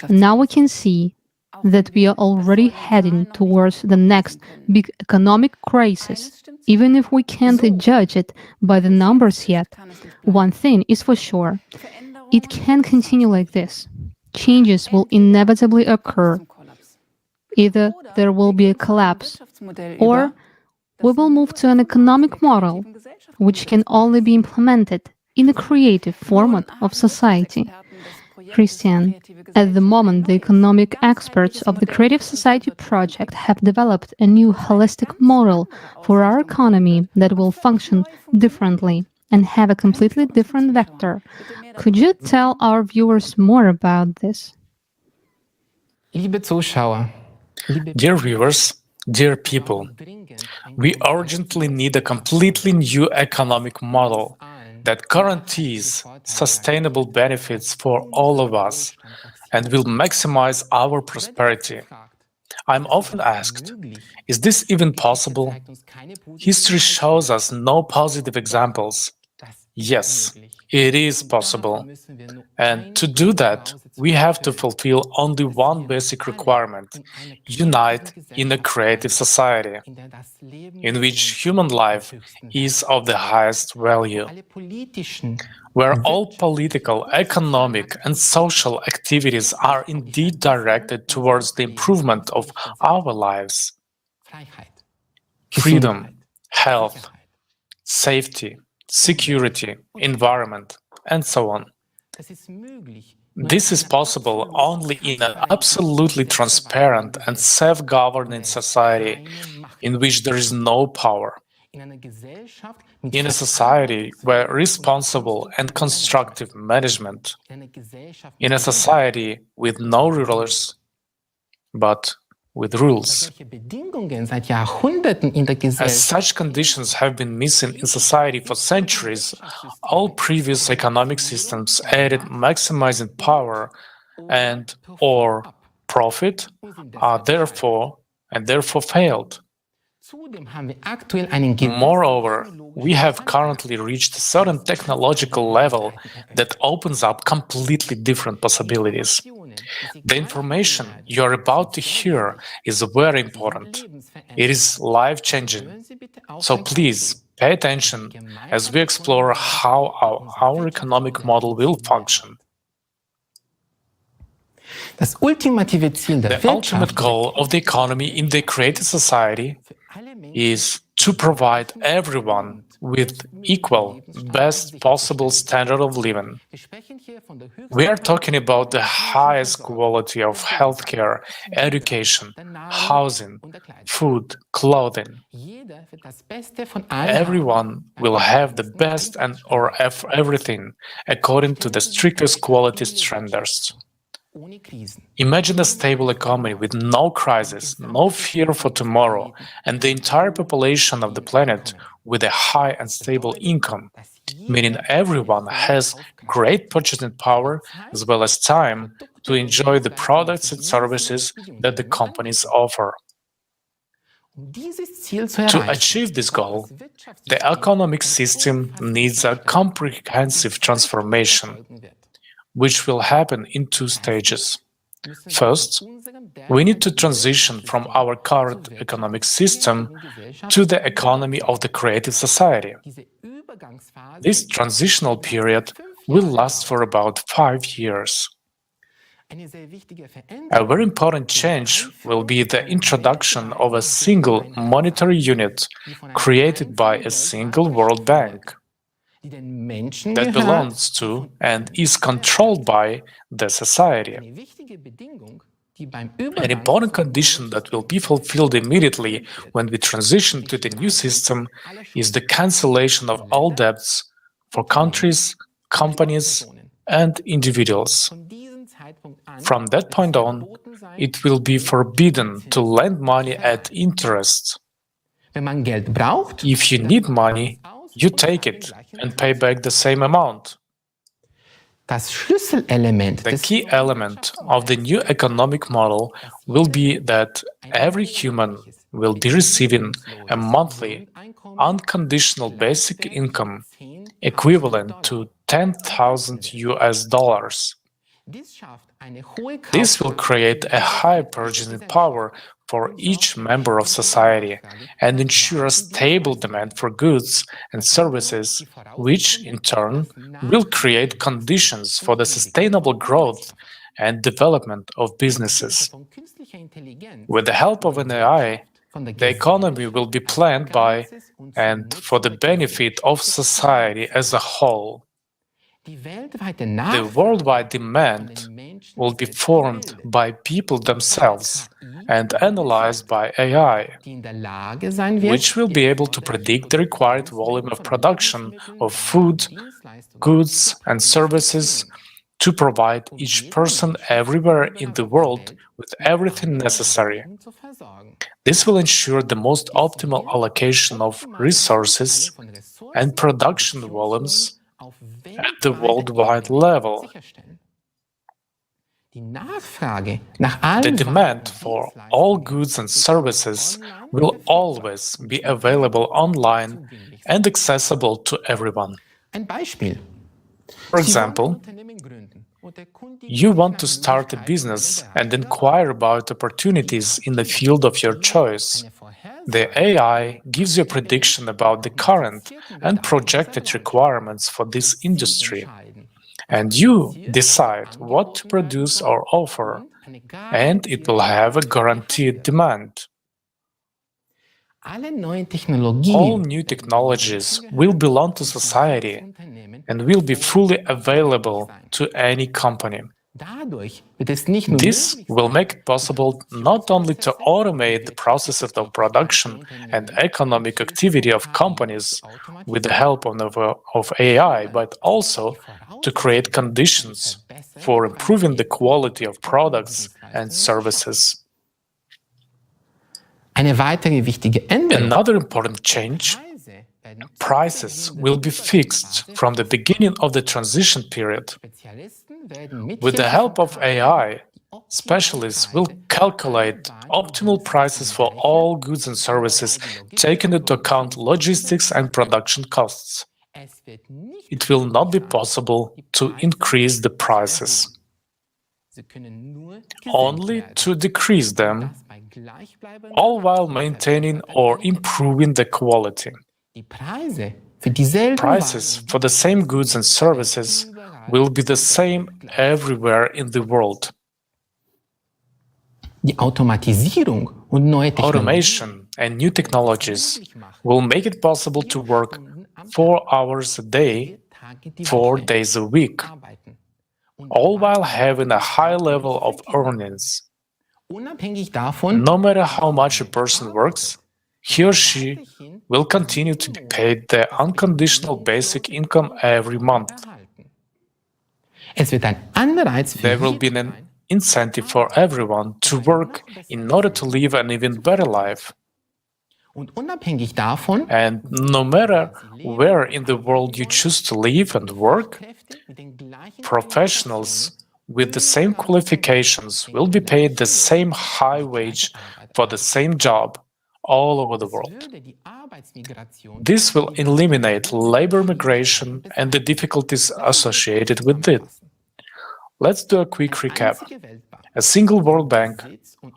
Now we can see that we are already heading towards the next big economic crisis, even if we can't judge it by the numbers yet. One thing is for sure, it can't continue like this. Changes will inevitably occur. Either there will be a collapse, or we will move to an economic model which can only be implemented in a creative format of society. Christian, at the moment, the economic experts of the Creative Society project have developed a new holistic model for our economy that will function differently and have a completely different vector. Could you tell our viewers more about this? Dear viewers, dear people, we urgently need a completely new economic model that guarantees sustainable benefits for all of us and will maximize our prosperity. I'm often asked, is this even possible? History shows us no positive examples. Yes, it is possible. And to do that, we have to fulfill only one basic requirement: unite in a creative society, in which human life is of the highest value, where all political, economic, and social activities are indeed directed towards the improvement of our lives. Freedom, health, safety, security, environment, and so on. This is possible only in an absolutely transparent and self-governing society in which there is no power. In a society where responsible and constructive management, in a society with no rulers, but with rules. As such conditions have been missing in society for centuries, all previous economic systems aided maximizing power and or profit are therefore failed. Moreover, we have currently reached a certain technological level that opens up completely different possibilities. The information you are about to hear is very important. It is life-changing. So please pay attention as we explore how our economic model will function. The ultimate goal of the economy in the creative society is to provide everyone with equal, best possible standard of living. We are talking about the highest quality of healthcare, education, housing, food, clothing. Everyone will have the best or everything according to the strictest quality standards. Imagine a stable economy with no crisis, no fear for tomorrow, and the entire population of the planet with a high and stable income, meaning everyone has great purchasing power as well as time to enjoy the products and services that the companies offer. To achieve this goal, the economic system needs a comprehensive transformation, which will happen in two stages. First, we need to transition from our current economic system to the economy of the creative society. This transitional period will last for about 5 years. A very important change will be the introduction of a single monetary unit created by a single World Bank that belongs to and is controlled by the society. An important condition that will be fulfilled immediately when we transition to the new system is the cancellation of all debts for countries, companies, and individuals. From that point on, it will be forbidden to lend money at interest. If you need money, you take it and pay back the same amount. The key element of the new economic model will be that every human will be receiving a monthly, unconditional basic income equivalent to 10,000 US dollars. This will create a high purchasing power for each member of society and ensure a stable demand for goods and services, which in turn will create conditions for the sustainable growth and development of businesses. With the help of an AI, the economy will be planned by and for the benefit of society as a whole. The worldwide demand will be formed by people themselves and analyzed by AI, which will be able to predict the required volume of production of food, goods, and services to provide each person everywhere in the world with everything necessary. This will ensure the most optimal allocation of resources and production volumes at the worldwide level. The demand for all goods and services will always be available online and accessible to everyone. For example, you want to start a business and inquire about opportunities in the field of your choice. The AI gives you a prediction about the current and projected requirements for this industry, and you decide what to produce or offer, and it will have a guaranteed demand. All new technologies will belong to society and will be fully available to any company. This will make it possible not only to automate the processes of production and economic activity of companies with the help of AI, but also to create conditions for improving the quality of products and services. Another important change: prices will be fixed from the beginning of the transition period. With the help of AI, specialists will calculate optimal prices for all goods and services, taking into account logistics and production costs. It will not be possible to increase the prices, only to decrease them, all while maintaining or improving the quality. Prices for the same goods and services will be the same everywhere in the world. Automation and new technologies will make it possible to work 4 hours a day, 4 days a week, all while having a high level of earnings. No matter how much a person works, he or she will continue to be paid the unconditional basic income every month. There will be an incentive for everyone to work in order to live an even better life. And no matter where in the world you choose to live and work, professionals with the same qualifications will be paid the same high wage for the same job all over the world. This will eliminate labor migration and the difficulties associated with it. Let's do a quick recap. A single World Bank,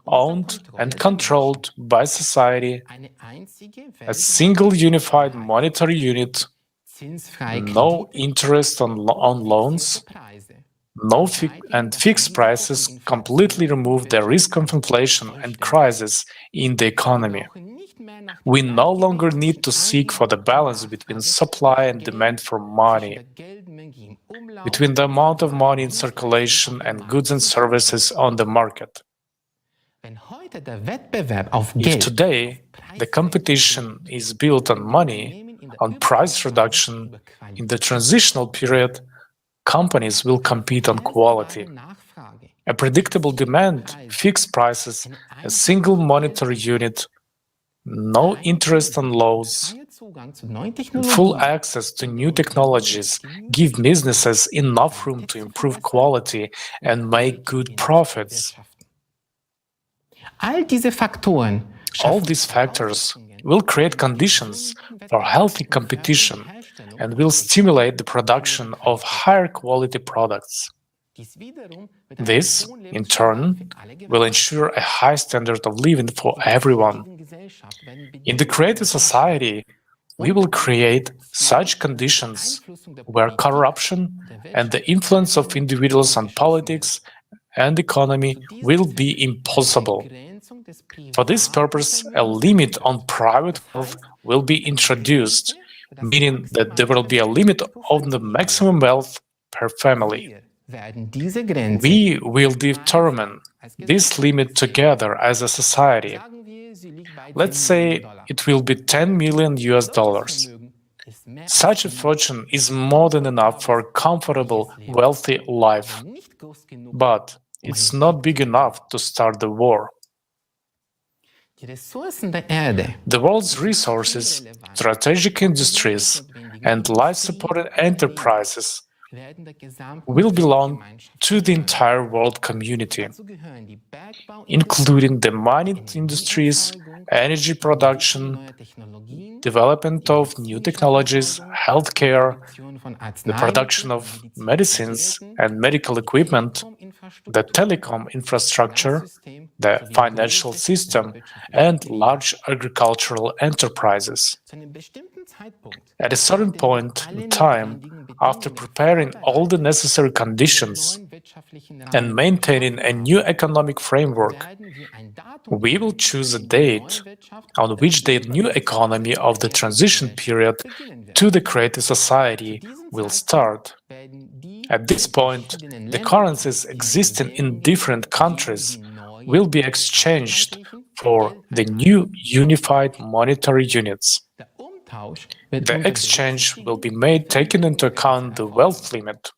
owned and controlled by society, a single unified monetary unit, no interest on loans, and fixed prices completely remove the risk of inflation and crisis in the economy. We no longer need to seek for the balance between supply and demand for money, between the amount of money in circulation and goods and services on the market. If today the competition is built on money, on price reduction, in the transitional period, companies will compete on quality. A predictable demand, fixed prices, a single monetary unit, no interest on loans, full access to new technologies give businesses enough room to improve quality and make good profits. All these factors will create conditions for healthy competition and will stimulate the production of higher quality products. This, in turn, will ensure a high standard of living for everyone. In the creative society, we will create such conditions where corruption and the influence of individuals on politics and economy will be impossible. For this purpose, a limit on private wealth will be introduced, meaning that there will be a limit on the maximum wealth per family. We will determine this limit together as a society. Let's say it will be 10 million US dollars. Such a fortune is more than enough for a comfortable, wealthy life. But it's not big enough to start the war. The world's resources, strategic industries, and life-supported enterprises will belong to the entire world community, including the mining industries, energy production, development of new technologies, healthcare, the production of medicines and medical equipment, the telecom infrastructure, the financial system, and large agricultural enterprises. At a certain point in time, after preparing all the necessary conditions and maintaining a new economic framework, we will choose a date on which the new economy of the transition period to the creative society will start. At this point, the currencies existing in different countries will be exchanged for the new unified monetary units. The exchange will be made taking into account the wealth limit.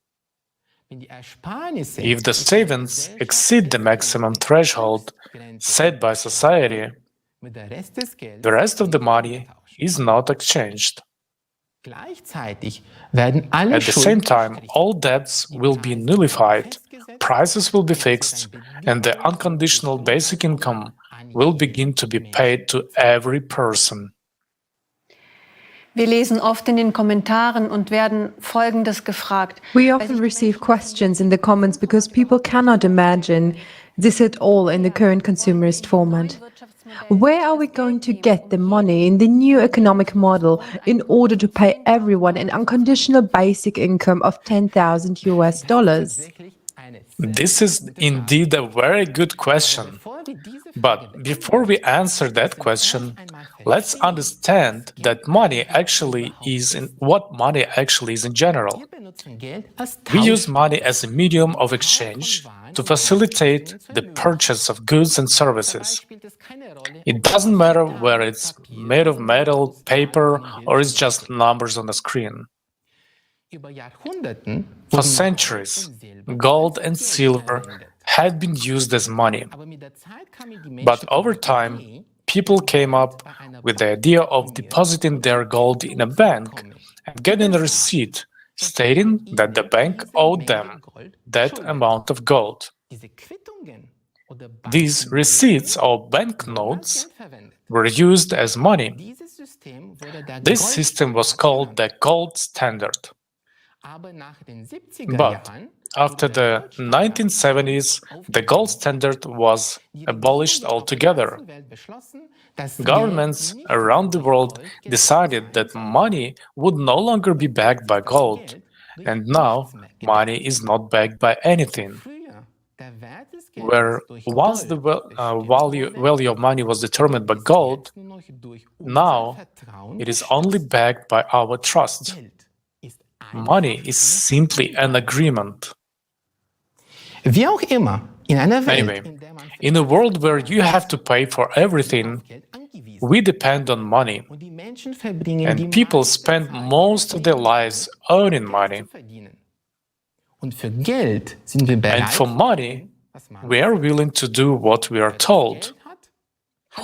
If the savings exceed the maximum threshold set by society, the rest of the money is not exchanged. At the same time, all debts will be nullified, prices will be fixed, and the unconditional basic income will begin to be paid to every person. Wir lesen oft in den Kommentaren und werden Folgendes gefragt. We often receive questions in the comments because people cannot imagine this at all in the current consumerist format. Where are we going to get the money in the new economic model in order to pay everyone an unconditional basic income of 10,000 US dollars? This is indeed a very good question. But before we answer that question, let's understand that money actually is what money actually is in general. We use money as a medium of exchange to facilitate the purchase of goods and services. It doesn't matter whether it's made of metal, paper, or it's just numbers on the screen. For centuries, gold and silver had been used as money. But over time, people came up with the idea of depositing their gold in a bank and getting a receipt stating that the bank owed them that amount of gold. These receipts or banknotes were used as money. This system was called the gold standard. But after the 1970s, the gold standard was abolished altogether. Governments around the world decided that money would no longer be backed by gold, and now money is not backed by anything. Where once the value of money was determined by gold, now it is only backed by our trust. Money is simply an agreement. Anyway, in a world where you have to pay for everything, we depend on money, and people spend most of their lives earning money. And for money, we are willing to do what we are told.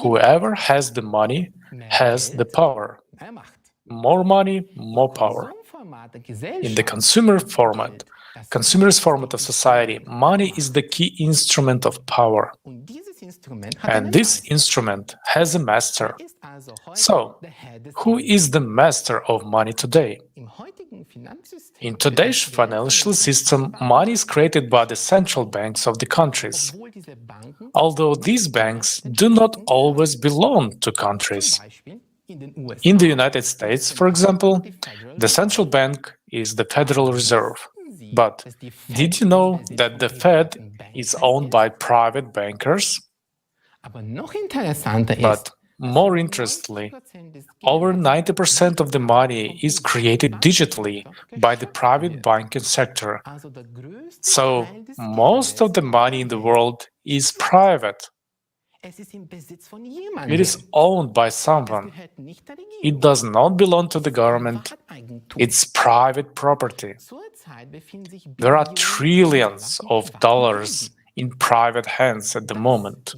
Whoever has the money has the power. More money, more power. In the consumerist format of society, money is the key instrument of power. And this instrument has a master. So, who is the master of money today? In today's financial system, money is created by the central banks of the countries, although these banks do not always belong to countries. In the United States, for example, the central bank is the Federal Reserve. But did you know that the Fed is owned by private bankers? But more interestingly, over 90% of the money is created digitally by the private banking sector. So most of the money in the world is private. It is owned by someone. It does not belong to the government. It's private property. There are trillions of dollars in private hands at the moment.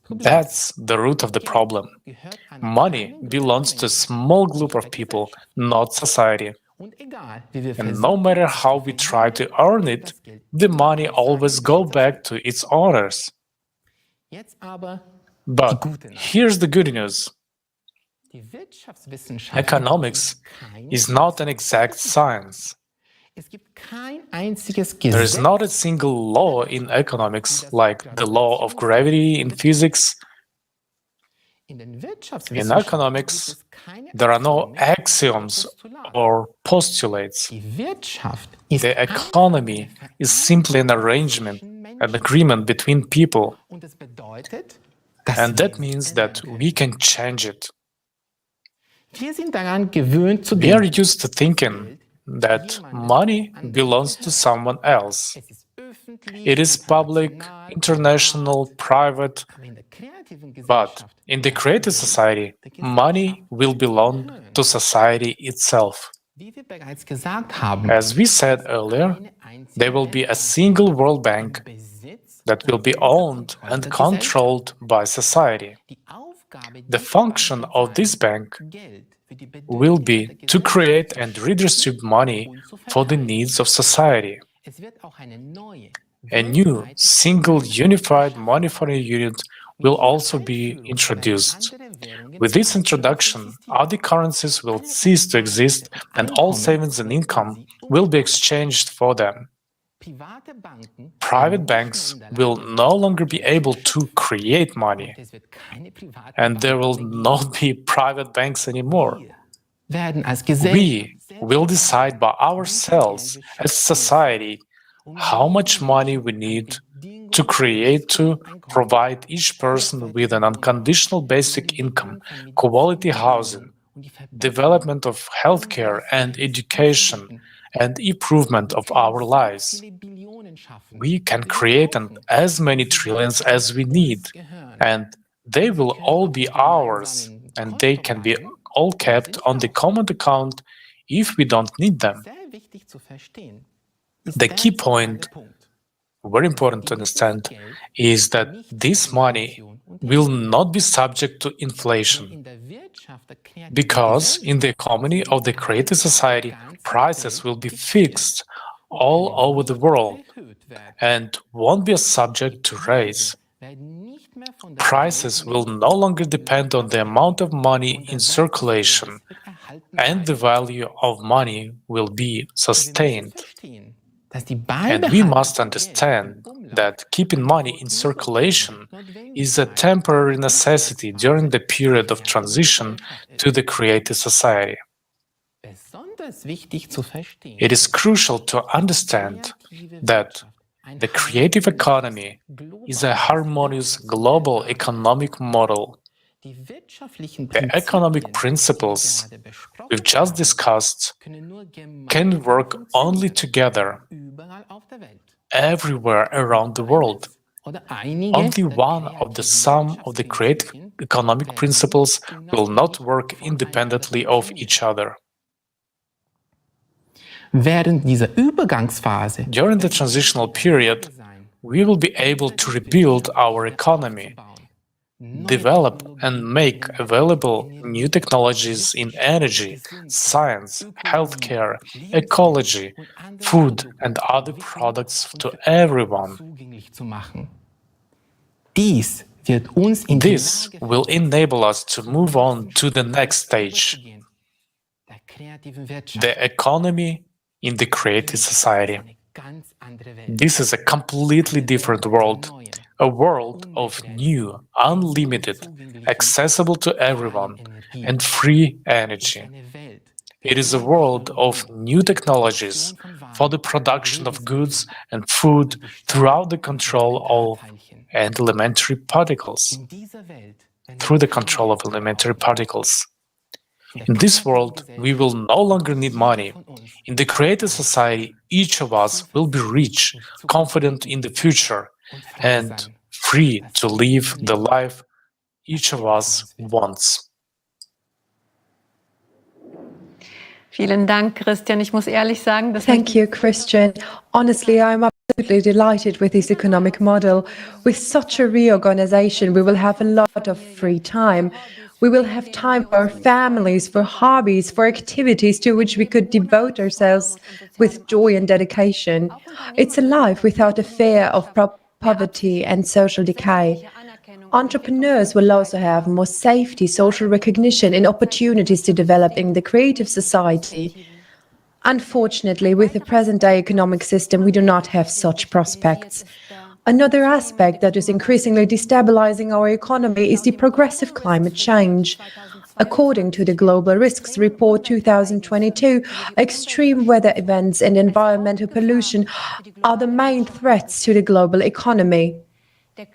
That's the root of the problem. Money belongs to a small group of people, not society. And no matter how we try to earn it, the money always goes back to its owners. But here's the good news. Economics is not an exact science. There is not a single law in economics, like the law of gravity in physics. In economics, there are no axioms or postulates. The economy is simply an arrangement, an agreement between people. And that means that we can change it. We are used to thinking that money belongs to someone else. It is public, international, private. But in the creative society, money will belong to society itself. As we said earlier, there will be a single World Bank that will be owned and controlled by society. The function of this bank will be to create and redistribute money for the needs of society. A new, single, unified monetary unit will also be introduced. With this introduction, other currencies will cease to exist and all savings and income will be exchanged for them. Private banks will no longer be able to create money, and there will not be private banks anymore. We will decide by ourselves as society how much money we need to create to provide each person with an unconditional basic income, quality housing, development of healthcare and education, and improvement of our lives. We can create as many trillions as we need, and they will all be ours, and they can be all kept on the common account if we don't need them. The key point, very important to understand, is that this money will not be subject to inflation. Because in the economy of the creative society, prices will be fixed all over the world and won't be subject to raise. Prices will no longer depend on the amount of money in circulation, and the value of money will be sustained. And we must understand that keeping money in circulation is a temporary necessity during the period of transition to the creative society. It is crucial to understand that the creative economy is a harmonious global economic model. The economic principles we've just discussed can work only together everywhere around the world. Only one of the sum of the creative economic principles will not work independently of each other. During the transitional period, we will be able to rebuild our economy, develop and make available new technologies in energy, science, healthcare, ecology, food, and other products to everyone. This will enable us to move on to the next stage, the economy in the creative society. This is a completely different world, a world of new, unlimited, accessible to everyone, and free energy. It is a world of new technologies for the production of goods and food throughout the control of elementary particles. In this world, we will no longer need money. In the creative society, each of us will be rich, confident in the future, and free to live the life each of us wants. Vielen Dank, Christian. Ich muss ehrlich sagen, Thank you, Christian. Honestly, I'm absolutely delighted with this economic model. With such a reorganization, we will have a lot of free time. We will have time for our families, for hobbies, for activities to which we could devote ourselves with joy and dedication. It's a life without a fear of poverty and social decay. Entrepreneurs will also have more safety, social recognition, and opportunities to develop in the creative society. Unfortunately, with the present-day economic system, we do not have such prospects. Another aspect that is increasingly destabilizing our economy is the progressive climate change. According to the Global Risks Report 2022, extreme weather events and environmental pollution are the main threats to the global economy. But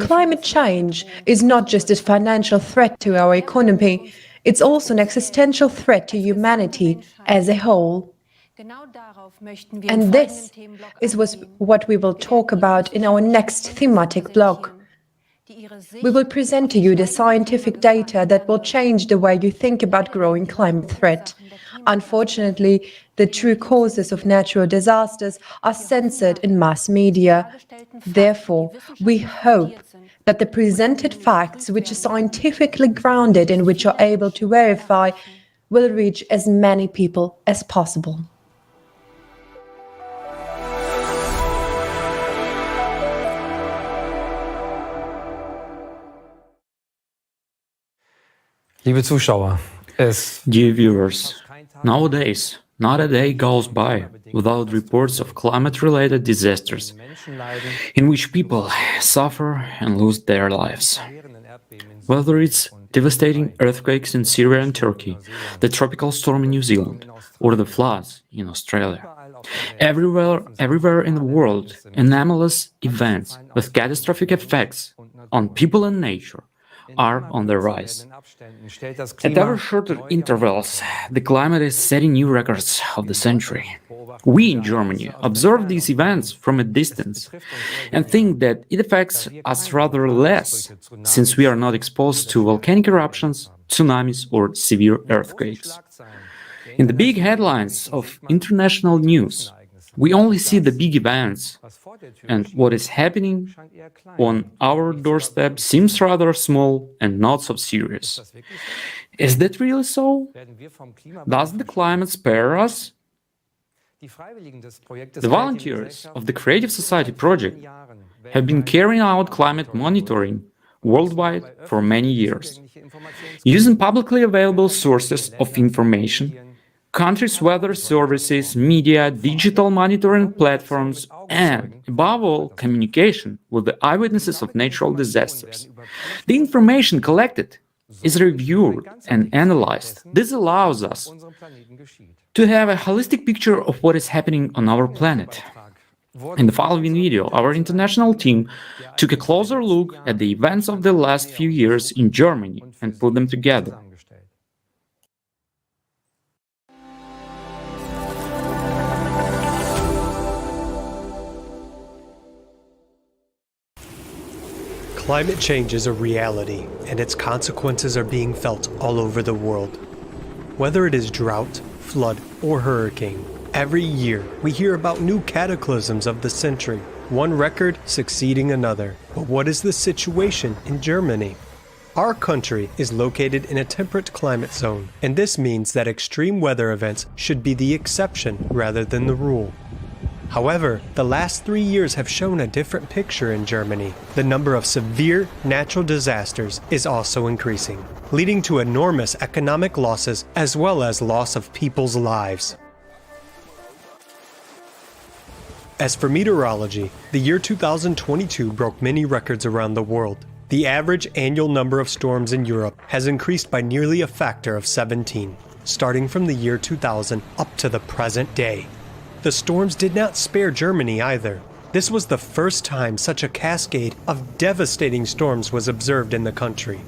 climate change is not just a financial threat to our economy, it's also an existential threat to humanity as a whole. And this is what we will talk about in our next thematic block. We will present to you the scientific data that will change the way you think about growing climate threat. Unfortunately, the true causes of natural disasters are censored in mass media. Therefore, we hope that the presented facts, which are scientifically grounded and which are able to verify, will reach as many people as possible. Liebe Zuschauer, Dear viewers, nowadays, not a day goes by without reports of climate-related disasters in which people suffer and lose their lives. Whether it's devastating earthquakes in Syria and Turkey, the tropical storm in New Zealand, or the floods in Australia. Everywhere in the world, anomalous events with catastrophic effects on people and nature are on the rise. At ever shorter intervals, the climate is setting new records of the century. We in Germany observe these events from a distance and think that it affects us rather less, since we are not exposed to volcanic eruptions, tsunamis, or severe earthquakes. In the big headlines of international news, we only see the big events, and what is happening on our doorstep seems rather small and not so serious. Is that really so? Does the climate spare us? The volunteers of the Creative Society project have been carrying out climate monitoring worldwide for many years. Using publicly available sources of information, countries' weather services, media, digital monitoring platforms, and, above all, communication with the eyewitnesses of natural disasters. The information collected is reviewed and analyzed. This allows us to have a holistic picture of what is happening on our planet. In the following video, our international team took a closer look at the events of the last few years in Germany and put them together. Climate change is a reality, and its consequences are being felt all over the world. Whether it is drought, flood, or hurricane, every year we hear about new cataclysms of the century, one record succeeding another. But what is the situation in Germany? Our country is located in a temperate climate zone, and this means that extreme weather events should be the exception rather than the rule. However, the last 3 years have shown a different picture in Germany. The number of severe natural disasters is also increasing, leading to enormous economic losses as well as loss of people's lives. As for meteorology, the year 2022 broke many records around the world. The average annual number of storms in Europe has increased by nearly a factor of 17, starting from the year 2000 up to the present day. The storms did not spare Germany either. This was the first time such a cascade of devastating storms was observed in the country.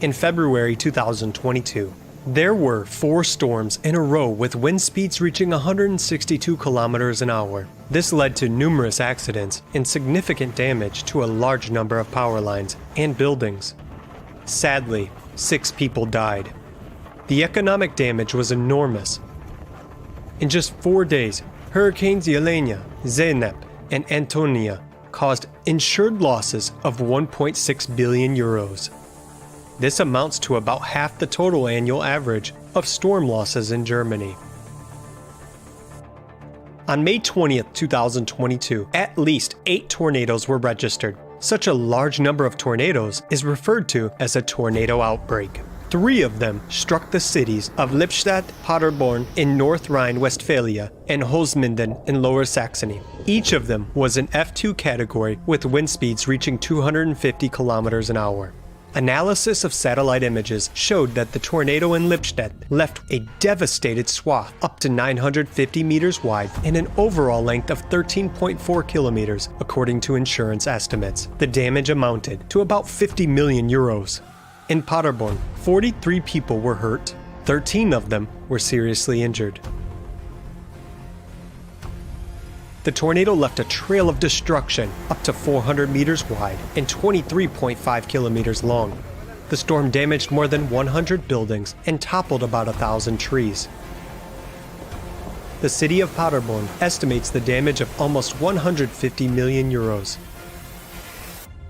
In February 2022, there were 4 storms in a row with wind speeds reaching 162 kilometers an hour. This led to numerous accidents and significant damage to a large number of power lines and buildings. Sadly, 6 people died. The economic damage was enormous. In just 4 days, Hurricanes Yelena, Zeynep, and Antonia caused insured losses of 1.6 billion euros. This amounts to about half the total annual average of storm losses in Germany. On May 20th, 2022, at least 8 tornadoes were registered. Such a large number of tornadoes is referred to as a tornado outbreak. 3 of them struck the cities of Lippstadt, Paderborn in North Rhine-Westphalia, and Holzminden in Lower Saxony. Each of them was an F2 category with wind speeds reaching 250 kilometers an hour. Analysis of satellite images showed that the tornado in Lippstadt left a devastated swath up to 950 meters wide and an overall length of 13.4 kilometers, according to insurance estimates. The damage amounted to about 50 million euros. In Paderborn, 43 people were hurt. 13 of them were seriously injured. The tornado left a trail of destruction up to 400 meters wide and 23.5 kilometers long. The storm damaged more than 100 buildings and toppled about 1,000 trees. The city of Paderborn estimates the damage of almost 150 million euros.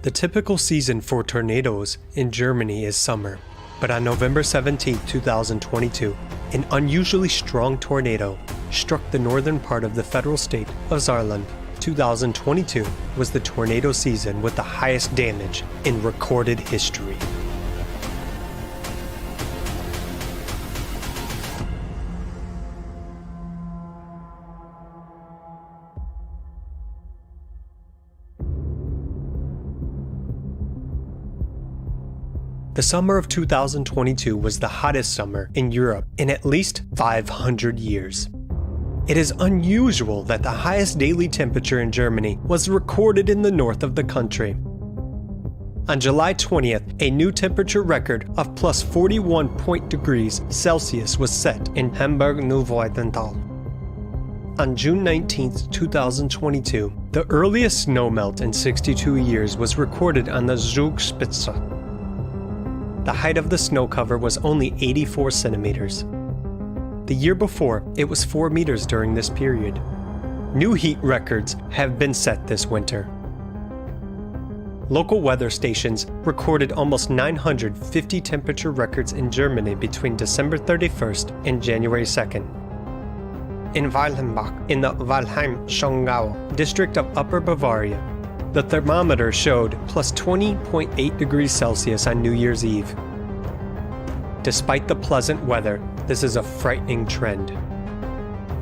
The typical season for tornadoes in Germany is summer, but on November 17, 2022, an unusually strong tornado struck the northern part of the federal state of Saarland. 2022 was the tornado season with the highest damage in recorded history. The summer of 2022 was the hottest summer in Europe in at least 500 years. It is unusual that the highest daily temperature in Germany was recorded in the north of the country. On July 20th, a new temperature record of plus 41 degrees Celsius was set in Hamburg-Neuweidenthal. On June 19th, 2022, the earliest snowmelt in 62 years was recorded on the Zugspitze. The height of the snow cover was only 84 centimeters. The year before, it was 4 meters during this period. New heat records have been set this winter. Local weather stations recorded almost 950 temperature records in Germany between December 31st and January 2nd. In Weilhambach, in the Walheim-Schongau district of Upper Bavaria, the thermometer showed plus 20.8 degrees Celsius on New Year's Eve. Despite the pleasant weather, this is a frightening trend.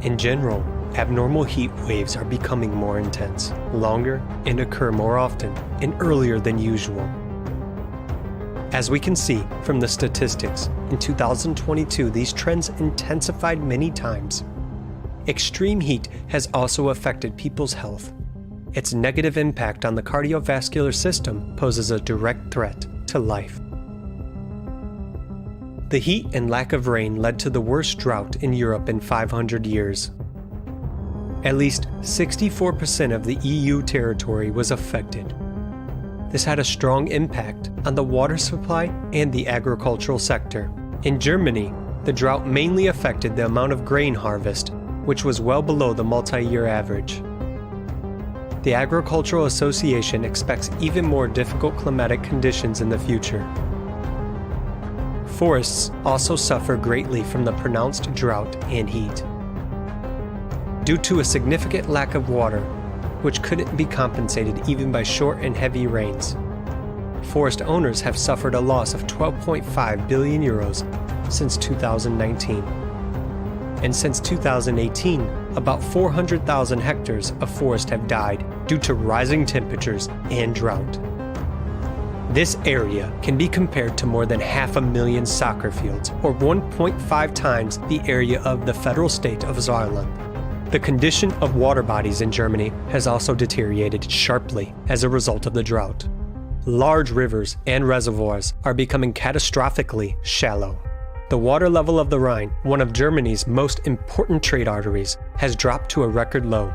In general, abnormal heat waves are becoming more intense, longer, and occur more often and earlier than usual. As we can see from the statistics, in 2022 these trends intensified many times. Extreme heat has also affected people's health. Its negative impact on the cardiovascular system poses a direct threat to life. The heat and lack of rain led to the worst drought in Europe in 500 years. At least 64% of the EU territory was affected. This had a strong impact on the water supply and the agricultural sector. In Germany, the drought mainly affected the amount of grain harvest, which was well below the multi-year average. The Agricultural Association expects even more difficult climatic conditions in the future. Forests also suffer greatly from the pronounced drought and heat. due to a significant lack of water, which couldn't be compensated even by short and heavy rains. Forest owners have suffered a loss of 12.5 billion euros since 2019. And since 2018, about 400,000 hectares of forest have died due to rising temperatures and drought. This area can be compared to more than 500,000 soccer fields, or 1.5 times the area of the federal state of Saarland. The condition of water bodies in Germany has also deteriorated sharply as a result of the drought. Large rivers and reservoirs are becoming catastrophically shallow. The water level of the Rhine, one of Germany's most important trade arteries, has dropped to a record low.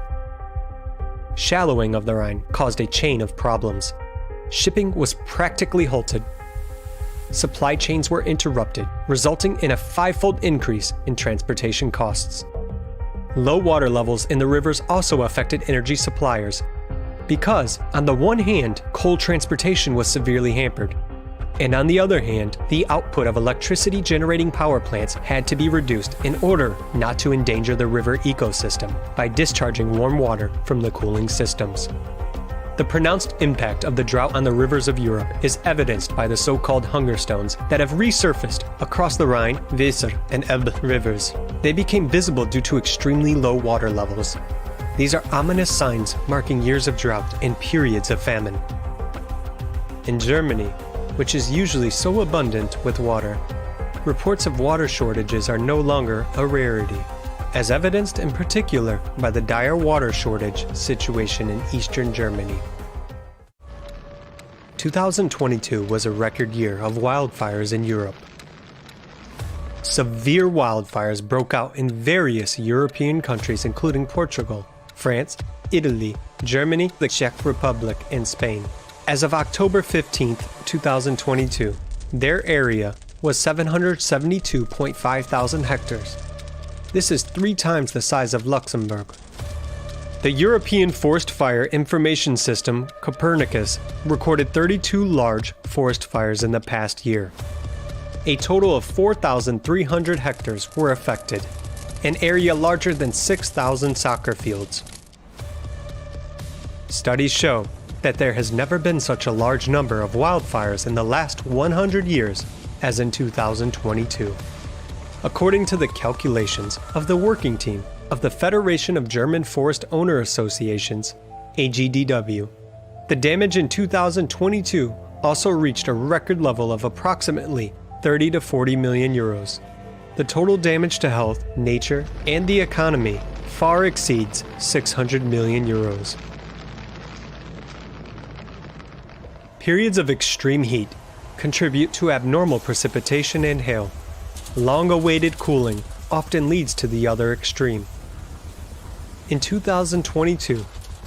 Shallowing of the Rhine caused a chain of problems. Shipping was practically halted. Supply chains were interrupted, resulting in a fivefold increase in transportation costs. Low water levels in the rivers also affected energy suppliers, because, on the one hand, coal transportation was severely hampered, and on the other hand, the output of electricity generating power plants had to be reduced in order not to endanger the river ecosystem by discharging warm water from the cooling systems. The pronounced impact of the drought on the rivers of Europe is evidenced by the so-called hunger stones that have resurfaced across the Rhine, Weser, and Elbe rivers. They became visible due to extremely low water levels. These are ominous signs marking years of drought and periods of famine. In Germany, which is usually so abundant with water, reports of water shortages are no longer a rarity, as evidenced in particular by the dire water shortage situation in eastern Germany. 2022 was a record year of wildfires in Europe. Severe wildfires broke out in various European countries including Portugal, France, Italy, Germany, the Czech Republic, and Spain. As of October 15, 2022, their area was 772.5 thousand hectares. This is 3 times the size of Luxembourg. The European Forest Fire Information System, Copernicus, recorded 32 large forest fires in the past year. A total of 4,300 hectares were affected, an area larger than 6,000 soccer fields. Studies show that there has never been such a large number of wildfires in the last 100 years as in 2022. According to the calculations of the working team of the Federation of German Forest Owner Associations, AGDW, the damage in 2022 also reached a record level of approximately 30 to 40 million euros. The total damage to health, nature, and the economy far exceeds 600 million euros. Periods of extreme heat contribute to abnormal precipitation and hail. Long-awaited cooling often leads to the other extreme. In 2022,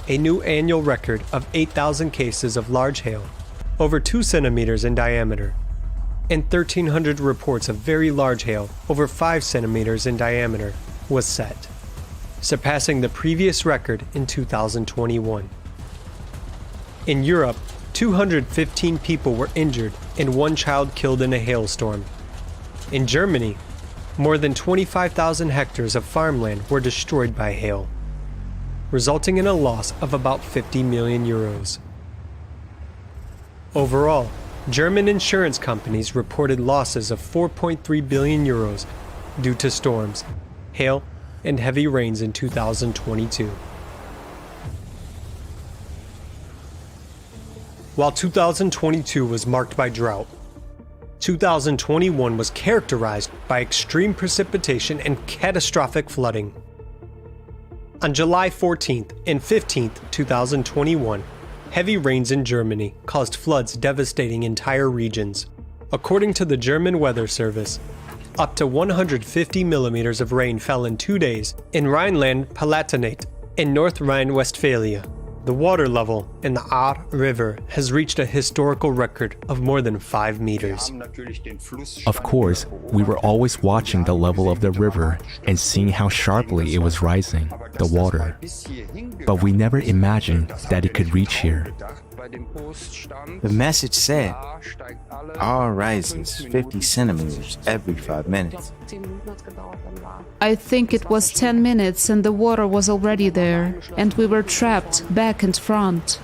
a new annual record of 8,000 cases of large hail, over 2 centimeters in diameter, and 1,300 reports of very large hail, over 5 centimeters in diameter, was set, surpassing the previous record in 2021. In Europe, 215 people were injured and 1 child killed in a hailstorm. In Germany, more than 25,000 hectares of farmland were destroyed by hail, resulting in a loss of about 50 million euros. Overall, German insurance companies reported losses of 4.3 billion euros due to storms, hail, and heavy rains in 2022. While 2022 was marked by drought, 2021 was characterized by extreme precipitation and catastrophic flooding. On July 14th and 15th, 2021, heavy rains in Germany caused floods devastating entire regions. According to the German Weather Service, up to 150 millimeters of rain fell in 2 days in Rhineland-Palatinate in North Rhine-Westphalia. The water level in the Ahr River has reached a historical record of more than 5 meters. Of course, we were always watching the level of the river and seeing how sharply it was rising, the water. But we never imagined that it could reach here. The message said, R rises 50 centimeters every 5 minutes. I think it was 10 minutes and the water was already there, and we were trapped back and front.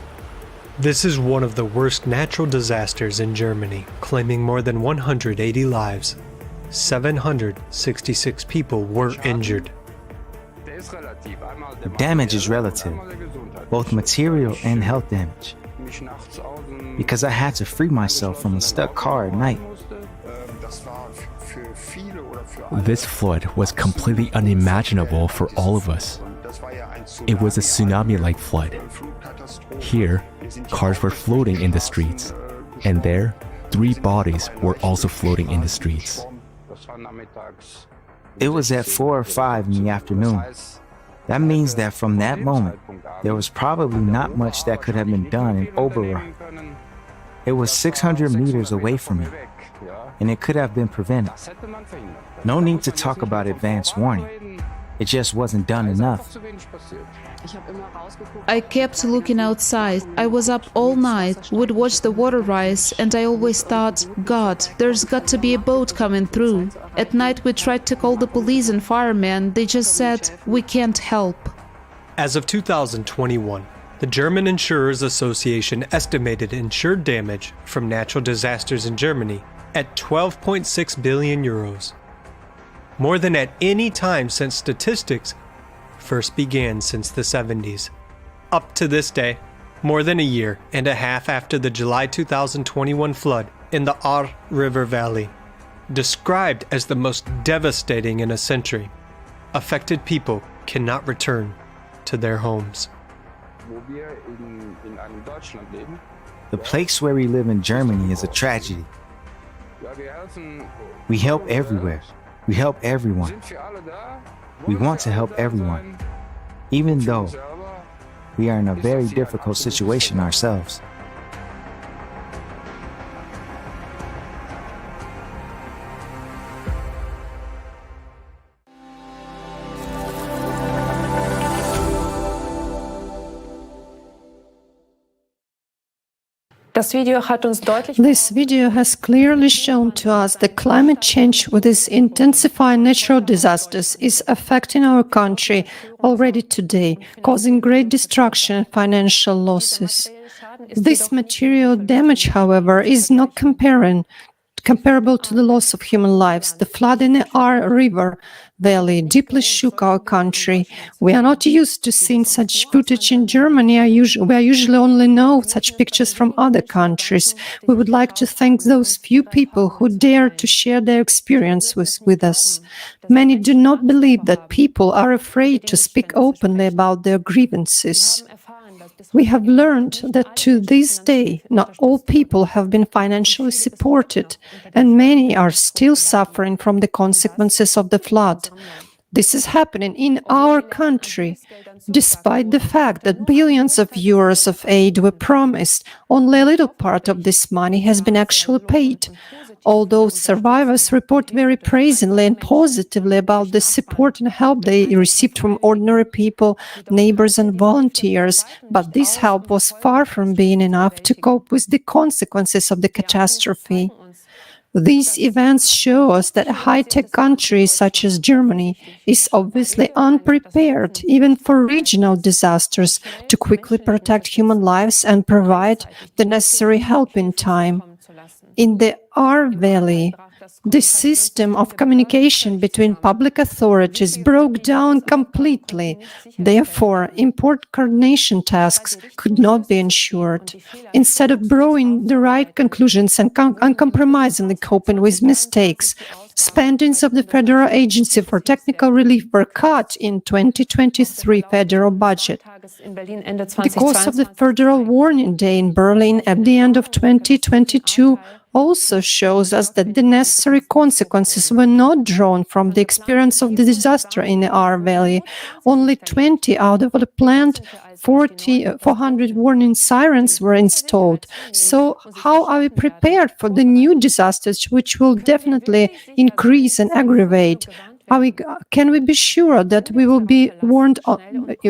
This is one of the worst natural disasters in Germany, claiming more than 180 lives. 766 people were injured. The damage is relative, both material and health damage. Because I had to free myself from a stuck car at night. This flood was completely unimaginable for all of us. It was a tsunami-like flood. Here, cars were floating in the streets, and there, 3 bodies were also floating in the streets. It was at 4 or 5 in the afternoon. That means that from that moment, there was probably not much that could have been done in Oberrah. It was 600 meters away from me, and it could have been prevented. No need to talk about advance warning. It just wasn't done enough. I kept looking outside. I was up all night, would watch the water rise, and I always thought, God, there's got to be a boat coming through. At night we tried to call the police and firemen. They just said, we can't help. As of 2021, the German Insurers Association estimated insured damage from natural disasters in Germany at 12.6 billion euros. More than at any time since statistics first began since the 70s. Up to this day, more than a year and a half after the July 2021 flood in the Ahr River Valley, described as the most devastating in a century, affected people cannot return to their homes. The place where we live in Germany is a tragedy. We help everywhere. We help everyone. We want to help everyone, even though we are in a very difficult situation ourselves. This video has clearly shown to us that climate change, with its intensifying natural disasters, is affecting our country already today, causing great destruction and financial losses. This material damage, however, is not comparable to the loss of human lives. The flood in the Ahr River Valley deeply shook our country. We are not used to seeing such footage in Germany. We usually only know such pictures from other countries. We would like to thank those few people who dared to share their experience with us. Many do not believe that people are afraid to speak openly about their grievances. We have learned that to this day, not all people have been financially supported, and many are still suffering from the consequences of the flood. This is happening in our country. Despite the fact that billions of euros of aid were promised, only a little part of this money has been actually paid. Although survivors report very praisingly and positively about the support and help they received from ordinary people, neighbors and volunteers, but this help was far from being enough to cope with the consequences of the catastrophe. These events show us that a high-tech country such as Germany is obviously unprepared, even for regional disasters, to quickly protect human lives and provide the necessary help in time. In the Ahr Valley, the system of communication between public authorities broke down completely. Therefore, important coordination tasks could not be ensured. Instead of drawing the right conclusions and uncompromisingly coping with mistakes, spendings of the Federal Agency for Technical Relief were cut in 2023 federal budget. The course of the Federal Warning Day in Berlin at the end of 2022 also shows us that the necessary consequences were not drawn from the experience of the disaster in the Ahr Valley. Only 20 out of the planned 400 warning sirens were installed. So how are we prepared for the new disasters, which will definitely increase and aggravate? Can we be sure that we will be warned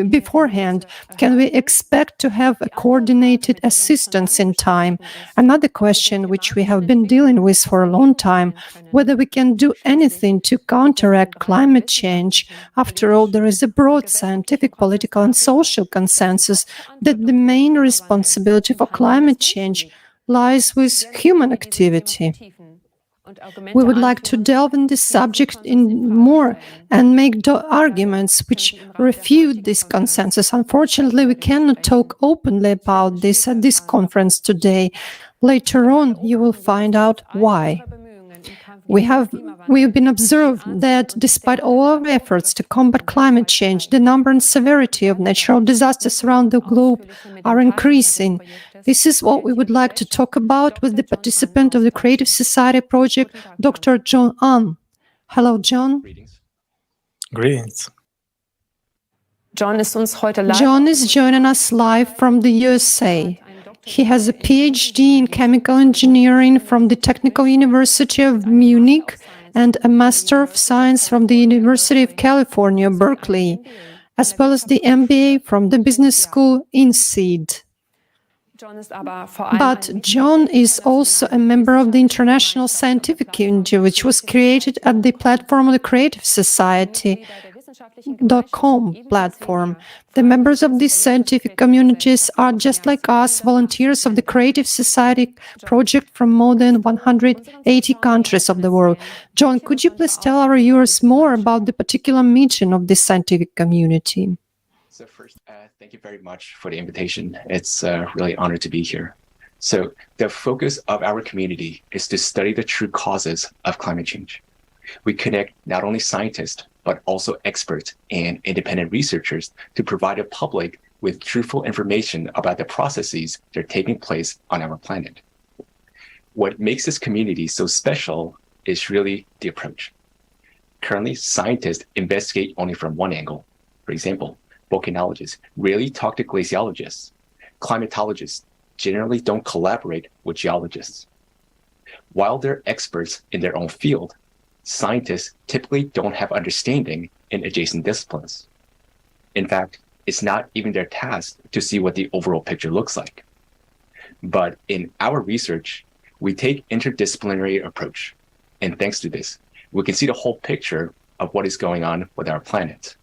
beforehand? Can we expect to have a coordinated assistance in time? Another question which we have been dealing with for a long time, whether we can do anything to counteract climate change. After all, there is a broad scientific, political, and social consensus that the main responsibility for climate change lies with human activity. We would like to delve in this subject in more and make arguments which refute this consensus. Unfortunately, we cannot talk openly about this at this conference today. Later on, you will find out why. We have been observed that despite all our efforts to combat climate change, the number and severity of natural disasters around the globe are increasing. This is what we would like to talk about with the participant of the Creative Society project, Dr. John An. Hello, John. Greetings. John is joining us live from the USA. He has a PhD in chemical engineering from the Technical University of Munich and a Master of Science from the University of California, Berkeley, as well as the MBA from the Business School in Seed. But John is also a member of the International Scientific Community, which was created at the platform of the Creative Society. .com platform. The members of these scientific communities are just like us, volunteers of the Creative Society project from more than 180 countries of the world. John, could you please tell our viewers more about the particular mission of this scientific community? So first, thank you very much for the invitation. It's really an honor to be here. So the focus of our community is to study the true causes of climate change. We connect not only scientists, but also experts and independent researchers to provide the public with truthful information about the processes that are taking place on our planet. What makes this community so special is really the approach. Currently, scientists investigate only from one angle. For example, volcanologists rarely talk to glaciologists. Climatologists generally don't collaborate with geologists. While they're experts in their own field, scientists typically don't have understanding in adjacent disciplines. In fact, it's not even their task to see what the overall picture looks like. But in our research, we take interdisciplinary approach. And thanks to this, we can see the whole picture of what is going on with our planet.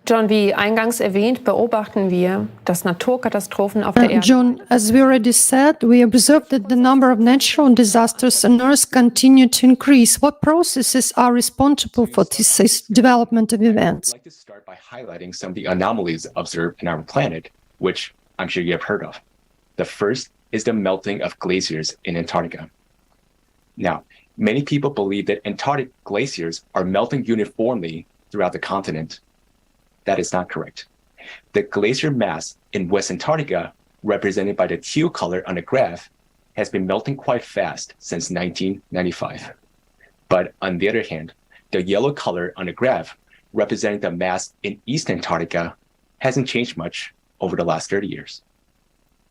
John, wie eingangs erwähnt, beobachten wir, dass Naturkatastrophen auf der Erde. John, as we already said, we observed that the number of natural disasters on Earth continue to increase. What processes are responsible for this development of events? I'd like to start by highlighting some of the anomalies observed in our planet, which I'm sure you have heard of. The first is the melting of glaciers in Antarctica. Now, many people believe that Antarctic glaciers are melting uniformly throughout the continent. That is not correct. The glacier mass in West Antarctica, represented by the teal color on the graph, has been melting quite fast since 1995. But on the other hand, the yellow color on the graph, representing the mass in East Antarctica, hasn't changed much over the last 30 years.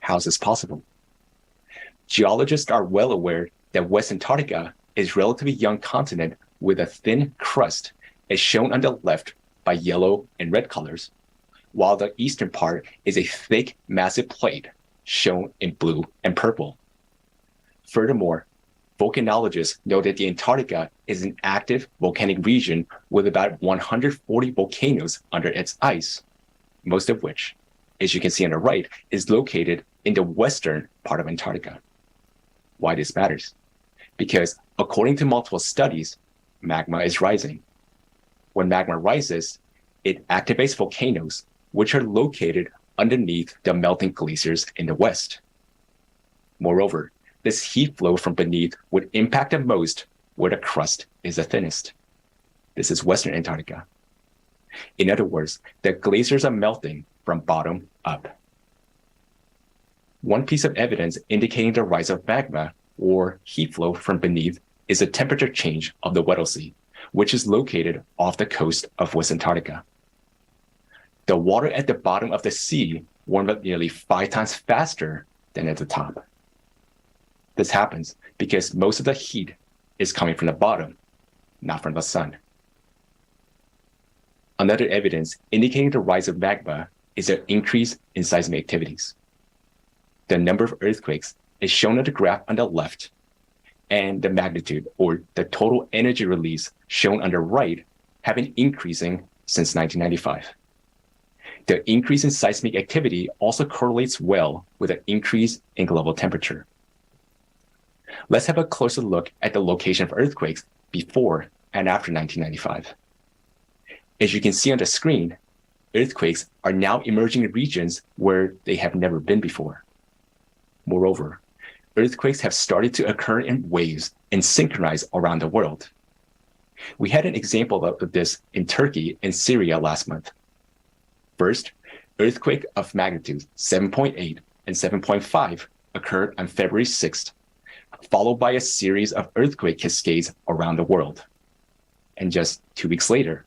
How is this possible? Geologists are well aware that West Antarctica is a relatively young continent with a thin crust, as shown on the left by yellow and red colors, while the eastern part is a thick, massive plate, shown in blue and purple. Furthermore, volcanologists know that the Antarctica is an active volcanic region with about 140 volcanoes under its ice, most of which, as you can see on the right, is located in the western part of Antarctica. Why this matters? Because according to multiple studies, magma is rising. When magma rises, it activates volcanoes, which are located underneath the melting glaciers in the west. Moreover, this heat flow from beneath would impact the most where the crust is the thinnest. This is Western Antarctica. In other words, the glaciers are melting from bottom up. One piece of evidence indicating the rise of magma or heat flow from beneath is the temperature change of the Weddell Sea, which is located off the coast of West Antarctica. The water at the bottom of the sea warmed up nearly 5 times faster than at the top. This happens because most of the heat is coming from the bottom, not from the sun. Another evidence indicating the rise of magma is an increase in seismic activities. The number of earthquakes is shown on the graph on the left, and the magnitude, or the total energy release, shown on the right, have been increasing since 1995. The increase in seismic activity also correlates well with an increase in global temperature. Let's have a closer look at the location of earthquakes before and after 1995. As you can see on the screen, earthquakes are now emerging in regions where they have never been before. Moreover, earthquakes have started to occur in waves and synchronize around the world. We had an example of this in Turkey and Syria last month. First, earthquake of magnitude 7.8 and 7.5 occurred on February 6th, followed by a series of earthquake cascades around the world. And just 2 weeks later,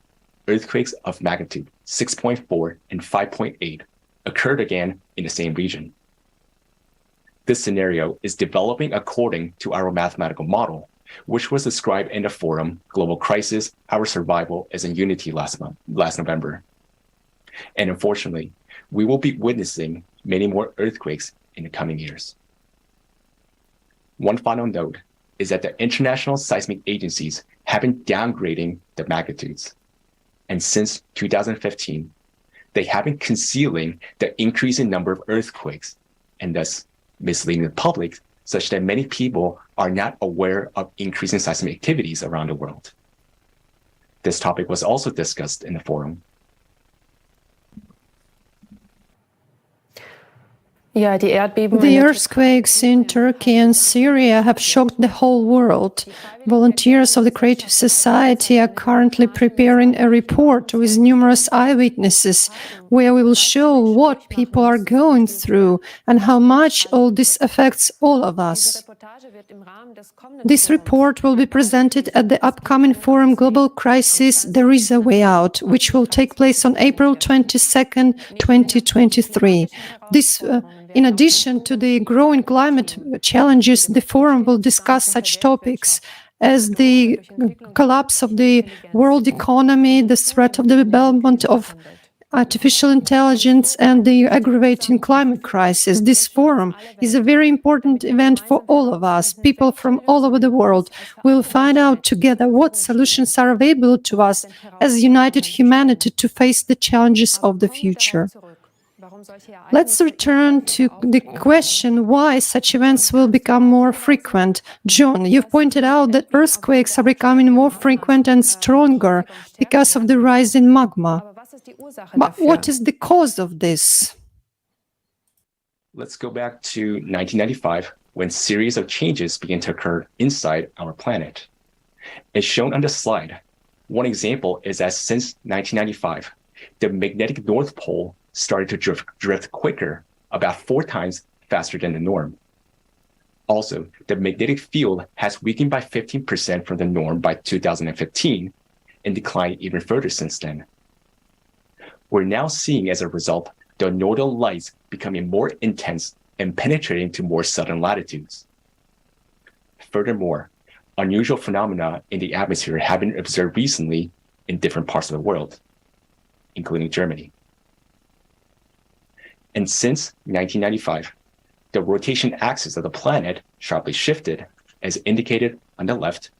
earthquakes of magnitude 6.4 and 5.8 occurred again in the same region. This scenario is developing according to our mathematical model, which was described in the forum Global Crisis, Our Survival as in Unity last November. And unfortunately, we will be witnessing many more earthquakes in the coming years. One final note is that the international seismic agencies have been downgrading the magnitudes. And since 2015, they have been concealing the increasing number of earthquakes and thus misleading the public such that many people are not aware of increasing seismic activities around the world. This topic was also discussed in the forum. The earthquakes in Turkey and Syria have shocked the whole world. Volunteers of the Creative Society are currently preparing a report with numerous eyewitnesses where we will show what people are going through and how much all this affects all of us. This report will be presented at the upcoming forum Global Crisis, There is a Way Out, which will take place on April 22nd, 2023. In addition to the growing climate challenges, the forum will discuss such topics as the collapse of the world economy, the threat of the development of artificial intelligence, and the aggravating climate crisis. This forum is a very important event for all of us. People from all over the world will find out together what solutions are available to us as united humanity to face the challenges of the future. Let's return to the question why such events will become more frequent. John, you've pointed out that earthquakes are becoming more frequent and stronger because of the rise in magma. But what is the cause of this? Let's go back to 1995, when a series of changes began to occur inside our planet. As shown on the slide, one example is that since 1995, the magnetic North Pole started to drift quicker, about 4 times faster than the norm. Also, the magnetic field has weakened by 15% from the norm by 2015 and declined even further since then. We're now seeing, as a result, the northern lights becoming more intense and penetrating to more southern latitudes. Furthermore, unusual phenomena in the atmosphere have been observed recently in different parts of the world, including Germany. And since 1995, the rotation axis of the planet sharply shifted, as indicated on the left,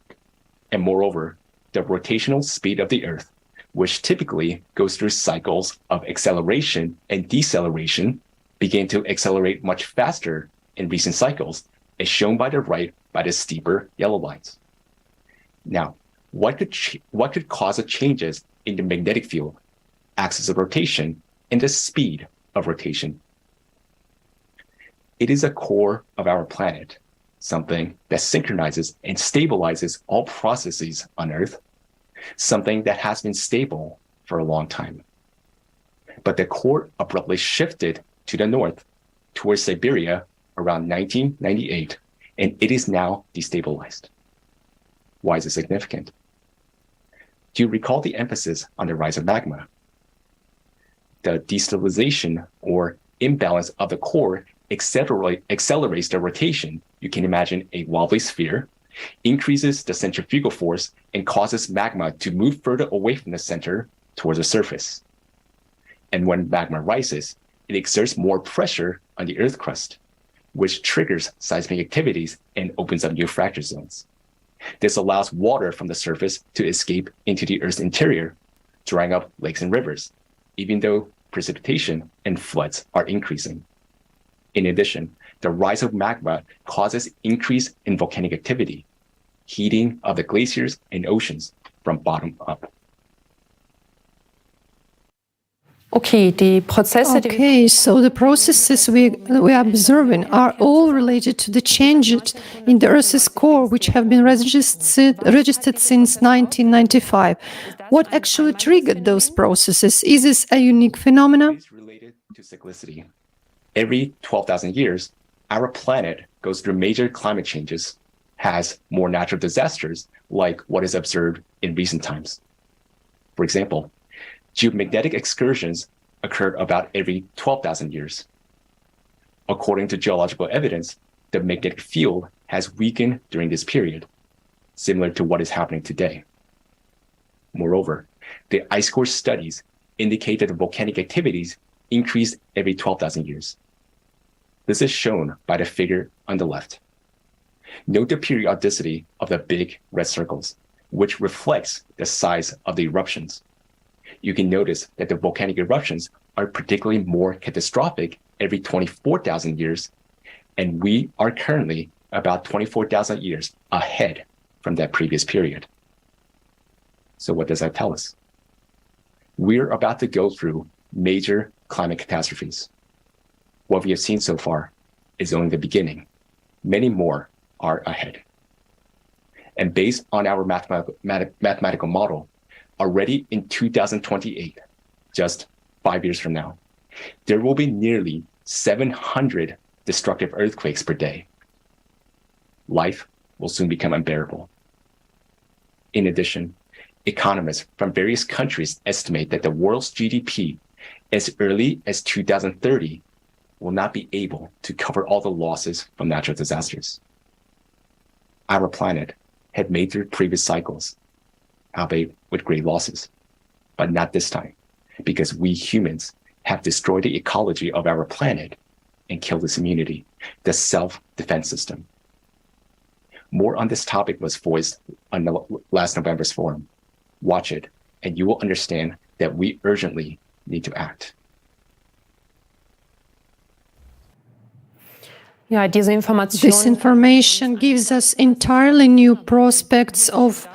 and moreover, the rotational speed of the Earth, which typically goes through cycles of acceleration and deceleration, began to accelerate much faster in recent cycles, as shown by the right by the steeper yellow lines. Now, what could cause the changes in the magnetic field, axis of rotation, and the speed of rotation? It is a core of our planet, something that synchronizes and stabilizes all processes on Earth, something that has been stable for a long time. But the core abruptly shifted to the north, towards Siberia, around 1998, and it is now destabilized. Why is it significant? Do you recall the emphasis on the rise of magma? The destabilization or imbalance of the core accelerates the rotation. You can imagine a wobbly sphere increases the centrifugal force and causes magma to move further away from the center towards the surface. And when magma rises, it exerts more pressure on the Earth crust, which triggers seismic activities and opens up new fracture zones. This allows water from the surface to escape into the Earth's interior, drying up lakes and rivers, even though precipitation and floods are increasing. In addition, the rise of magma causes increase in volcanic activity, heating of the glaciers and oceans from bottom up. Okay, so the processes we are observing are all related to the changes in the Earth's core, which have been registered since 1995. What actually triggered those processes? Is this a unique phenomenon? It is related to cyclicity. Every 12,000 years, our planet goes through major climate changes, has more natural disasters like what is observed in recent times. For example, geomagnetic excursions occurred about every 12,000 years. According to geological evidence, the magnetic field has weakened during this period, similar to what is happening today. Moreover, the ice core studies indicate that the volcanic activities increase every 12,000 years. This is shown by the figure on the left. Note the periodicity of the big red circles, which reflects the size of the eruptions. You can notice that the volcanic eruptions are particularly more catastrophic every 24,000 years, and we are currently about 24,000 years ahead from that previous period. So what does that tell us? We're about to go through major climate catastrophes. What we have seen so far is only the beginning. Many more are ahead. And based on our mathematical model, already in 2028, just 5 years from now, there will be nearly 700 destructive earthquakes per day. Life will soon become unbearable. In addition, economists from various countries estimate that the world's GDP as early as 2030 will not be able to cover all the losses from natural disasters. Our planet had made through previous cycles, albeit with great losses, but not this time, because we humans have destroyed the ecology of our planet and killed its immunity, the self-defense system. More on this topic was voiced on last November's forum. Watch it, and you will understand that we urgently need to act. This information gives us entirely new prospects of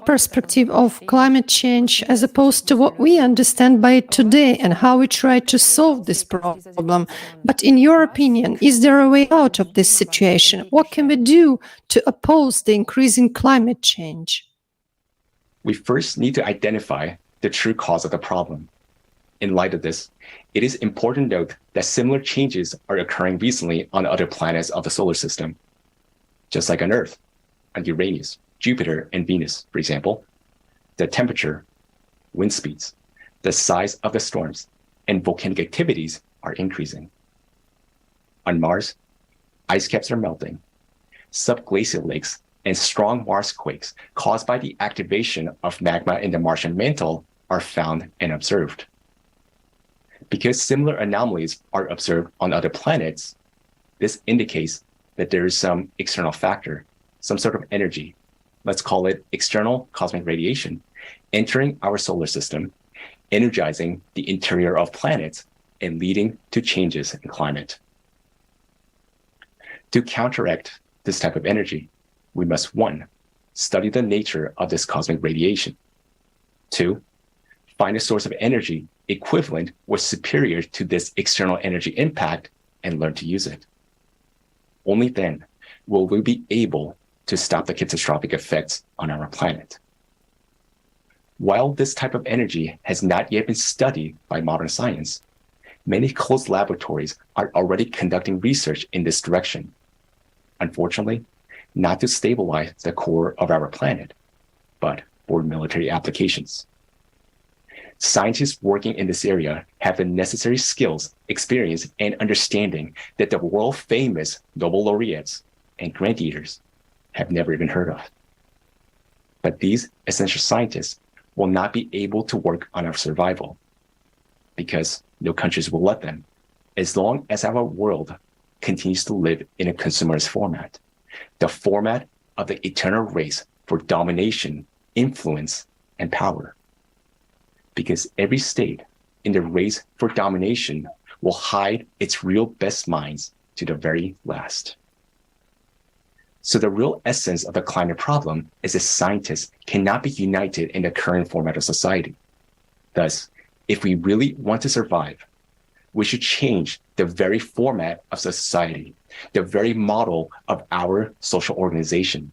perspective of climate change as opposed to what we understand by it today and how we try to solve this problem. But in your opinion, is there a way out of this situation? What can we do to oppose the increasing climate change? We first need to identify the true cause of the problem. In light of this, it is important to note that similar changes are occurring recently on other planets of the solar system. Just like on Earth, on Uranus, Jupiter, and Venus, for example, the temperature, wind speeds, the size of the storms, and volcanic activities are increasing. On Mars, ice caps are melting. Subglacial lakes and strong Mars quakes caused by the activation of magma in the Martian mantle are found and observed. Because similar anomalies are observed on other planets, this indicates that there is some external factor, some sort of energy, let's call it external cosmic radiation, entering our solar system, energizing the interior of planets and leading to changes in climate. To counteract this type of energy, we must 1, study the nature of this cosmic radiation. 2, find a source of energy equivalent or superior to this external energy impact and learn to use it. Only then will we be able to stop the catastrophic effects on our planet. While this type of energy has not yet been studied by modern science, many closed laboratories are already conducting research in this direction. Unfortunately, not to stabilize the core of our planet, but for military applications. Scientists working in this area have the necessary skills, experience, and understanding that the world-famous Nobel laureates and grant eaters have never even heard of. But these essential scientists will not be able to work on our survival because no countries will let them, as long as our world continues to live in a consumerist format, the format of the eternal race for domination, influence, and power. Because every state in the race for domination will hide its real best minds to the very last. So the real essence of the climate problem is that scientists cannot be united in the current format of society. Thus, if we really want to survive, we should change the very format of society, the very model of our social organization.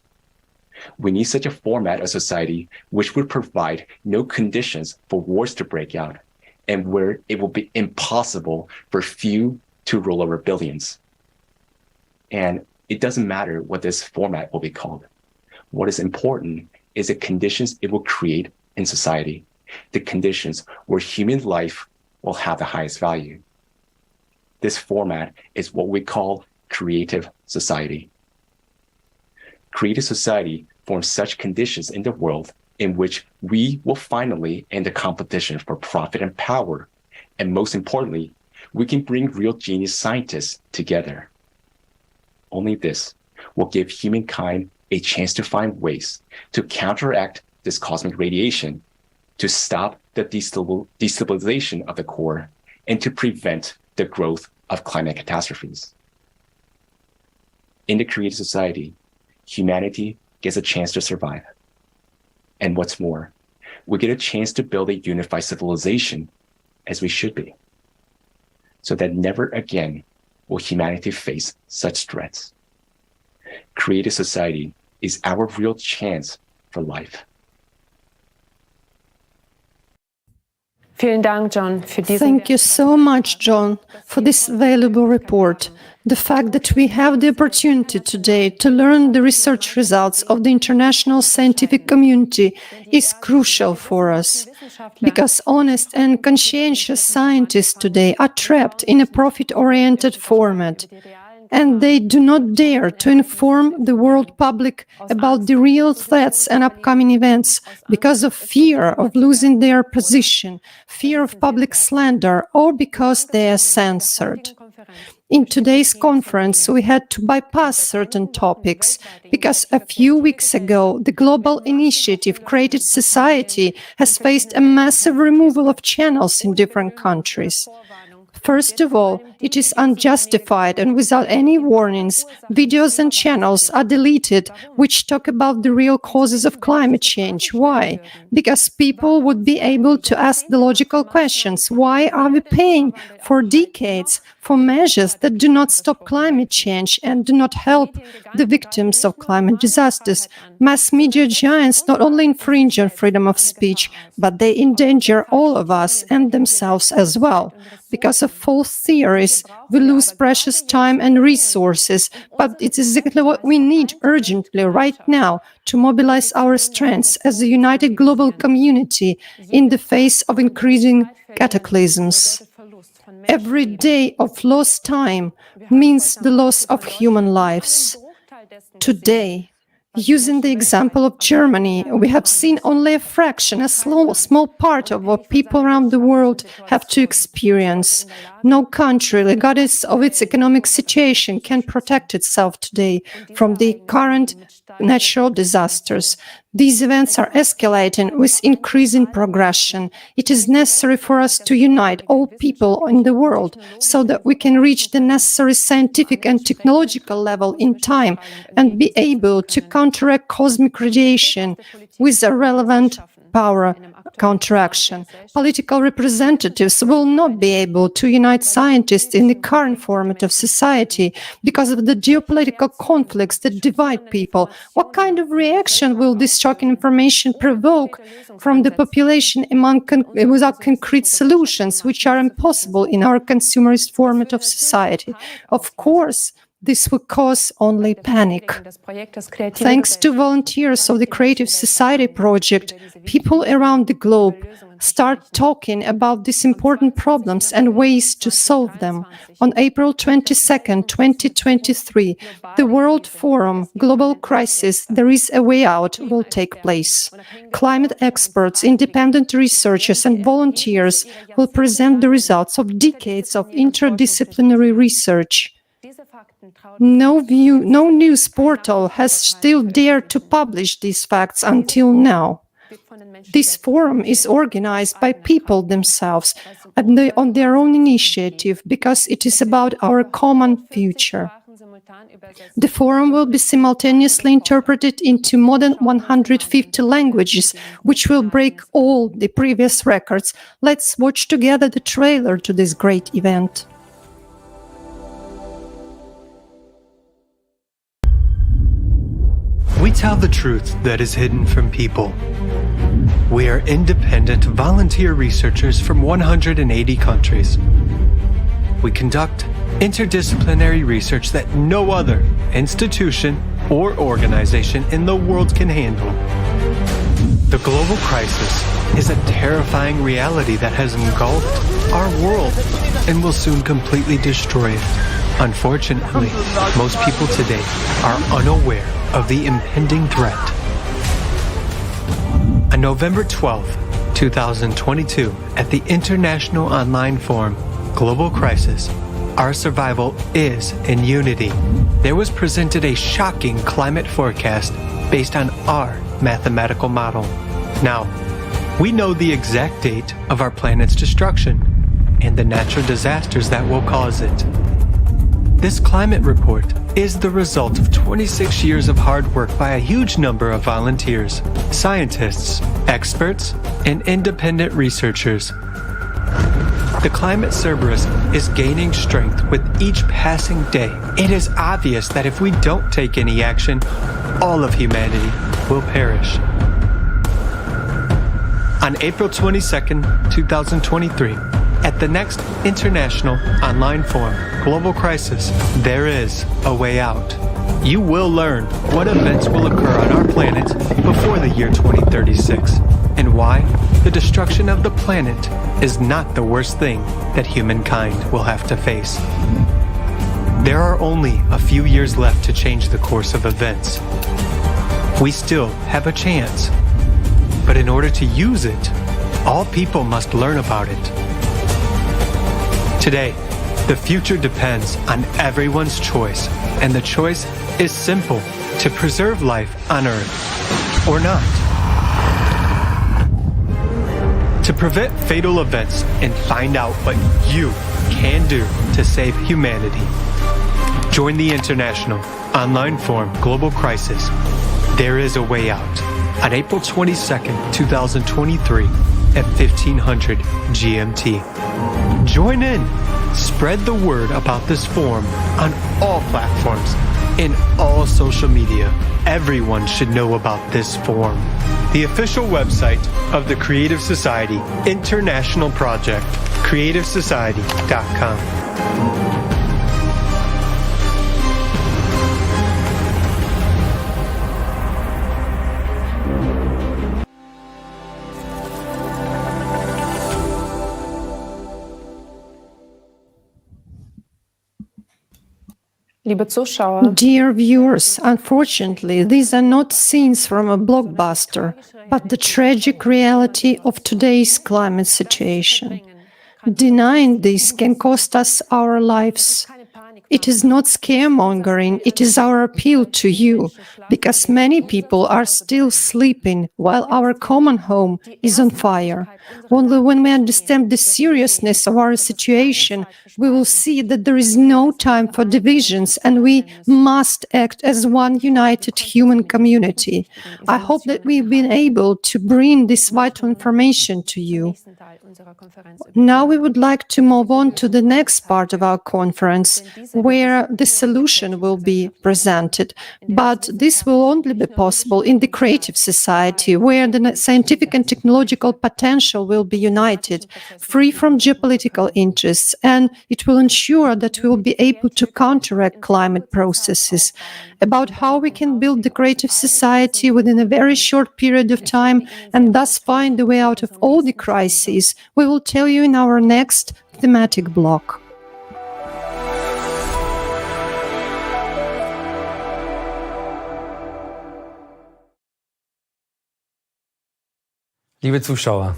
We need such a format of society which would provide no conditions for wars to break out and where it will be impossible for few to rule over billions. And it doesn't matter what this format will be called. What is important is the conditions it will create in society, the conditions where human life will have the highest value. This format is what we call creative society. Creative society forms such conditions in the world in which we will finally end the competition for profit and power. And most importantly, we can bring real genius scientists together. Only this will give humankind a chance to find ways to counteract this cosmic radiation, to stop the destabilization of the core, and to prevent the growth of climate catastrophes. In the creative society, humanity gets a chance to survive. And what's more, we get a chance to build a unified civilization, as we should be, so that never again will humanity face such threats. Creative society is our real chance for life. Thank you so much, John, for this valuable report. The fact that we have the opportunity today to learn the research results of the international scientific community is crucial for us, because honest and conscientious scientists today are trapped in a profit-oriented format, and they do not dare to inform the world public about the real threats and upcoming events because of fear of losing their position, fear of public slander, or because they are censored. In today's conference, we had to bypass certain topics because a few weeks ago, the global initiative Creative Society has faced a massive removal of channels in different countries. First of all, it is unjustified and without any warnings, videos and channels are deleted which talk about the real causes of climate change. Why? Because people would be able to ask the logical questions. Why are we paying for decades for measures that do not stop climate change and do not help the victims of climate disasters? Mass media giants not only infringe on freedom of speech, but they endanger all of us and themselves as well. Because of false theories, we lose precious time and resources, but it is exactly what we need urgently right now to mobilize our strengths as a united global community in the face of increasing cataclysms. Every day of lost time means the loss of human lives. Today, using the example of Germany, we have seen only a fraction, a small part of what people around the world have to experience. No country, regardless of its economic situation, can protect itself today from the current natural disasters. These events are escalating with increasing progression. It is necessary for us to unite all people in the world so that we can reach the necessary scientific and technological level in time and be able to counteract cosmic radiation with a relevant power counteraction. Political representatives will not be able to unite scientists in the current format of society because of the geopolitical conflicts that divide people. What kind of reaction will this shocking information provoke from the population without concrete solutions, which are impossible in our consumerist format of society? Of course, this will cause only panic. Thanks to volunteers of the Creative Society project, people around the globe start talking about these important problems and ways to solve them. On April 22nd, 2023, the World Forum Global Crisis, There is a Way Out will take place. Climate experts, independent researchers and volunteers will present the results of decades of interdisciplinary research. No news portal has still dared to publish these facts until now. This forum is organized by people themselves and on their own initiative because it is about our common future. The forum will be simultaneously interpreted into more than 150 languages, which will break all the previous records. Let's watch together the trailer to this great event. We tell the truth that is hidden from people. We are independent volunteer researchers from 180 countries. We conduct interdisciplinary research that no other institution or organization in the world can handle. The global crisis is a terrifying reality that has engulfed our world and will soon completely destroy it. Unfortunately, most people today are unaware of the impending threat. On November 12, 2022, at the International Online Forum, Global Crisis, Our Survival is in Unity, there was presented a shocking climate forecast based on our mathematical model. Now, we know the exact date of our planet's destruction and the natural disasters that will cause it. This climate report is the result of 26 years of hard work by a huge number of volunteers, scientists, experts, and independent researchers. The climate Cerberus is gaining strength with each passing day. It is obvious that if we don't take any action, all of humanity will perish. On April 22nd, 2023, at the next International Online Forum, Global Crisis, There is a Way Out. You will learn what events will occur on our planet before the year 2036, and why the destruction of the planet is not the worst thing that humankind will have to face. There are only a few years left to change the course of events. We still have a chance, but in order to use it, all people must learn about it. Today, the future depends on everyone's choice, and the choice is simple: to preserve life on Earth or not. To prevent fatal events and find out what you can do to save humanity, join the International Online Forum Global Crisis, There is a Way Out, on April 22nd, 2023 at 1500 GMT. Join in. Spread the word about this forum on all platforms, in all social media. Everyone should know about this forum. The official website of the Creative Society International Project, creativesociety.com. Dear viewers, unfortunately, these are not scenes from a blockbuster, but the tragic reality of today's climate situation. Denying this can cost us our lives. It is not scaremongering, it is our appeal to you, because many people are still sleeping while our common home is on fire. Only when we understand the seriousness of our situation, we will see that there is no time for divisions and we must act as one united human community. I hope that we've been able to bring this vital information to you. Now we would like to move on to the next part of our conference, where the solution will be presented. But this will only be possible in the creative society, where the scientific and technological potential will be united, free from geopolitical interests, and it will ensure that we will be able to counteract climate processes. About how we can build the creative society within a very short period of time and thus find the way out of all the crises, we will tell you in our next thematic block. Liebe Zuschauer,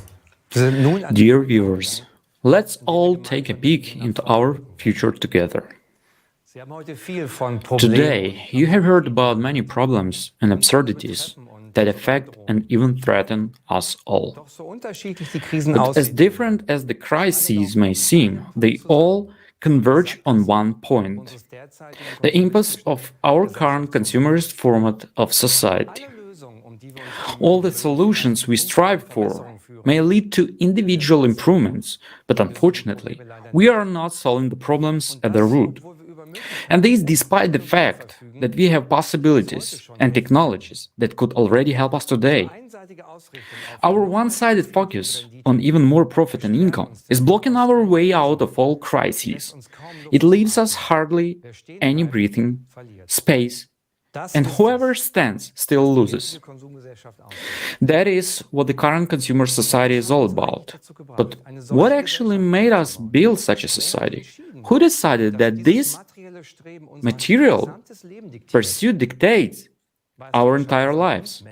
wir sind nun an Dear viewers, let's all take a peek into our future together. Sie haben heute viel von Problemen. Today, you have heard about many problems and absurdities that affect and even threaten us all. Doch so unterschiedlich die Krisen But as aussehen, different as the crises may seem, they all converge on one point: the impasse of our current consumerist format of society. All the solutions we strive for may lead to individual improvements, but unfortunately, we are not solving the problems at the root. And this despite the fact that we have possibilities and technologies that could already help us today. Our one-sided focus on even more profit and income is blocking our way out of all crises. It leaves us hardly any breathing space, and whoever stands still loses. That is what the current consumer society is all about. But what actually made us build such a society? Who decided that this material pursuit dictates our entire lives?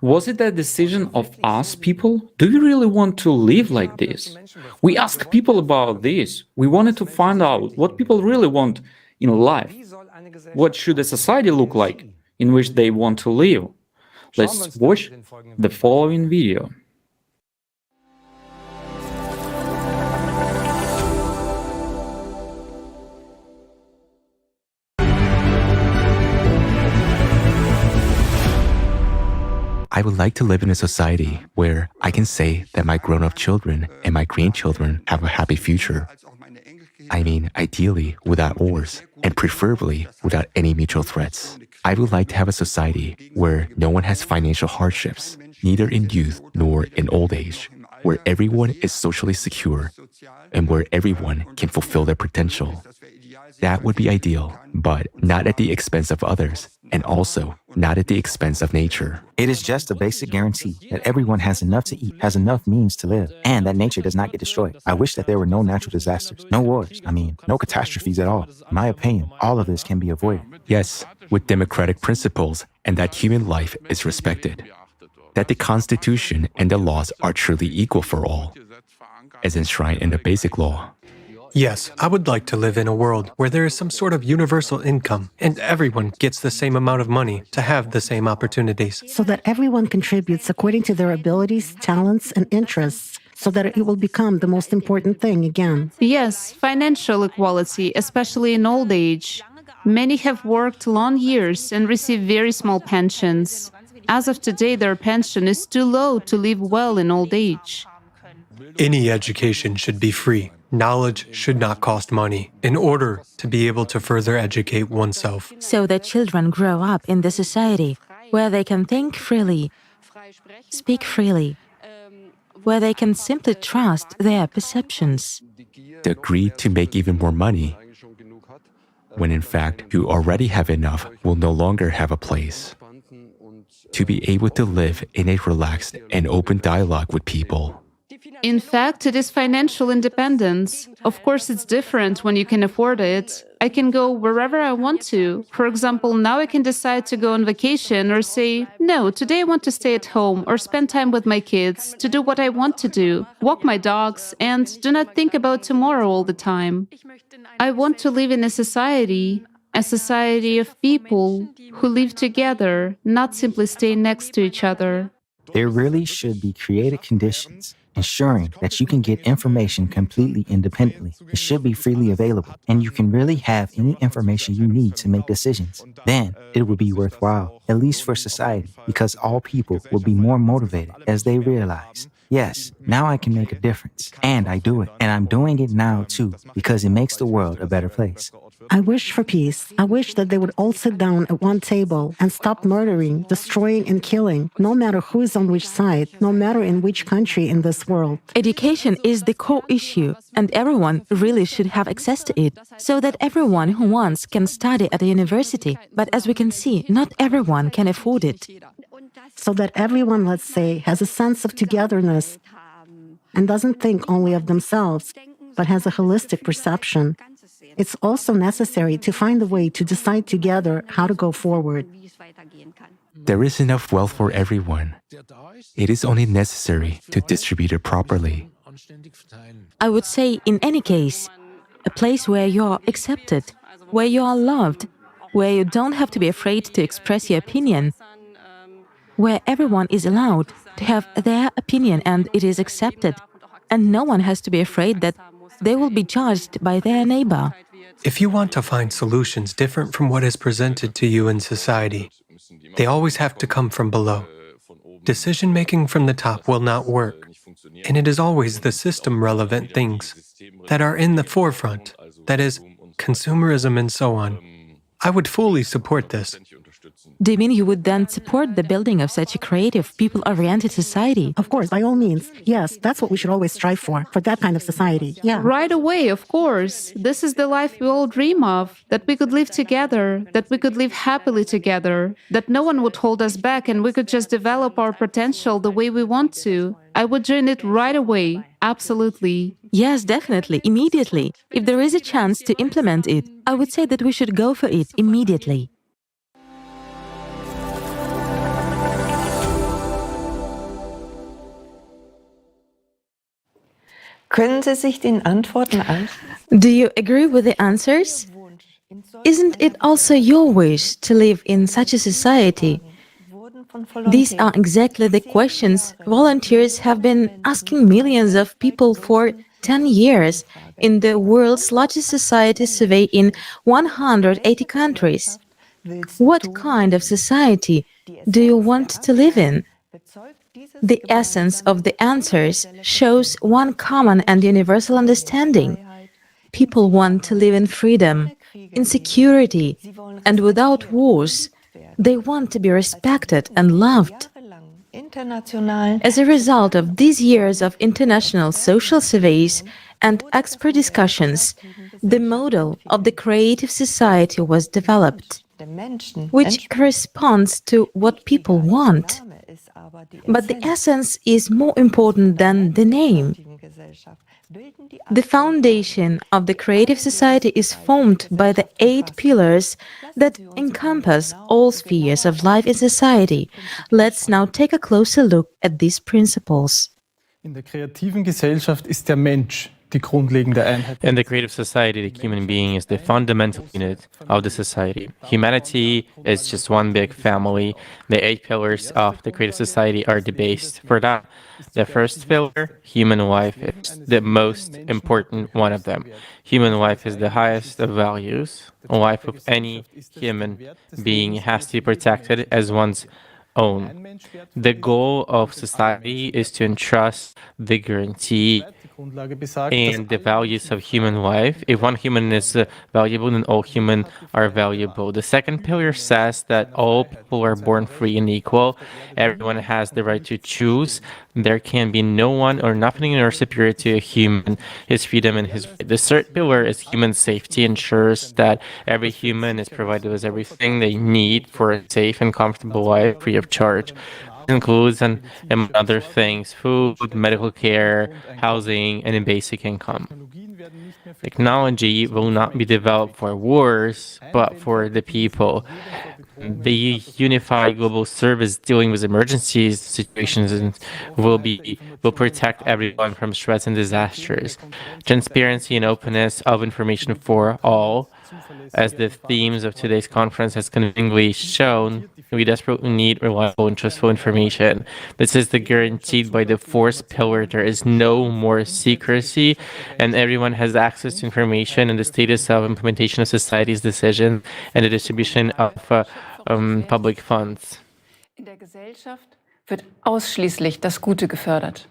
Was it a decision of us people? Do we really want to live like this? We asked people about this. We wanted to find out what people really want in life. What should a society look like in which they want to live? Let's watch the following video. I would like to live in a society where I can say that my grown-up children and my grandchildren have a happy future. I mean, ideally without wars, and preferably without any mutual threats. I would like to have a society where no one has financial hardships, neither in youth nor in old age, where everyone is socially secure, and where everyone can fulfill their potential. That would be ideal, but not at the expense of others, and also not at the expense of nature. It is just a basic guarantee that everyone has enough to eat, has enough means to live, and that nature does not get destroyed. I wish that there were no natural disasters, no wars, no catastrophes at all. In my opinion, all of this can be avoided. Yes, with democratic principles, and that human life is respected. That the Constitution and the laws are truly equal for all, as enshrined in the Basic Law. Yes, I would like to live in a world where there is some sort of universal income and everyone gets the same amount of money to have the same opportunities. So that everyone contributes according to their abilities, talents, and interests, so that it will become the most important thing again. Yes, financial equality, especially in old age. Many have worked long years and receive very small pensions. As of today, their pension is too low to live well in old age. Any education should be free. Knowledge should not cost money in order to be able to further educate oneself. So that children grow up in the society where they can think freely, speak freely, where they can simply trust their perceptions. The greed to make even more money, when in fact who already have enough will no longer have a place. To be able to live in a relaxed and open dialogue with people. In fact, it is financial independence. Of course, it's different when you can afford it. I can go wherever I want to. For example, now I can decide to go on vacation or say, no, today I want to stay at home or spend time with my kids, to do what I want to do, walk my dogs, and do not think about tomorrow all the time. I want to live in a society of people who live together, not simply stay next to each other. There really should be created conditions ensuring that you can get information completely independently. It should be freely available, and you can really have any information you need to make decisions. Then it will be worthwhile, at least for society, because all people will be more motivated as they realize, yes, now I can make a difference. And I do it. And I'm doing it now too, because it makes the world a better place. I wish for peace. I wish that they would all sit down at one table and stop murdering, destroying, and killing, no matter who is on which side, no matter in which country in this world. Education is the core issue, and everyone really should have access to it, so that everyone who wants can study at a university. But as we can see, not everyone can afford it. So that everyone, let's say, has a sense of togetherness and doesn't think only of themselves, but has a holistic perception. It's also necessary to find a way to decide together how to go forward. There is enough wealth for everyone. It is only necessary to distribute it properly. I would say, in any case, a place where you are accepted, where you are loved, where you don't have to be afraid to express your opinion, where everyone is allowed to have their opinion and it is accepted, and no one has to be afraid that they will be judged by their neighbor. If you want to find solutions different from what is presented to you in society, they always have to come from below. Decision-making from the top will not work, and it is always the system-relevant things that are in the forefront, that is, consumerism and so on. I would fully support this. Do you mean you would then support the building of such a creative, people-oriented society? Of course, by all means. Yes, that's what we should always strive for that kind of society. Yeah. Right away, of course. This is the life we all dream of, that we could live together, that we could live happily together, that no one would hold us back and we could just develop our potential the way we want to. I would join it right away. Absolutely. Yes, definitely, immediately. If there is a chance to implement it, I would say that we should go for it immediately. Können Sie sich den Antworten anschließen? Do you agree with the answers? Isn't it also your wish to live in such a society? These are exactly the questions volunteers have been asking millions of people for 10 years in the world's largest society survey in 180 countries. What kind of society do you want to live in? The essence of the answers shows one common and universal understanding. People want to live in freedom, in security, and without wars. They want to be respected and loved. As a result of these years of international social surveys and expert discussions, the model of the creative society was developed, which corresponds to what people want. But the essence is more important than the name. The foundation of the creative society is formed by the 8 pillars that encompass all spheres of life in society. Let's now take a closer look at these principles. In der kreativen Gesellschaft ist der Mensch die grundlegende Einheit. In the creative society, the human being is the fundamental unit of the society. Humanity is just one big family. The 8 pillars of the creative society are the base for that. The first pillar, human life, is the most important one of them. Human life is the highest of values. A life of any human being has to be protected as one's own. The goal of society is to entrust the guarantee and the values of human life. If one human is valuable, then all humans are valuable. The second pillar says that all people are born free and equal. Everyone has the right to choose. There can be no one or nothing or superior to a human, his freedom and his right. The third pillar is human safety, ensures that every human is provided with everything they need for a safe and comfortable life free of charge. Includes, and other things, food, medical care, housing, and a basic income. Technology will not be developed for wars, but for the people. The unified global service dealing with emergencies situations will protect everyone from threats and disasters. Transparency and openness of information for all As the themes of today's conference has convincingly shown, we desperately need reliable and trustful information. This is the guaranteed by the fourth pillar. There is no more secrecy, and everyone has access to information and the status of implementation of society's decision and the distribution of public funds. In der Gesellschaft wird ausschließlich das Gute gefördert.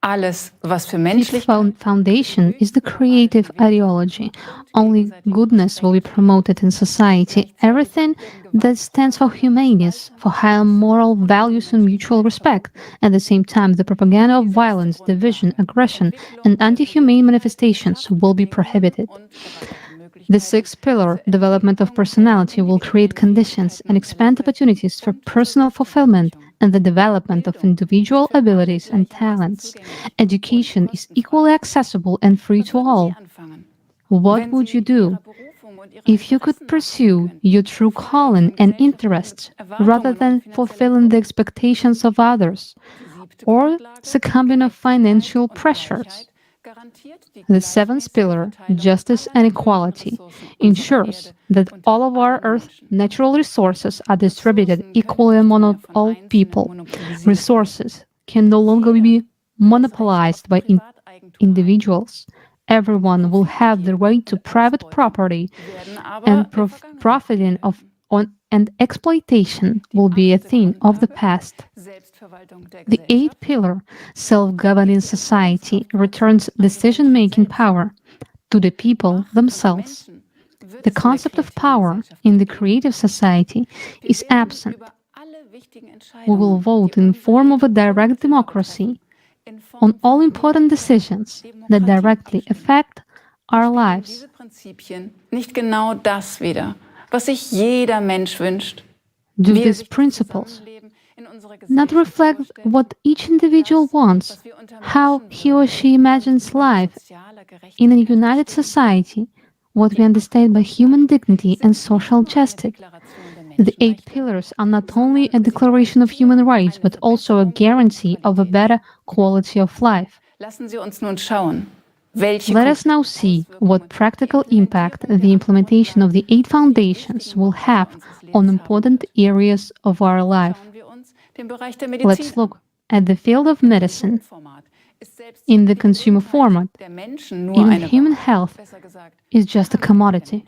Alles, was für menschlich Foundation is the creative ideology. Only goodness will be promoted in society. Everything that stands for humaneness, for higher moral values and mutual respect. At the same time, the propaganda of violence, division, aggression, and anti-humane manifestations will be prohibited. The sixth pillar, development of personality, will create conditions and expand opportunities for personal fulfillment and the development of individual abilities and talents. Education is equally accessible and free to all. What would you do if you could pursue your true calling and interests rather than fulfilling the expectations of others or succumbing to financial pressures? The seventh pillar, justice and equality, ensures that all of our Earth's natural resources are distributed equally among all people. Resources can no longer be monopolized by individuals. Everyone will have the right to private property, and profiting and exploitation will be a thing of the past. The eighth pillar, self-governing society, returns decision-making power to the people themselves. The concept of power in the creative society is absent. We will vote in the form of a direct democracy on all important decisions that directly affect our lives. Nicht genau das wieder, was sich jeder Mensch wünscht. Do these principles not reflect what each individual wants, how he or she imagines life in a united society, what we understand by human dignity and social justice? The eight pillars are not only a declaration of human rights, but also a guarantee of a better quality of life. Lassen Sie uns nun schauen. Let us now see what practical impact the implementation of the eight foundations will have on important areas of our life. Let's look at the field of medicine. In the consumer format, even human health is just a commodity.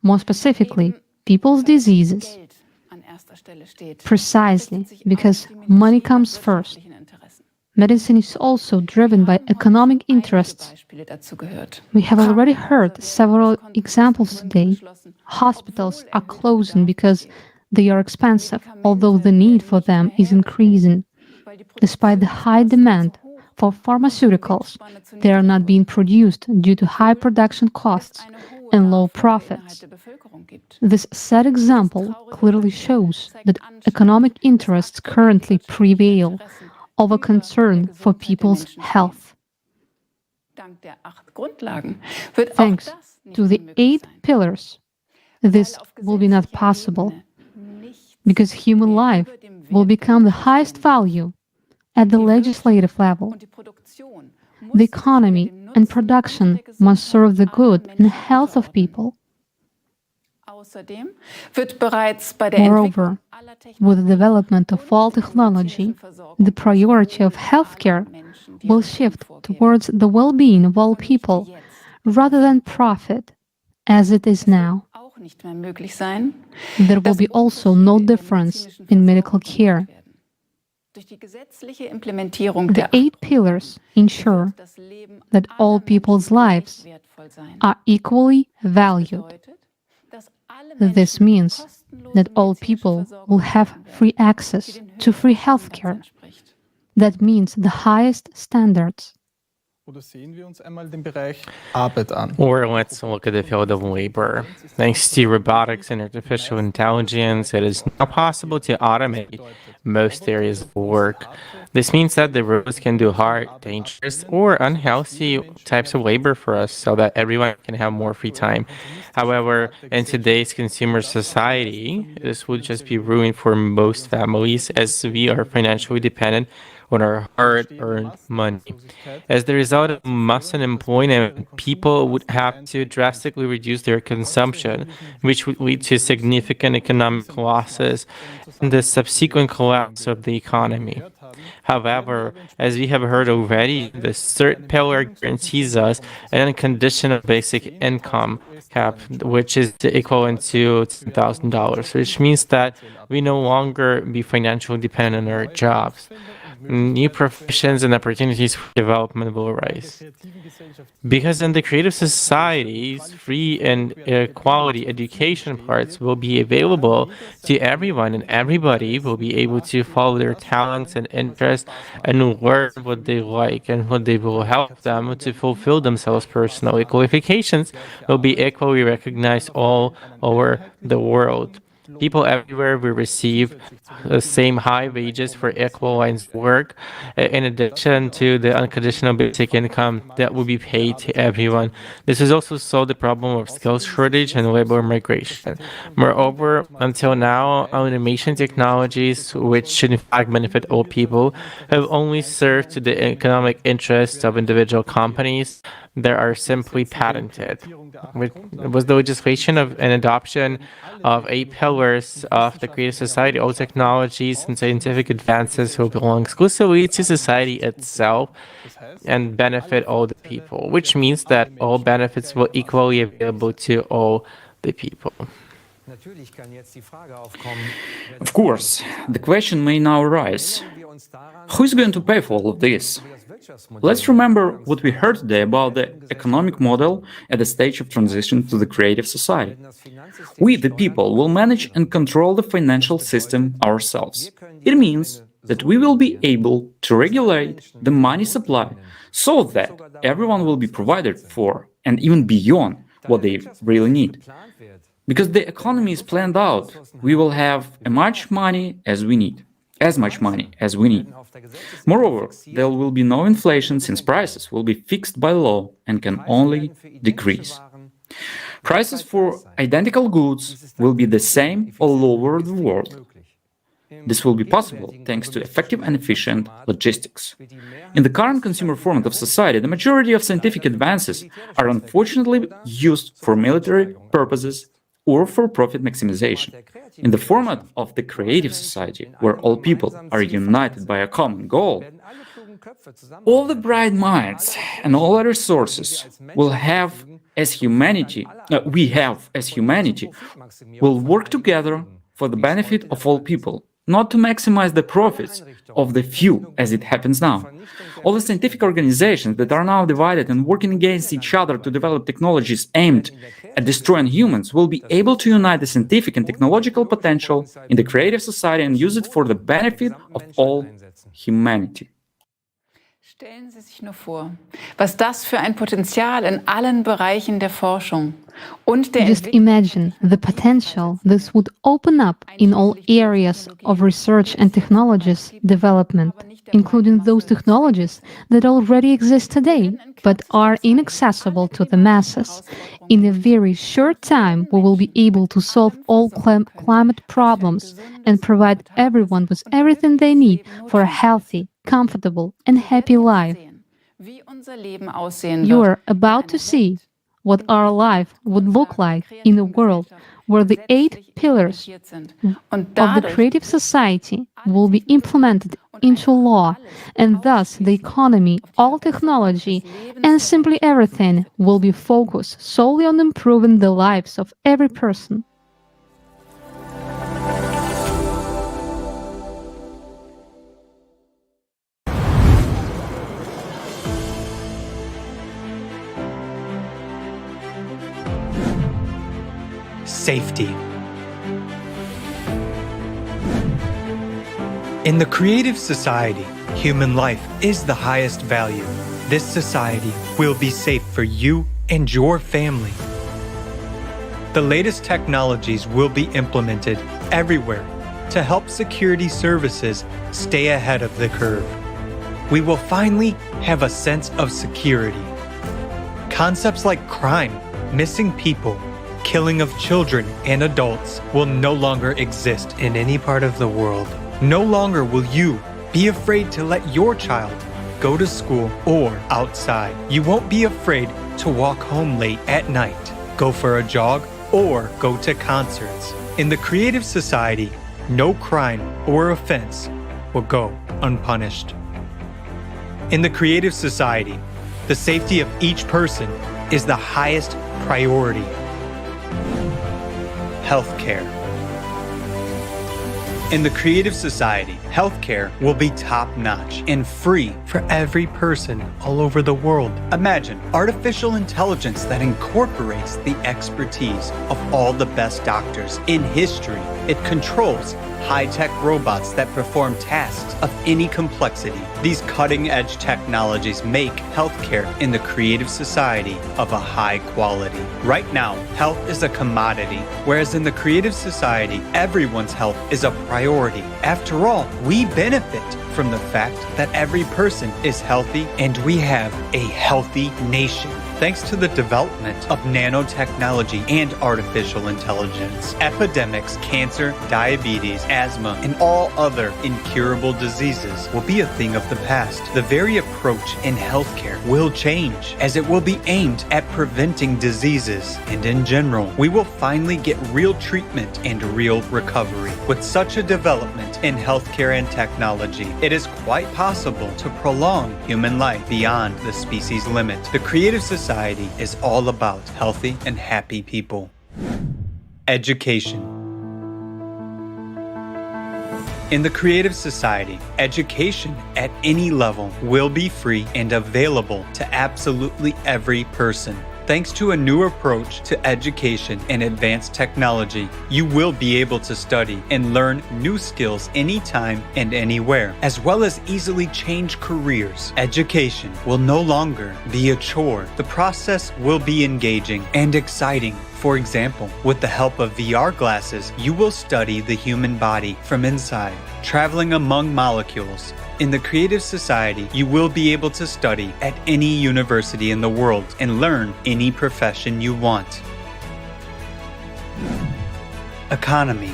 More specifically, people's diseases. Precisely because money comes first. Medicine is also driven by economic interests. We have already heard several examples today. Hospitals are closing because they are expensive, although the need for them is increasing. Despite the high demand for pharmaceuticals, they are not being produced due to high production costs and low profits. This sad example clearly shows that economic interests currently prevail over concern for people's health. Thanks to the eight pillars, this will be not possible, because human life will become the highest value at the legislative level. The economy and production must serve the good and health of people. Moreover, with the development of all technology, the priority of healthcare will shift towards the well-being of all people rather than profit, as it is now. There will be also no difference in medical care. The eight pillars ensure that all people's lives are equally valued. This means that all people will have free access to free healthcare. That means the highest standards. Or let's look at the field of labor. Thanks to robotics and artificial intelligence, it is now possible to automate most areas of work. This means that the robots can do hard, dangerous, or unhealthy types of labor for us so that everyone can have more free time. However, in today's consumer society, this would just be ruined for most families as we are financially dependent on our hard-earned money. As the result of mass unemployment, people would have to drastically reduce their consumption, which would lead to significant economic losses and the subsequent collapse of the economy. However, as we have heard already, the third pillar guarantees us an unconditional basic income cap, which is equivalent to $10,000, which means that we no longer be financially dependent on our jobs. New professions and opportunities for development will arise. Because in the creative societies, free and quality education parts will be available to everyone, and everybody will be able to follow their talents and interests and learn what they like and what they will help them to fulfill themselves personally. Qualifications will be equally recognized all over the world. People everywhere will receive the same high wages for equal lines of work, in addition to the unconditional basic income that will be paid to everyone. This will also solve the problem of skills shortage and labor migration. Moreover, until now, automation technologies, which should in fact benefit all people, have only served to the economic interests of individual companies that are simply patented. With the legislation of an adoption of 8 pillars of the creative society, all technologies and scientific advances will belong exclusively to society itself and benefit all the people, which means that all benefits will equally available to all the people. Of course, the question may now arise, who is going to pay for all of this? Let's remember what we heard today about the economic model at the stage of transition to the creative society. We, the people, will manage and control the financial system ourselves. It means that we will be able to regulate the money supply so that everyone will be provided for and even beyond what they really need. Because the economy is planned out, we will have as much money as we need. Moreover, there will be no inflation since prices will be fixed by law and can only decrease. Prices for identical goods will be the same all over the world. This will be possible thanks to effective and efficient logistics. In the current consumer format of society, the majority of scientific advances are unfortunately used for military purposes or for profit maximization. In the format of the creative society, where all people are united by a common goal, all the bright minds and all the resources we have as humanity will work together for the benefit of all people, not to maximize the profits of the few as it happens now. All the scientific organizations that are now divided and working against each other to develop technologies aimed at destroying humans will be able to unite the scientific and technological potential in the creative society and use it for the benefit of all humanity. Stellen Sie sich nur vor, was das für ein Potenzial in allen Bereichen der Forschung und der Just imagine the potential this would open up in all areas of research and technologies development, including those technologies that already exist today but are inaccessible to the masses. In a very short time, we will be able to solve all climate problems and provide everyone with everything they need for a healthy, comfortable, and happy life. You are about to see what our life would look like in a world where the 8 pillars of the creative society will be implemented into law, and thus the economy, all technology, and simply everything will be focused solely on improving the lives of every person. Safety. In the creative society, human life is the highest value. This society will be safe for you and your family. The latest technologies will be implemented everywhere to help security services stay ahead of the curve. We will finally have a sense of security. Concepts like crime, missing people, killing of children and adults will no longer exist in any part of the world. No longer will you be afraid to let your child go to school or outside. You won't be afraid to walk home late at night, go for a jog, or go to concerts. In the creative society, no crime or offense will go unpunished. In the creative society, the safety of each person is the highest priority. Healthcare. In the creative society, healthcare will be top-notch and free for every person all over the world. Imagine artificial intelligence that incorporates the expertise of all the best doctors in history. It controls high-tech robots that perform tasks of any complexity. These cutting-edge technologies make healthcare in the creative society of a high quality. Right now, health is a commodity, whereas in the creative society, everyone's health is a priority. After all, we benefit from the fact that every person is healthy and we have a healthy nation. Thanks to the development of nanotechnology and artificial intelligence, epidemics, cancer, diabetes, asthma, and all other incurable diseases will be a thing of the past. The very approach in healthcare will change, as it will be aimed at preventing diseases. And in general, we will finally get real treatment and real recovery. With such a development in healthcare and technology, it is quite possible to prolong human life beyond the species limit. The creative society is all about healthy and happy people. Education. In the creative society, education at any level will be free and available to absolutely every person. Thanks to a new approach to education and advanced technology, you will be able to study and learn new skills anytime and anywhere, as well as easily change careers. Education will no longer be a chore. The process will be engaging and exciting. For example, with the help of VR glasses, you will study the human body from inside, traveling among molecules. In the creative society, you will be able to study at any university in the world and learn any profession you want. Economy.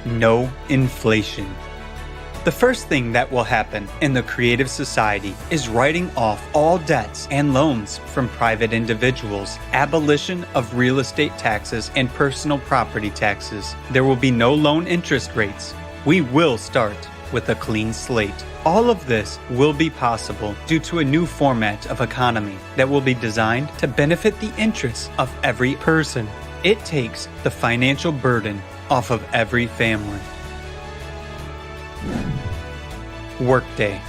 No inflation. The first thing that will happen in the creative society is writing off all debts and loans from private individuals, abolition of real estate taxes and personal property taxes. There will be no loan interest rates. We will start with a clean slate. All of this will be possible due to a new format of economy that will be designed to benefit the interests of every person. It takes the financial burden off of every family. Workday.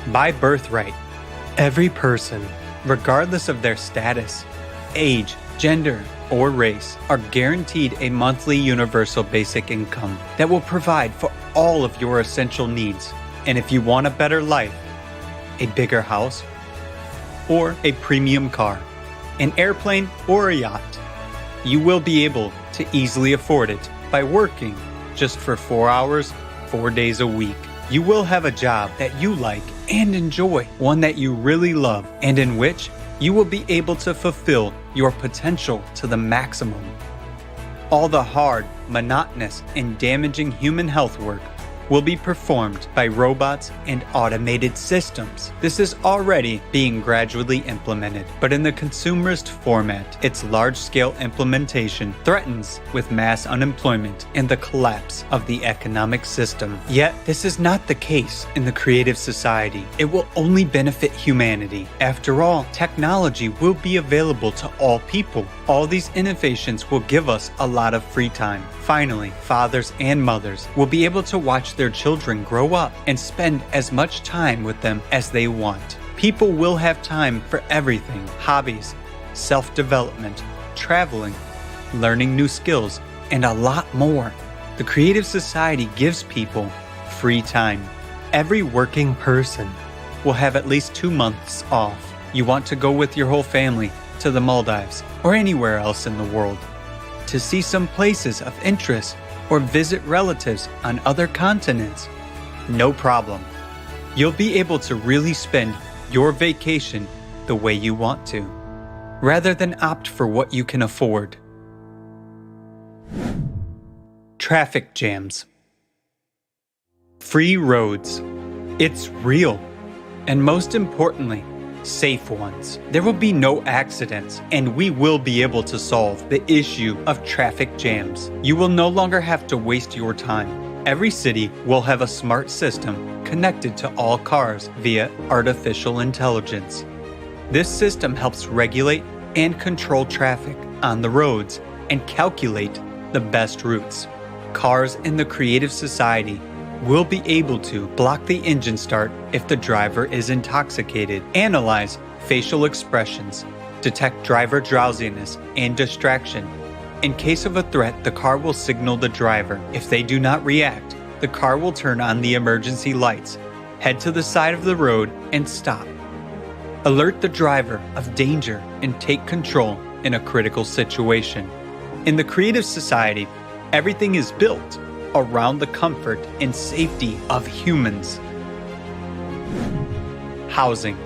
By birthright, every person, regardless of their status, age, gender, or race, are guaranteed a monthly universal basic income that will provide for all of your essential needs. And if you want a better life, a bigger house, or a premium car, an airplane or a yacht, you will be able to easily afford it by working just for 4 hours, 4 days a week. You will have a job that you like and enjoy, one that you really love, and in which you will be able to fulfill your potential to the maximum. All the hard, monotonous, and damaging human health work will be performed by robots and automated systems. This is already being gradually implemented, but in the consumerist format, its large-scale implementation threatens with mass unemployment and the collapse of the economic system. Yet, this is not the case in the creative society. It will only benefit humanity. After all, technology will be available to all people. All these innovations will give us a lot of free time. Finally, fathers and mothers will be able to watch their children grow up and spend as much time with them as they want. People will have time for everything: hobbies, self-development, traveling, learning new skills, and a lot more. The creative society gives people free time. Every working person will have at least 2 months off. You want to go with your whole family to the Maldives or anywhere else in the world to see some places of interest or visit relatives on other continents. No problem. You'll be able to really spend your vacation the way you want to, rather than opt for what you can afford. Traffic jams. Free roads. It's real. And most importantly, safe ones. There will be no accidents, and we will be able to solve the issue of traffic jams. You will no longer have to waste your time. Every city will have a smart system connected to all cars via artificial intelligence. This system helps regulate and control traffic on the roads and calculate the best routes. Cars in the creative society will be able to block the engine start if the driver is intoxicated, analyze facial expressions, detect driver drowsiness and distraction. In case of a threat, the car will signal the driver. If they do not react, the car will turn on the emergency lights, head to the side of the road, and stop. Alert the driver of danger and take control in a critical situation. In the creative society, everything is built around the comfort and safety of humans. Housing.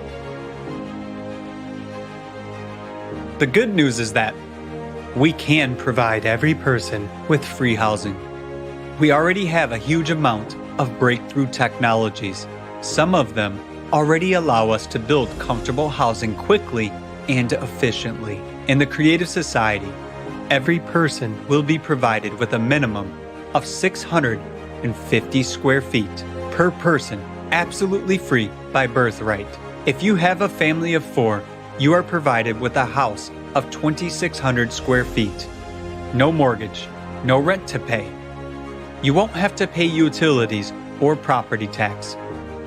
The good news is that we can provide every person with free housing. We already have a huge amount of breakthrough technologies. Some of them already allow us to build comfortable housing quickly and efficiently. In the creative society, every person will be provided with a minimum of 650 square feet per person, absolutely free by birthright. If you have a family of 4, you are provided with a house of 2,600 square feet. No mortgage, no rent to pay. You won't have to pay utilities or property tax.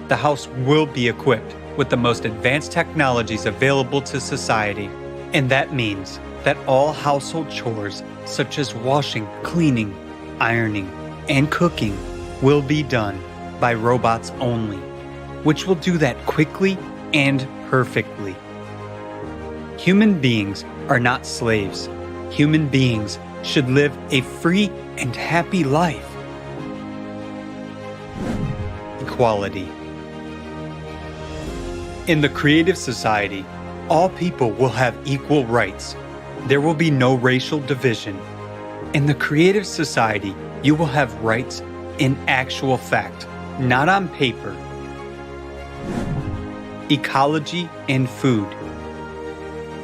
The house will be equipped with the most advanced technologies available to society. And that means that all household chores, such as washing, cleaning, ironing, and cooking, will be done by robots only, which will do that quickly and perfectly. Human beings are not slaves. Human beings should live a free and happy life. Equality. In the creative society, all people will have equal rights. There will be no racial division. In the creative society, you will have rights in actual fact, not on paper. Ecology and food.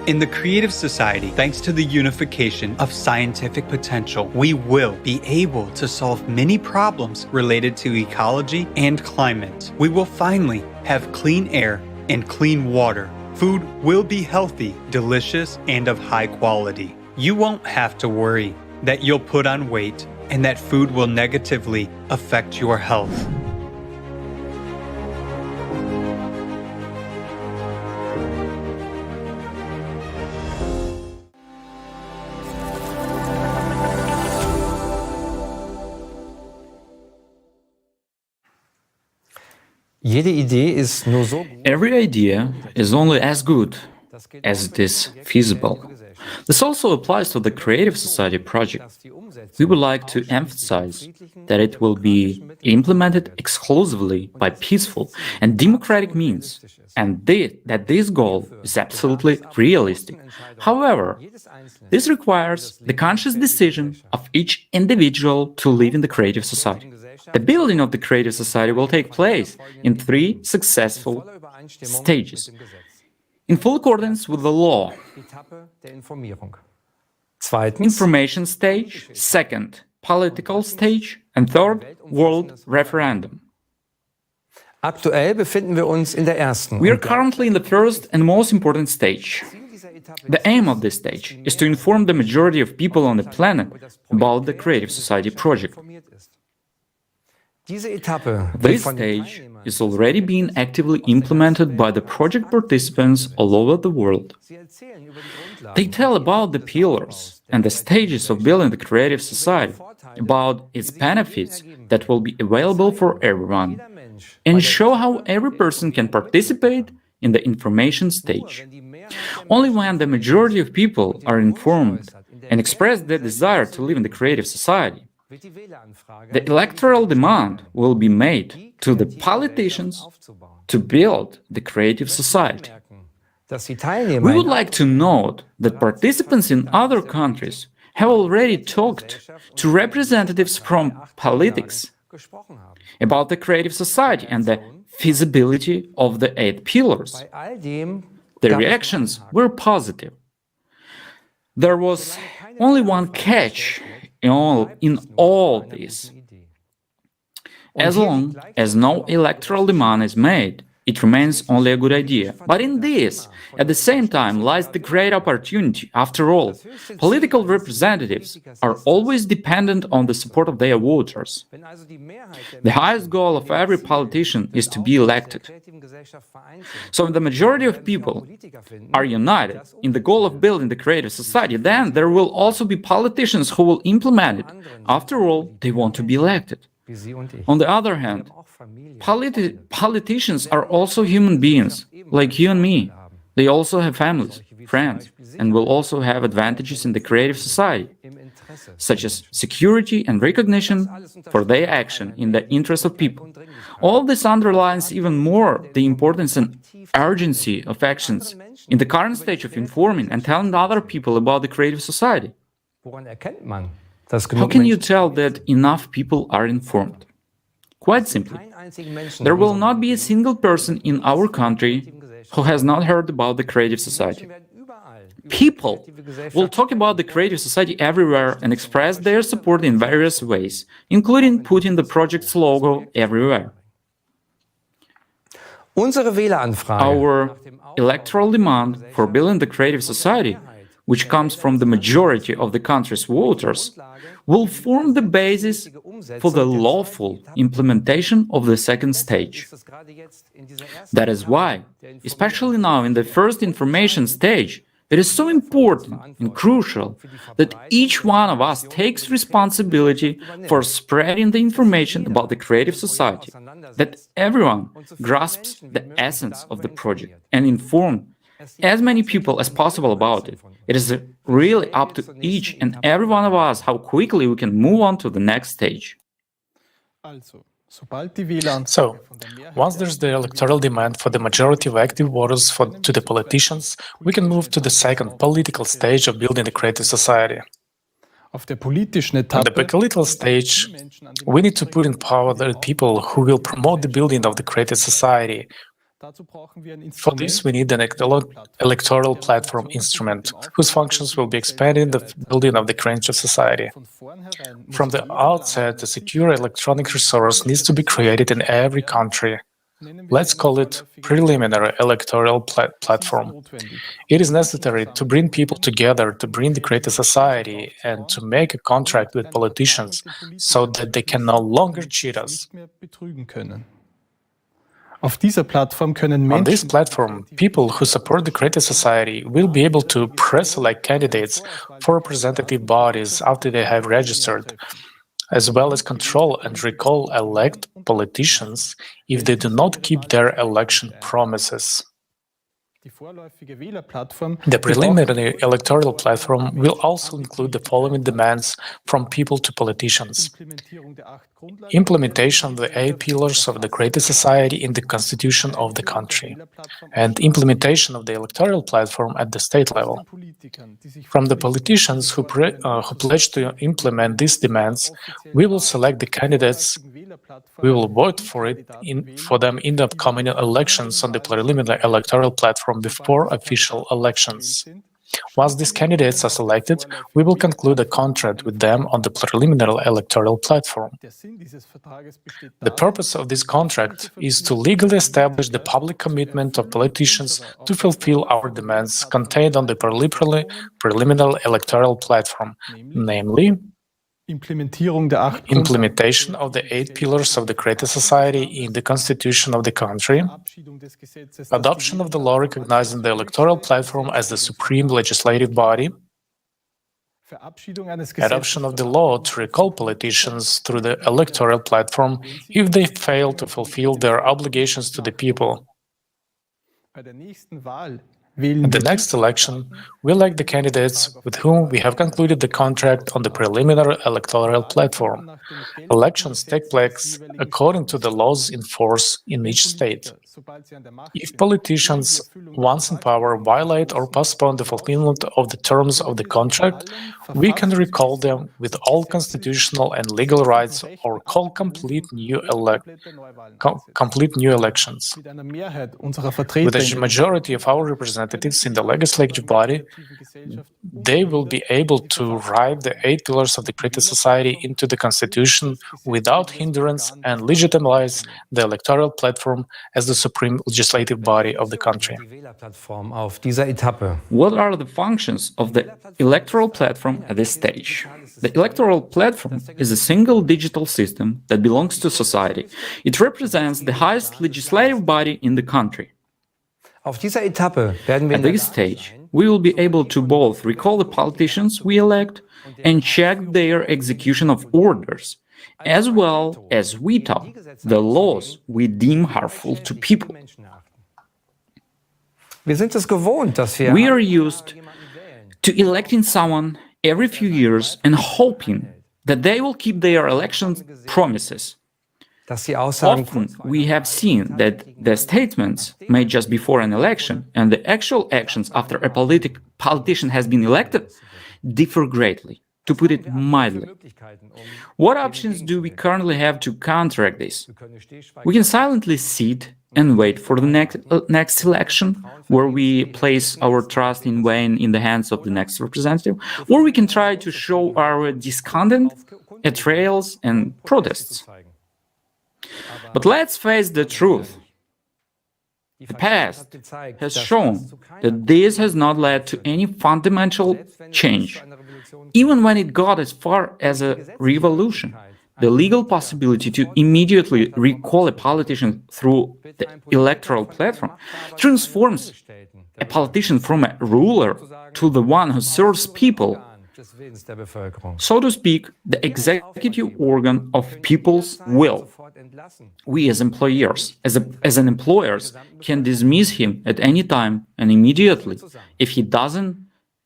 In the creative society, thanks to the unification of scientific potential, we will be able to solve many problems related to ecology and climate. We will finally have clean air and clean water. Food will be healthy, delicious, and of high quality. You won't have to worry that you'll put on weight and that food will negatively affect your health. Every idea is only as good as it is feasible. This also applies to the Creative Society project. We would like to emphasize that it will be implemented exclusively by peaceful and democratic means, and that this goal is absolutely realistic. However, this requires the conscious decision of each individual to live in the Creative Society. The building of the Creative Society will take place in 3 successful stages, in full accordance with the law. Information stage, second, political stage, and third, world referendum. We are currently in the first and most important stage. The aim of this stage is to inform the majority of people on the planet about the Creative Society project. This stage is already being actively implemented by the project participants all over the world. They tell about the pillars and the stages of building the Creative Society, about its benefits that will be available for everyone, and show how every person can participate in the information stage. Only when the majority of people are informed and express their desire to live in the Creative Society, the electoral demand will be made to the politicians to build the Creative Society. We would like to note that participants in other countries have already talked to representatives from politics, about the creative society and the feasibility of the 8 pillars. The reactions were positive. There was only one catch in all this. As long as no electoral demand is made, it remains only a good idea. But in this, at the same time, lies the great opportunity. After all, political representatives are always dependent on the support of their voters. The highest goal of every politician is to be elected. So if the majority of people are united in the goal of building the creative society, then there will also be politicians who will implement it. After all, they want to be elected. On the other hand, politicians are also human beings, like you and me. They also have families, friends, and will also have advantages in the creative society, such as security and recognition for their action in the interest of people. All this underlines even more the importance and urgency of actions in the current stage of informing and telling other people about the creative society. How can you tell that enough people are informed? Quite simply, there will not be a single person in our country who has not heard about the creative society. People will talk about the creative society everywhere and express their support in various ways, including putting the project's logo everywhere. Our electoral demand for building the creative society, which comes from the majority of the country's voters, will form the basis for the lawful implementation of the second stage. That is why, especially now in the first information stage, it is so important and crucial that each one of us takes responsibility for spreading the information about the creative society, that everyone grasps the essence of the project and inform as many people as possible about it. It is really up to each and every one of us how quickly we can move on to the next stage. So, once there's the electoral demand for the majority of active voters to the politicians, we can move to the second political stage of building the creative society. On the political stage, we need to put in power the people who will promote the building of the creative society. For this, we need an electoral platform instrument, whose functions will be expanded in the building of the creative society. From the outset, a secure electronic resource needs to be created in every country. Let's call it preliminary electoral platform. It is necessary to bring people together, to bring the creative society, and to make a contract with politicians so that they can no longer cheat us. On this platform, people who support the creative society will be able to pre-select candidates for representative bodies after they have registered, as well as control and recall elect politicians if they do not keep their election promises. The preliminary electoral platform will also include the following demands from people to politicians: implementation of the 8 pillars of the creative society in the constitution of the country, and implementation of the electoral platform at the state level. From the politicians who pledge to implement these demands, we will select the candidates. We will vote for them in the upcoming elections on the preliminary electoral platform before official elections. Once these candidates are selected, we will conclude a contract with them on the preliminary electoral platform. The purpose of this contract is to legally establish the public commitment of politicians to fulfill our demands contained on the preliminary electoral platform, namely, implementation of the 8 pillars of the creative society in the constitution of the country, adoption of the law recognizing the electoral platform as the supreme legislative body, adoption of the law to recall politicians through the electoral platform if they fail to fulfill their obligations to the people. In the next election, we elect the candidates with whom we have concluded the contract on the preliminary electoral platform. Elections take place according to the laws in force in each state. If politicians, once in power, violate or postpone the fulfillment of the terms of the contract, we can recall them with all constitutional and legal rights or call complete new elections. With a majority of our representatives in the legislative body, they will be able to write the 8 pillars of the creative society into the constitution without hindrance and legitimize the electoral platform as the supreme legislative body of the country. What are the functions of the electoral platform at this stage? The electoral platform is a single digital system that belongs to society. It represents the highest legislative body in the country. At this stage, we will be able to both recall the politicians we elect and check their execution of orders, as well as veto the laws we deem harmful to people. We are used to electing someone every few years and hoping that they will keep their election promises. Often we have seen that the statements made just before an election and the actual actions after a politician has been elected differ greatly, to put it mildly. What options do we currently have to counteract this? We can silently sit and wait for the next election, where we place our trust in vain in the hands of the next representative, or we can try to show our discontent at trials and protests. But let's face the truth. The past has shown that this has not led to any fundamental change. Even when it got as far as a revolution, the legal possibility to immediately recall a politician through the electoral platform transforms a politician from a ruler to the one who serves people. So to speak, the executive organ of people's will. We as employers, as an employers, can dismiss him at any time and immediately if he doesn't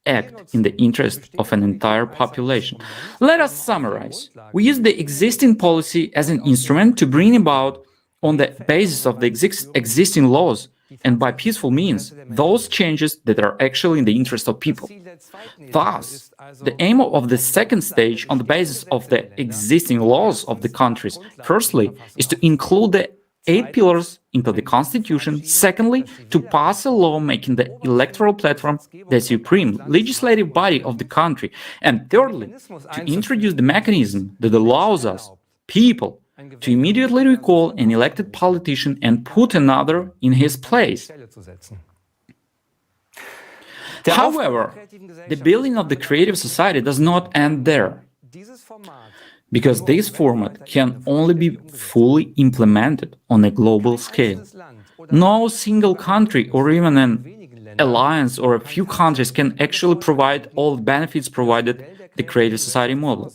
act in the interest of an entire population. Let us summarize. We use the existing policy as an instrument to bring about, on the basis of the existing laws and by peaceful means, those changes that are actually in the interest of people. Thus, the aim of the second stage, on the basis of the existing laws of the countries, firstly, is to include the 8 pillars into the constitution. Secondly, to pass a law making the electoral platform the supreme legislative body of the country. And thirdly, to introduce the mechanism that allows us, people, to immediately recall an elected politician and put another in his place. However, the building of the creative society does not end there, because this format can only be fully implemented on a global scale. No single country or even an alliance or a few countries can actually provide all the benefits provided the creative society model.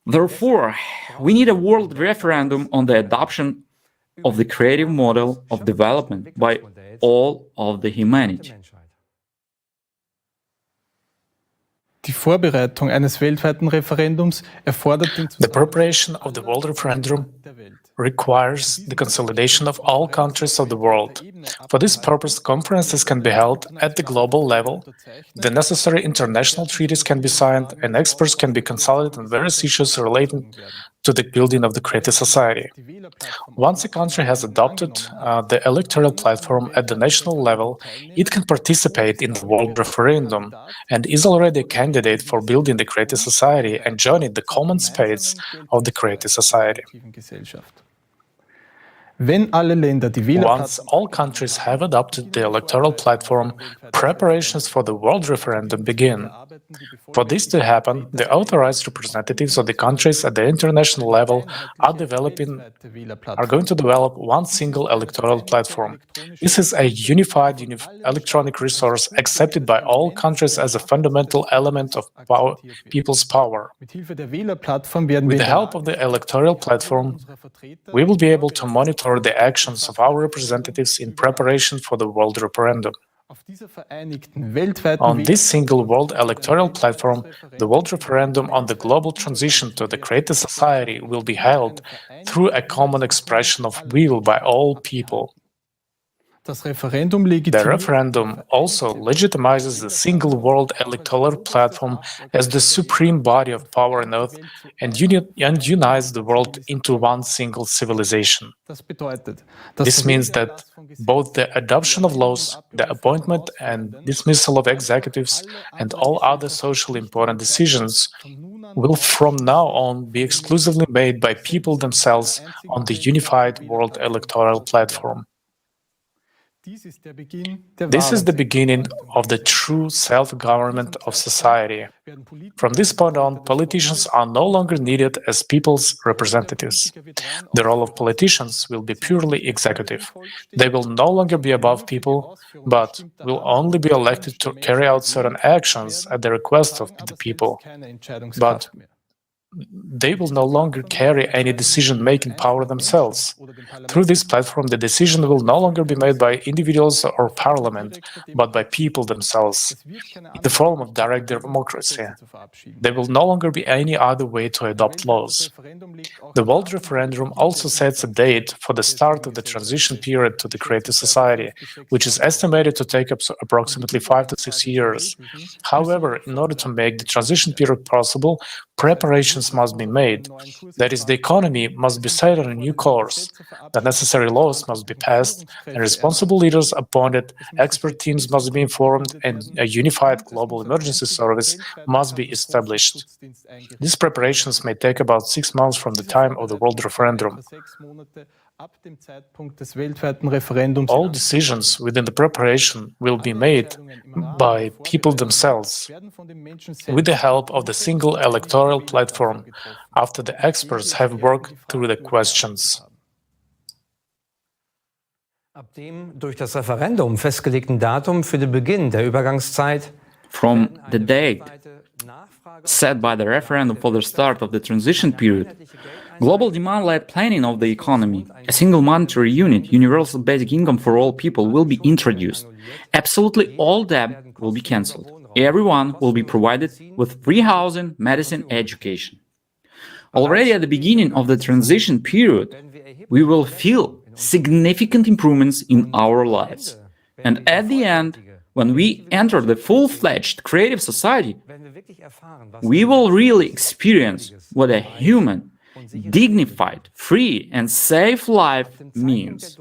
Therefore, we need a world referendum on the adoption of the creative model of development by all of the humanity. Die Vorbereitung eines weltweiten Referendums erfordert den The preparation of the world referendum requires the consolidation of all countries of the world. For this purpose, conferences can be held at the global level, the necessary international treaties can be signed, and experts can be consulted on various issues relating to the building of the creative society. Once a country has adopted the electoral platform at the national level, it can participate in the world referendum and is already a candidate for building the creative society and joining the common space of the creative society. Once all countries have adopted the electoral platform, preparations for the world referendum begin. For this to happen, the authorized representatives of the countries at the international level are going to develop one single electoral platform. This is a unified electronic resource accepted by all countries as a fundamental element of people's power. With the help of the electoral platform, we will be able to monitor the actions of our representatives in preparation for the world referendum. On this single world electoral platform, the world referendum on the global transition to the creative society will be held through a common expression of will by all people. The referendum also legitimizes the single world electoral platform as the supreme body of power on earth and unites the world into one single civilization. This means that both the adoption of laws, the appointment and dismissal of executives, and all other socially important decisions will from now on be exclusively made by people themselves on the unified world electoral platform. This is the beginning of the true self-government of society. From this point on, politicians are no longer needed as people's representatives. The role of politicians will be purely executive. They will no longer be above people, but will only be elected to carry out certain actions at the request of the people. But they will no longer carry any decision-making power themselves. Through this platform, the decision will no longer be made by individuals or parliament, but by people themselves, in the form of direct democracy. There will no longer be any other way to adopt laws. The World Referendum also sets a date for the start of the transition period to the creative society, which is estimated to take up approximately 5 to 6 years. However, in order to make the transition period possible, preparations must be made. That is, the economy must be set on a new course, the necessary laws must be passed, and responsible leaders appointed, expert teams must be informed, and a unified global emergency service must be established. These preparations may take about 6 months from the time of the World Referendum. All decisions within the preparation will be made by people themselves, with the help of the single electoral platform, after the experts have worked through the questions. Ab dem durch das Referendum festgelegten Datum für den Beginn der Übergangszeit From the date set by the referendum for the start of the transition period, global demand-led planning of the economy, a single monetary unit, universal basic income for all people will be introduced. Absolutely all debt will be cancelled. Everyone will be provided with free housing, medicine, education. Already at the beginning of the transition period, we will feel significant improvements in our lives. And at the end, when we enter the full-fledged creative society, we will really experience what a human, dignified, free and safe life means.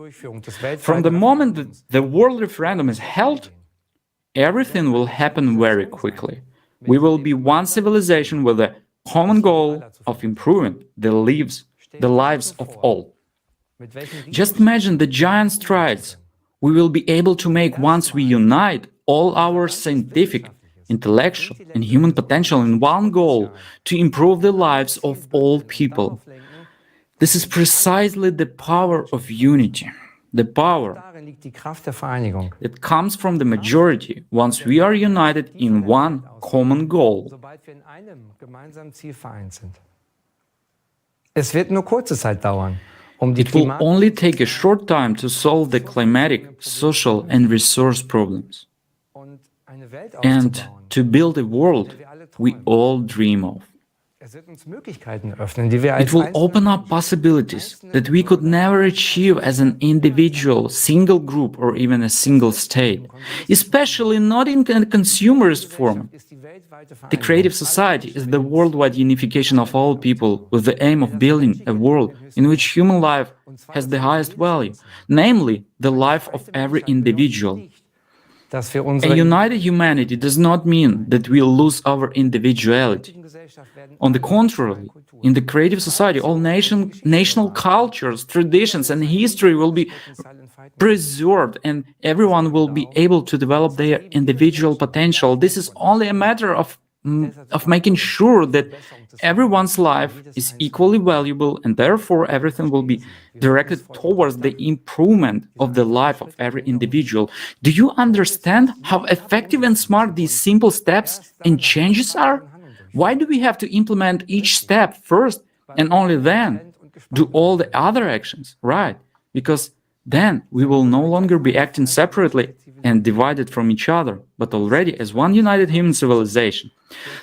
From the moment that the world referendum is held, everything will happen very quickly. We will be one civilization with a common goal of improving the lives of all. Just imagine the giant strides we will be able to make once we unite all our scientific, intellectual, and human potential in one goal to improve the lives of all people. This is precisely the power of unity, the power that comes from the majority once we are united in one common goal. Es wird nur kurze Zeit dauern. It will only take a short time to solve the climatic, social, and resource problems, and to build a world we all dream of. It will open up possibilities that we could never achieve as an individual, single group, or even a single state, especially not in a consumerist form. The creative society is the worldwide unification of all people with the aim of building a world in which human life has the highest value, namely the life of every individual. A united humanity does not mean that we'll lose our individuality. On the contrary, in the creative society, all national cultures, traditions, and history will be preserved, and everyone will be able to develop their individual potential. This is only a matter of making sure that everyone's life is equally valuable, and therefore everything will be directed towards the improvement of the life of every individual. Do you understand how effective and smart these simple steps and changes are? Why do we have to implement each step first and only then do all the other actions? Right, because then we will no longer be acting separately and divided from each other, but already as one united human civilization.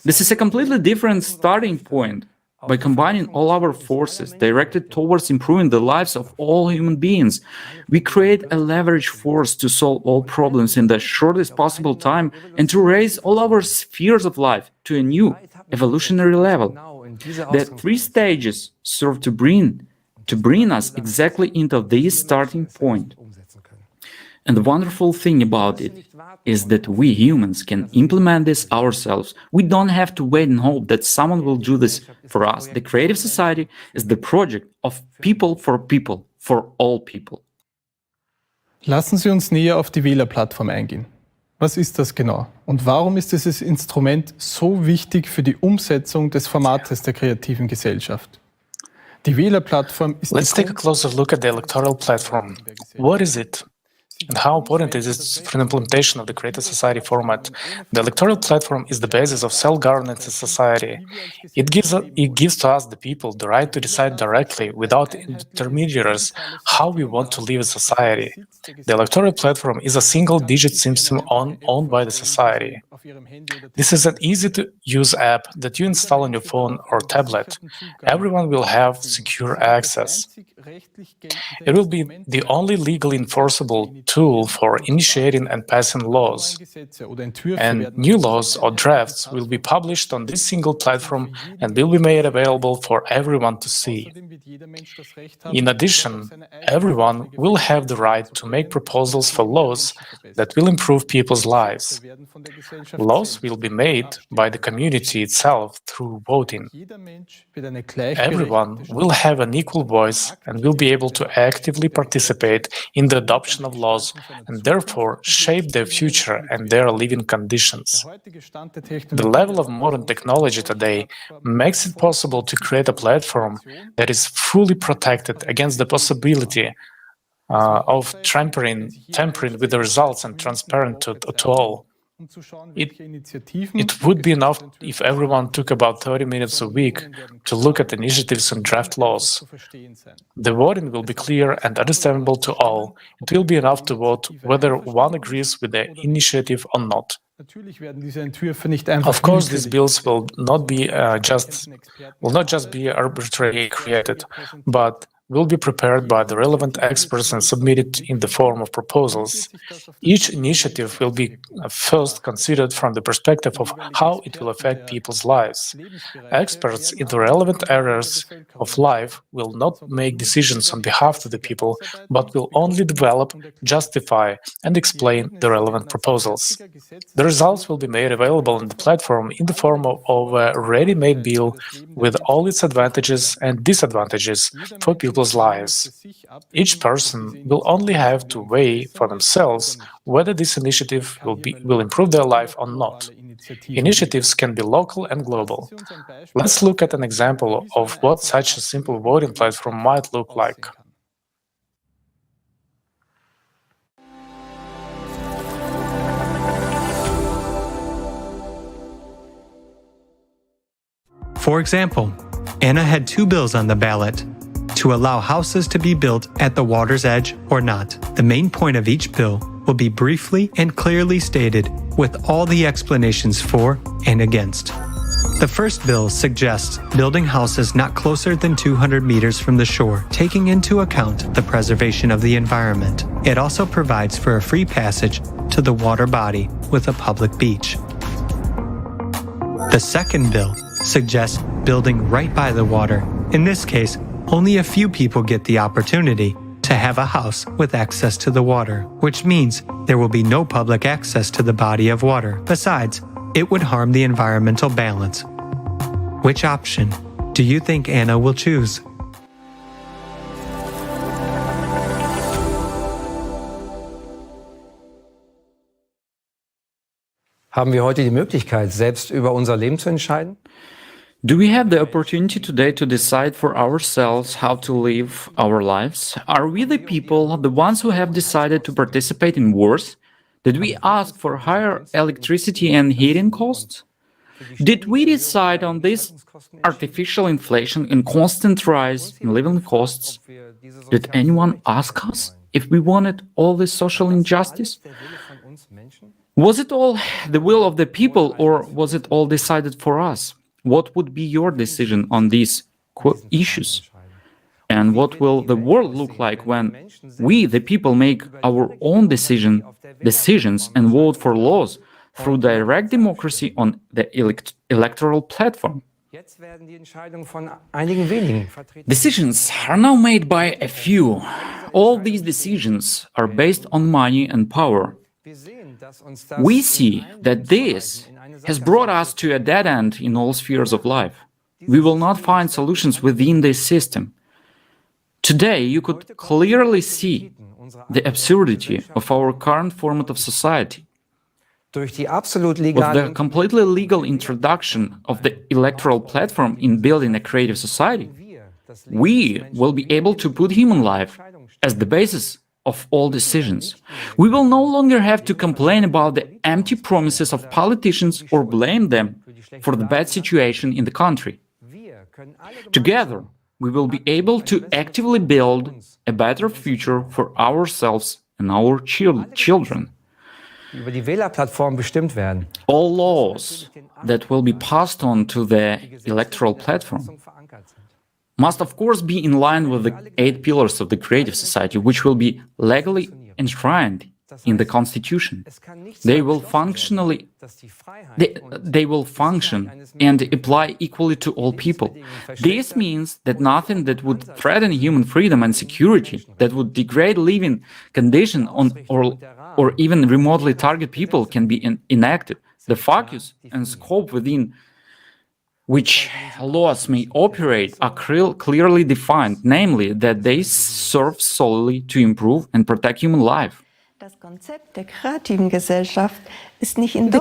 This is a completely different starting point. By combining all our forces directed towards improving the lives of all human beings, we create a leverage force to solve all problems in the shortest possible time and to raise all our spheres of life to a new evolutionary level. The three stages serve to bring us exactly into this starting point. And the wonderful thing about it is that we humans can implement this ourselves. We don't have to wait and hope that someone will do this for us. The creative society is the project of people, for all people. Lassen Sie uns näher auf die Wählerplattform eingehen. Was ist das genau? Und warum ist dieses Instrument so wichtig für die Umsetzung des Formates der kreativen Gesellschaft? Die Wählerplattform ist Let's take a closer look at the electoral platform. What is it? And how important is it for the implementation of the creative society format? The electoral platform is the basis of self-governance in society. It gives to us, the people, the right to decide directly, without intermediaries, how we want to live in society. The electoral platform is a single-digit system owned by the society. This is an easy-to-use app that you install on your phone or tablet. Everyone will have secure access. It will be the only legally enforceable tool for initiating and passing laws. And new laws or drafts will be published on this single platform and will be made available for everyone to see. In addition, everyone will have the right to make proposals for laws that will improve people's lives. Laws will be made by the community itself through voting. Everyone will have an equal voice and will be able to actively participate in the adoption of laws and therefore shape their future and their living conditions. The level of modern technology today makes it possible to create a platform that is fully protected against the possibility of tampering with the results and transparent to all. It would be enough if everyone took about 30 minutes a week to look at initiatives and draft laws. The voting will be clear and understandable to all. It will be enough to vote whether one agrees with the initiative or not. Of course, these bills will not just be arbitrarily created, but will be prepared by the relevant experts and submitted in the form of proposals. Each initiative will be first considered from the perspective of how it will affect people's lives. Experts in the relevant areas of life will not make decisions on behalf of the people, but will only develop, justify, and explain the relevant proposals. The results will be made available on the platform in the form of a ready-made bill with all its advantages and disadvantages for people's lives. Each person will only have to weigh for themselves whether this initiative will improve their life or not. Initiatives can be local and global. Let's look at an example of what such a simple voting platform might look like. For example, Anna had two bills on the ballot: to allow houses to be built at the water's edge or not. The main point of each bill will be briefly and clearly stated with all the explanations for and against. The first bill suggests building houses not closer than 200 meters from the shore, taking into account the preservation of the environment. It also provides for a free passage to the water body with a public beach. The second bill suggests building right by the water. In this case, only a few people get the opportunity to have a house with access to the water, which means there will be no public access to the body of water. Besides, it would harm the environmental balance. Which option do you think Anna will choose? Haben wir heute die Möglichkeit, selbst über unser Leben zu entscheiden? Do we have the opportunity today to decide for ourselves how to live our lives? Are we the people, the ones who have decided to participate in wars? Did we ask for higher electricity and heating costs? Did we decide on this artificial inflation and constant rise in living costs? Did anyone ask us? if we wanted all this social injustice? Was it all the will of the people, or was it all decided for us? What would be your decision on these issues? And what will the world look like when we, the people, make our own decisions and vote for laws through direct democracy on the electoral platform? Decisions are now made by a few. All these decisions are based on money and power. We see that this has brought us to a dead end in all spheres of life. We will not find solutions within this system. Today, you could clearly see the absurdity of our current format of society. With the completely legal introduction of the electoral platform in building a creative society, we will be able to put human life as the basis of all decisions. We will no longer have to complain about the empty promises of politicians or blame them for the bad situation in the country. Together, we will be able to actively build a better future for ourselves and our children. All laws that will be passed on to the electoral platform must of course be in line with the 8 pillars of the creative society, which will be legally enshrined in the constitution. They will function and apply equally to all people. This means that nothing that would threaten human freedom and security, that would degrade living conditions or even remotely target people, can be enacted. The focus and scope within which laws may operate are clearly defined, namely that they serve solely to improve and protect human life. The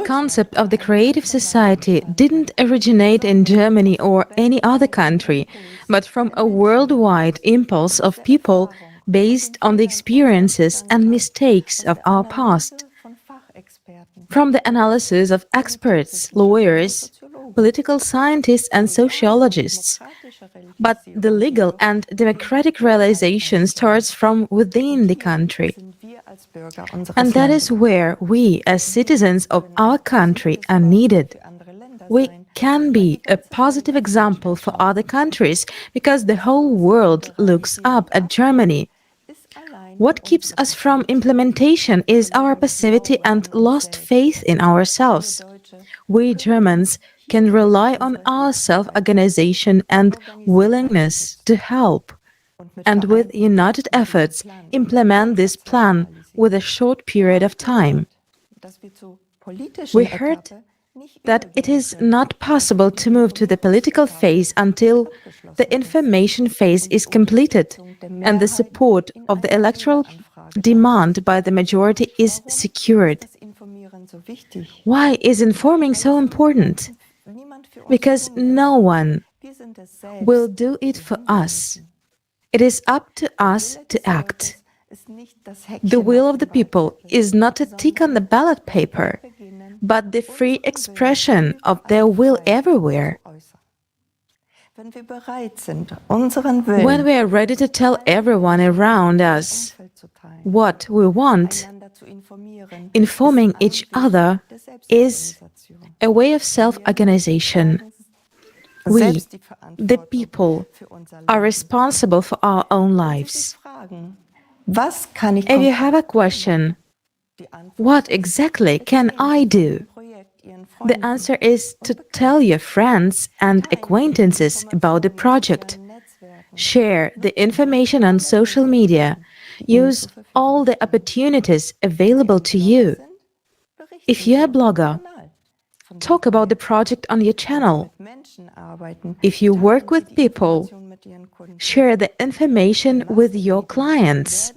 concept of the creative society didn't originate in Germany or any other country, but from a worldwide impulse of people based on the experiences and mistakes of our past. From the analysis of experts, lawyers, political scientists and sociologists. But the legal and democratic realization starts from within the country. And that is where we, as citizens of our country, are needed. We can be a positive example for other countries because the whole world looks up at Germany. What keeps us from implementation is our passivity and lost faith in ourselves. We Germans can rely on our self-organization and willingness to help, and with united efforts implement this plan with a short period of time. We heard that it is not possible to move to the political phase until the information phase is completed and the support of the electoral demand by the majority is secured. Why is informing so important? Because no one will do it for us. It is up to us to act. The will of the people is not a tick on the ballot paper, but the free expression of their will everywhere. When we are ready to tell everyone around us what we want, informing each other is a way of self-organization. We, the people, are responsible for our own lives. If you have a question, what exactly can I do? The answer is to tell your friends and acquaintances about the project. Share the information on social media. Use all the opportunities available to you. If you're a blogger, talk about the project on your channel. If you work with people, share the information with your clients.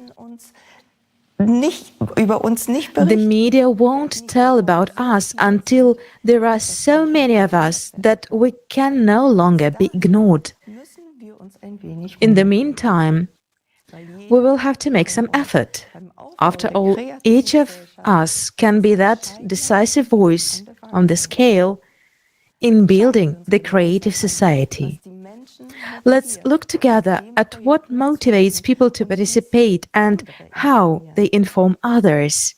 The media won't tell about us until there are so many of us that we can no longer be ignored. In the meantime, we will have to make some effort. After all, each of us can be that decisive voice on the scale in building the creative society. Let's look together at what motivates people to participate and how they inform others.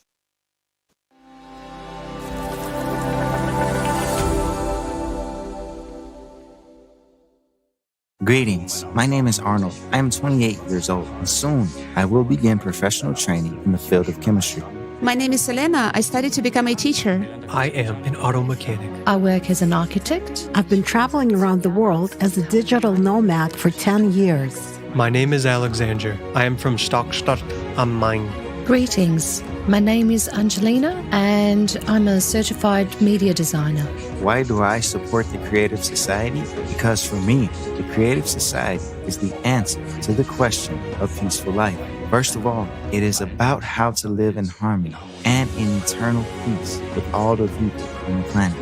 Greetings, my name is Arnold. I am 28 years old, and soon I will begin professional training in the field of chemistry. My name is Selena. I studied to become a teacher. I am an auto mechanic. I work as an architect. I've been traveling around the world as a digital nomad for 10 years. My name is Alexander. I am from Stockstadt am Main. Greetings. My name is Angelina, and I'm a certified media designer. Why do I support the Creative Society? Because for me, the Creative Society is the answer to the question of peaceful life. First of all, it is about how to live in harmony and in eternal peace with all the people on the planet.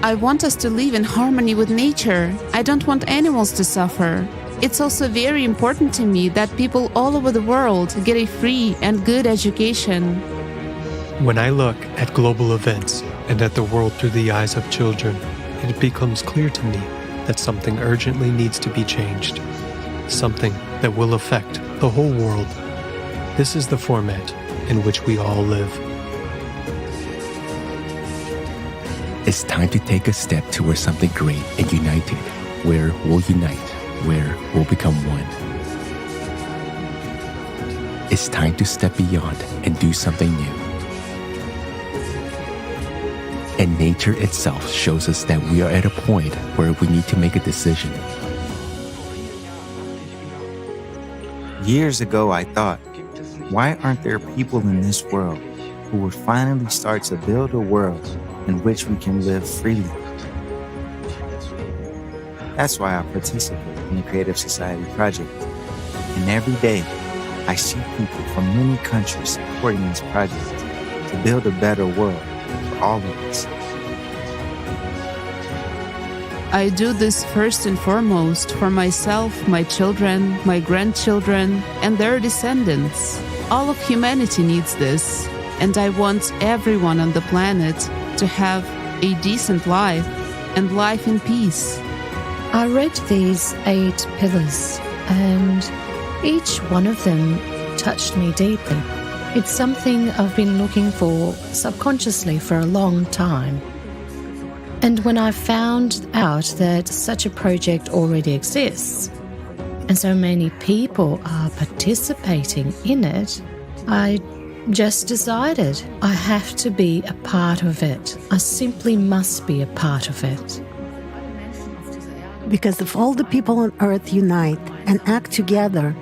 I want us to live in harmony with nature. I don't want animals to suffer. It's also very important to me that people all over the world get a free and good education. When I look at global events and at the world through the eyes of children, it becomes clear to me that something urgently needs to be changed. Something that will affect the whole world. This is the format in which we all live. It's time to take a step towards something great and united, where we'll unite, where we'll become one. It's time to step beyond and do something new. And nature itself shows us that we are at a point where we need to make a decision. Years ago, I thought, why aren't there people in this world who would finally start to build a world in which we can live freely? That's why I participate in the Creative Society project. And every day, I see people from many countries supporting this project to build a better world for all of us. I do this first and foremost for myself, my children, my grandchildren, and their descendants. All of humanity needs this, and I want everyone on the planet to have a decent life and life in peace. I read these 8 pillars, and each one of them touched me deeply. It's something I've been looking for subconsciously for a long time. And when I found out that such a project already exists, and so many people are participating in it, I just decided I have to be a part of it. I simply must be a part of it. Because if all the people on Earth unite and act together,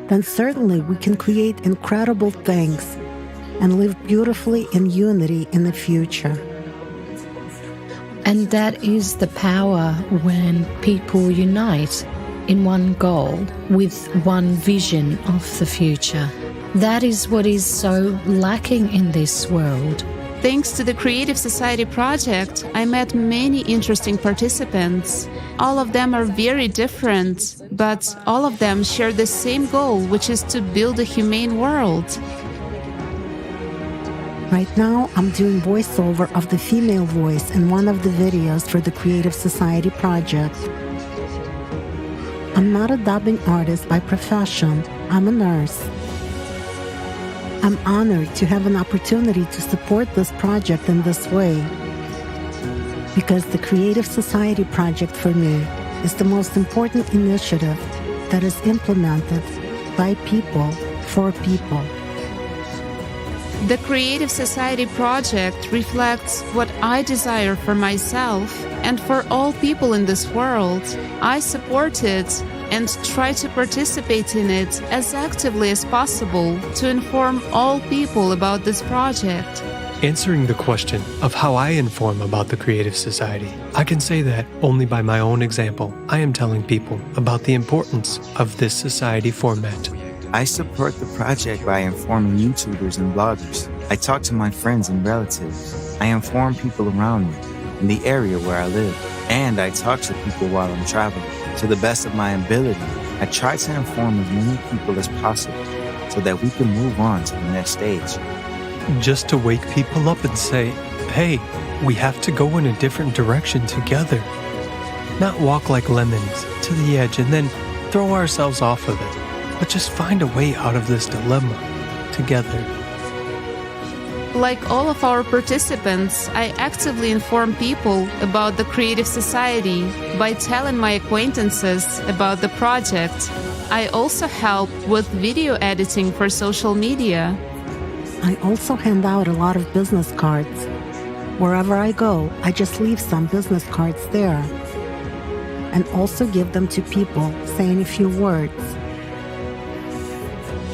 then certainly we can create incredible things and live beautifully in unity in the future. And that is the power when people unite in one goal with one vision of the future. That is what is so lacking in this world. Thanks to the Creative Society project, I met many interesting participants. All of them are very different, but all of them share the same goal, which is to build a humane world. Right now, I'm doing voiceover of the female voice in one of the videos for the Creative Society project. I'm not a dubbing artist by profession. I'm a nurse. I'm honored to have an opportunity to support this project in this way, because the Creative Society project for me is the most important initiative that is implemented by people for people. The Creative Society project reflects what I desire for myself and for all people in this world. I support it and try to participate in it as actively as possible to inform all people about this project. Answering the question of how I inform about the Creative Society, I can say that only by my own example, I am telling people about the importance of this society format. I support the project by informing YouTubers and bloggers. I talk to my friends and relatives. I inform people around me in the area where I live. And I talk to people while I'm traveling. To the best of my ability, I try to inform as many people as possible so that we can move on to the next stage. Just to wake people up and say, hey, we have to go in a different direction together. Not walk like lemons to the edge and then throw ourselves off of it, but just find a way out of this dilemma together. Like all of our participants, I actively inform people about the Creative Society by telling my acquaintances about the project. I also help with video editing for social media. I also hand out a lot of business cards. Wherever I go, I just leave some business cards there. And also give them to people, saying a few words.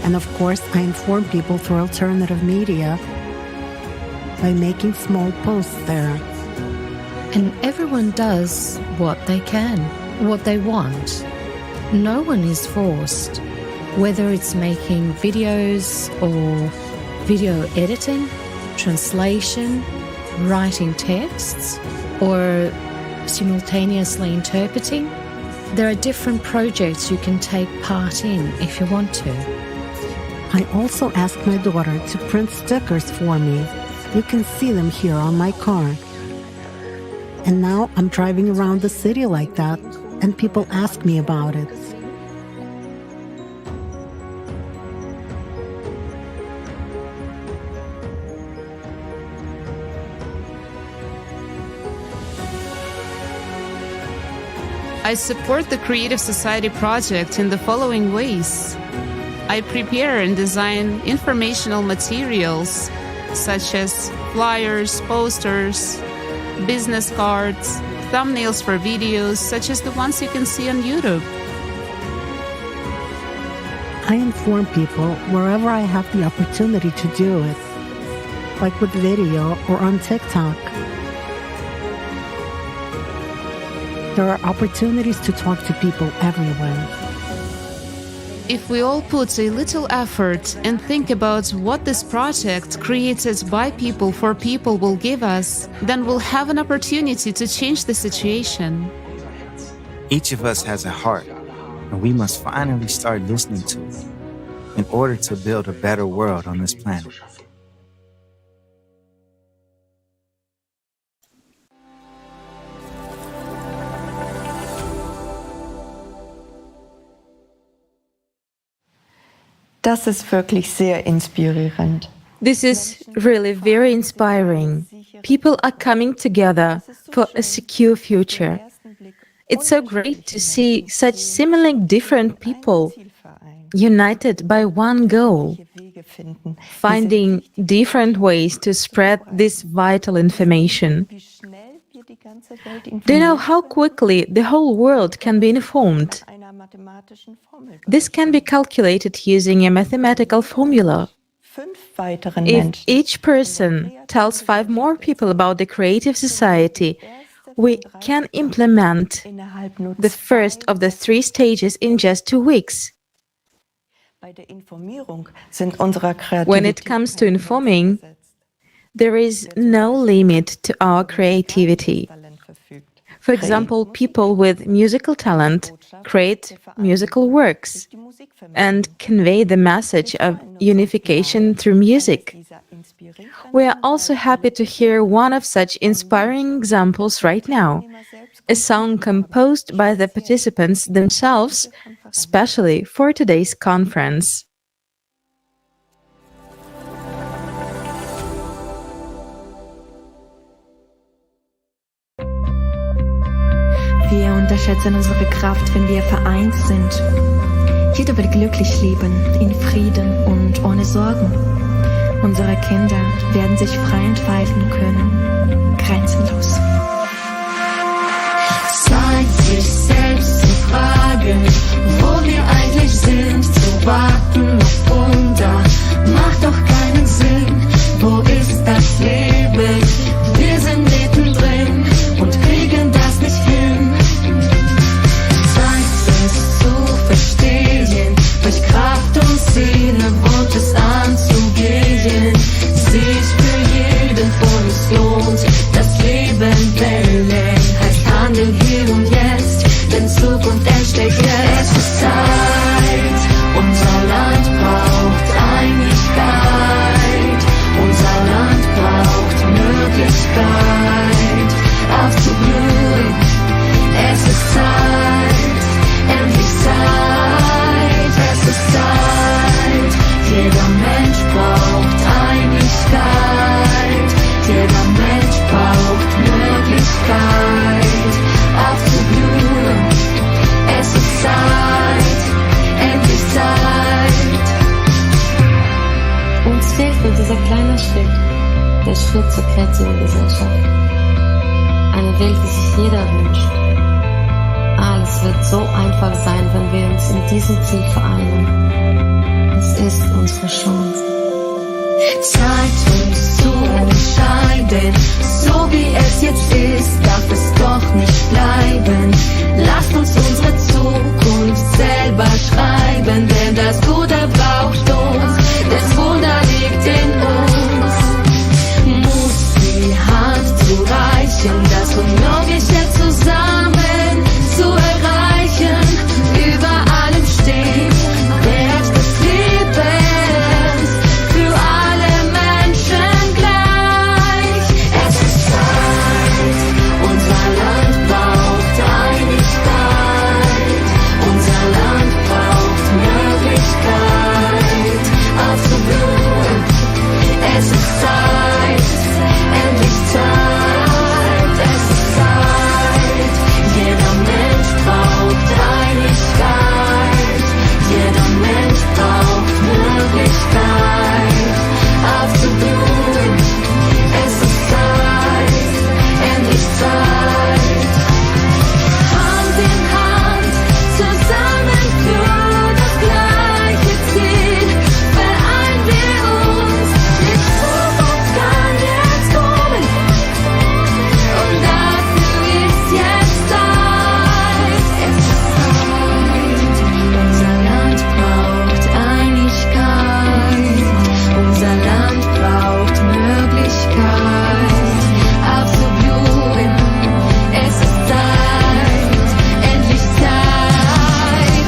And of course, I inform people through alternative media by making small posts there. And everyone does what they can, what they want. No one is forced, whether it's making videos or video editing, translation, writing texts, or simultaneously interpreting. There are different projects you can take part in if you want to. I also asked my daughter to print stickers for me. You can see them here on my car. And now I'm driving around the city like that, and people ask me about it. I support the Creative Society project in the following ways. I prepare and design informational materials such as flyers, posters, business cards, thumbnails for videos such as the ones you can see on YouTube. I inform people wherever I have the opportunity to do it, like with video or on TikTok. There are opportunities to talk to people everywhere. If we all put a little effort and think about what this project created by people for people will give us, then we'll have an opportunity to change the situation. Each of us has a heart, and we must finally start listening to it in order to build a better world on this planet. Das ist wirklich sehr inspirierend. This is really very inspiring. People are coming together for a secure future. It's so great to see such seemingly different people united by one goal, finding different ways to spread this vital information. Do you know how quickly the whole world can be informed? This can be calculated using a mathematical formula. If each person tells 5 more people about the Creative Society, we can implement the first of the 3 stages in just 2 weeks. When it comes to informing, there is no limit to our creativity. For example, people with musical talent create musical works and convey the message of unification through music. We are also happy to hear one of such inspiring examples right now, a song composed by the participants themselves, especially for today's conference. Wir unterschätzen unsere Kraft, wenn wir vereint sind. Jeder will glücklich leben, in Frieden und ohne Sorgen. Unsere Kinder werden sich frei entfalten können, grenzenlos. Zeit, sich selbst zu fragen, wo wir eigentlich sind, zu warten auf Wunder, macht doch keinen Sinn. Wo ist das Leben? Wir sind mittendrin und kriegen das nicht hin. Zeit, es zu verstehen, durch Kraft und Seele wohnt es anzugehen. Sich für jeden von uns lohnt, das Leben wählen, heißt handeln hier und jetzt, denn Zukunft entsteht jetzt. Es ist Zeit, unser Land unser kleiner Schritt, der Schritt zur kreativen Gesellschaft. Eine Welt, die sich jeder wünscht. Alles wird so einfach sein, wenn wir uns in diesem Ziel vereinen. Es ist unsere Chance. Zeit uns zu entscheiden, so wie es jetzt ist, darf es doch nicht bleiben. Lasst uns unsere Zukunft selber schreiben, denn das Gute braucht uns, das Wunder liegt in uns. Muss die Hand zu reichen, das Unmögliche zusammen zu erreichen, über allem steht der Herz des Lebens, für alle Menschen gleich. Es ist Zeit, unser Land braucht Einigkeit, unser Land braucht Möglichkeit aufzublühen. Es ist Zeit, endlich Zeit, es ist Zeit. Jeder Mensch braucht Einigkeit, jeder Mensch braucht Möglichkeit aufzublühen. Es ist Zeit, endlich Zeit. Hand in Hand, zusammen für das gleiche Ziel, vereinen wir uns. Die Zukunft kann jetzt kommen und dafür ist jetzt Zeit. Es ist Zeit, unser Land braucht Einigkeit, unser Land braucht Möglichkeit aufzublühen. Es ist Zeit, endlich Zeit.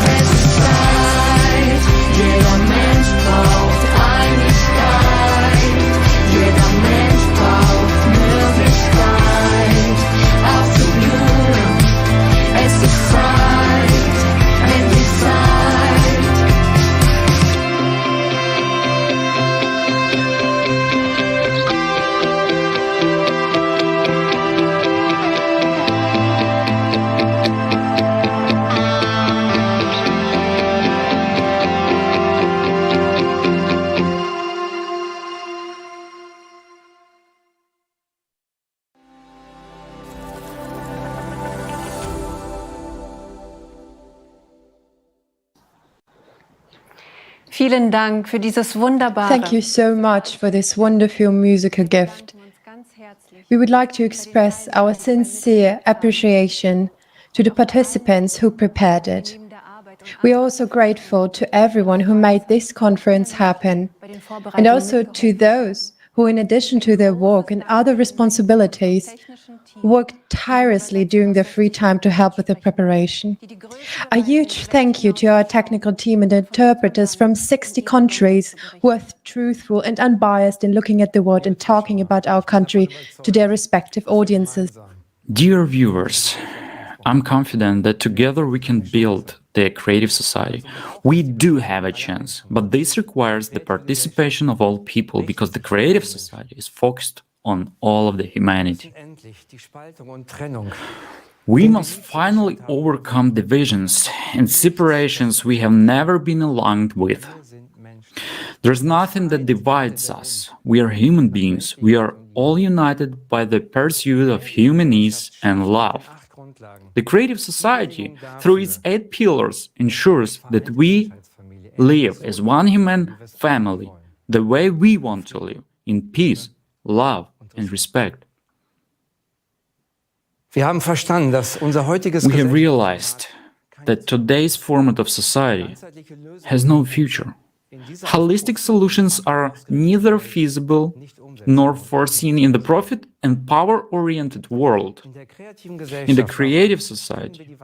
Es ist Zeit, jeder Mensch braucht Einigkeit, jeder Mensch braucht Möglichkeit aufzublühen. Es ist Zeit, endlich Zeit. Vielen Dank für dieses wunderbare. Thank you so much for this wonderful musical gift. We would like to express our sincere appreciation to the participants who prepared it. We are also grateful to everyone who made this conference happen, and also to those who, in addition to their work and other responsibilities, worked tirelessly during their free time to help with the preparation. A huge thank you to our technical team and interpreters from 60 countries who are truthful and unbiased in looking at the world and talking about our country to their respective audiences. Dear viewers, I'm confident that together we can build the creative society. We do have a chance, but this requires the participation of all people because the creative society is focused on all of the humanity. We must finally overcome divisions and separations we have never been aligned with. There's nothing that divides us. We are human beings. We are all united by the pursuit of human ease and love. The creative society, through its 8 pillars, ensures that we live as one human family, the way we want to live, in peace, love and respect. Wir haben verstanden, dass unser heutiges We have realized that today's format of society has no future. Holistic solutions are neither feasible nor foreseen in the profit and power-oriented world. In the creative society,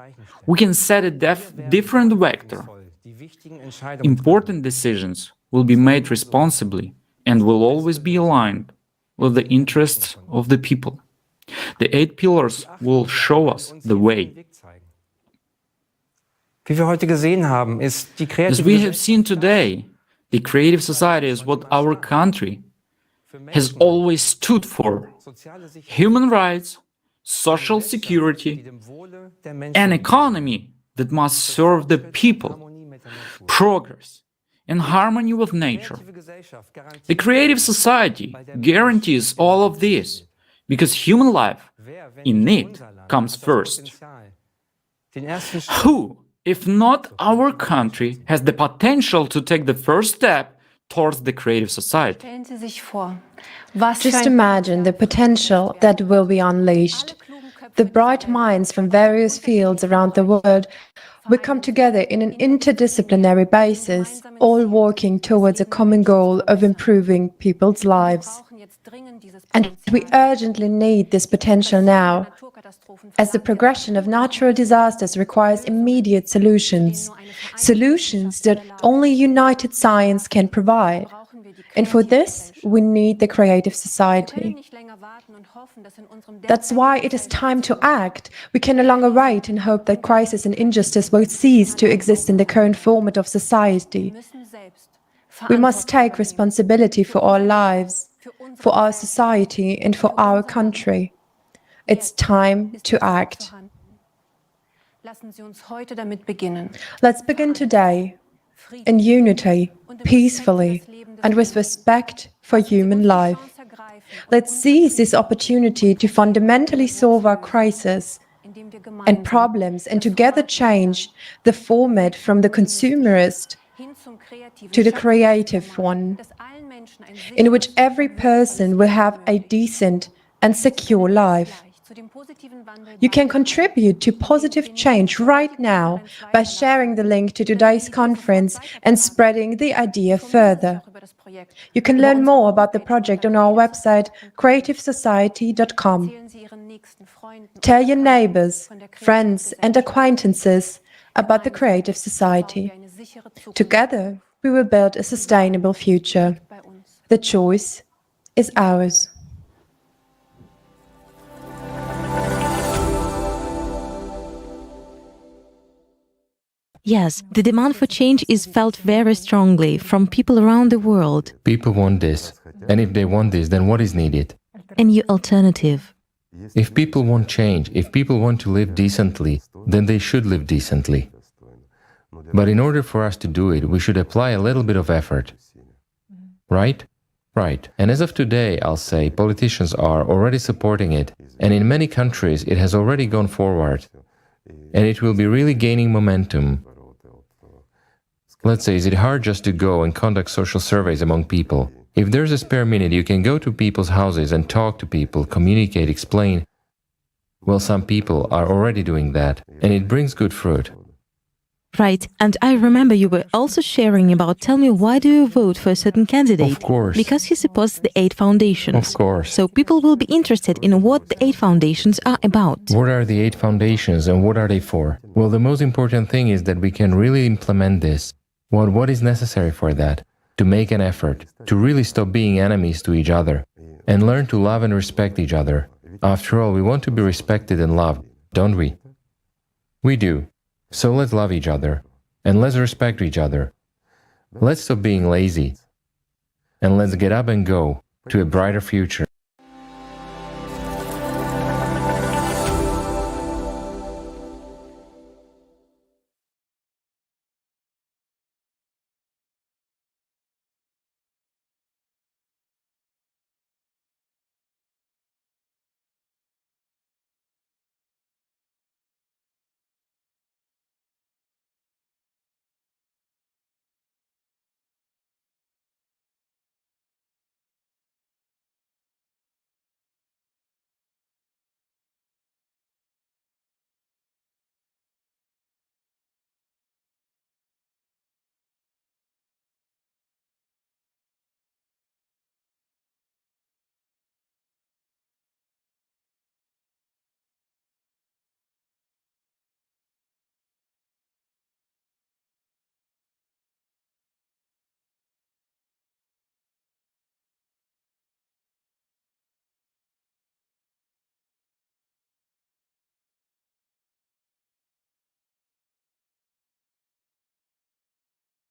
we can set a different vector. Important decisions will be made responsibly and will always be aligned with the interests of the people. The 8 pillars will show us the way. Wie wir heute gesehen haben, ist die As we have seen today, the creative society is what our country has always stood for: human rights, social security, an economy that must serve the people, progress, in harmony with nature. The creative society guarantees all of this, because human life, in it, comes first. Who, if not our country, has the potential to take the first step towards the creative society? Just imagine the potential that will be unleashed. The bright minds from various fields around the world will come together in an interdisciplinary basis, all working towards a common goal of improving people's lives. And we urgently need this potential now, as the progression of natural disasters requires immediate solutions, solutions that only united science can provide. And for this, we need the creative society. That's why it is time to act. We can no longer wait and hope that crisis and injustice will cease to exist in the current format of society. We must take responsibility for our lives, for our society, and for our country. It's time to act. Let's begin today, in unity, peacefully, and with respect for human life. Let's seize this opportunity to fundamentally solve our crises and problems and together change the format from the consumerist to the creative one, in which every person will have a decent and secure life. You can contribute to positive change right now by sharing the link to today's conference and spreading the idea further. You can learn more about the project on our website, creativesociety.com. Tell your neighbors, friends, and acquaintances about the Creative Society. Together, we will build a sustainable future. The choice is ours. Yes, the demand for change is felt very strongly from people around the world. People want this. And if they want this, then what is needed? A new alternative. If people want change, if people want to live decently, then they should live decently. But in order for us to do it, we should apply a little bit of effort. Right? Right. And as of today, I'll say, politicians are already supporting it. And in many countries, it has already gone forward. And it will be really gaining momentum. Let's say, is it hard just to go and conduct social surveys among people? If there's a spare minute, you can go to people's houses and talk to people, communicate, explain. Well, some people are already doing that, and it brings good fruit. Right, and I remember you were also sharing about, tell me, why do you vote for a certain candidate? Of course. Because he supports the 8 foundations. Of course. So people will be interested in what the 8 foundations are about. What are the 8 foundations and what are they for? Well, the most important thing is that we can really implement this. What is necessary for that? To make an effort, to really stop being enemies to each other, and learn to love and respect each other. After all, we want to be respected and loved, don't we? We do. So let's love each other, and let's respect each other. Let's stop being lazy, and let's get up and go to a brighter future.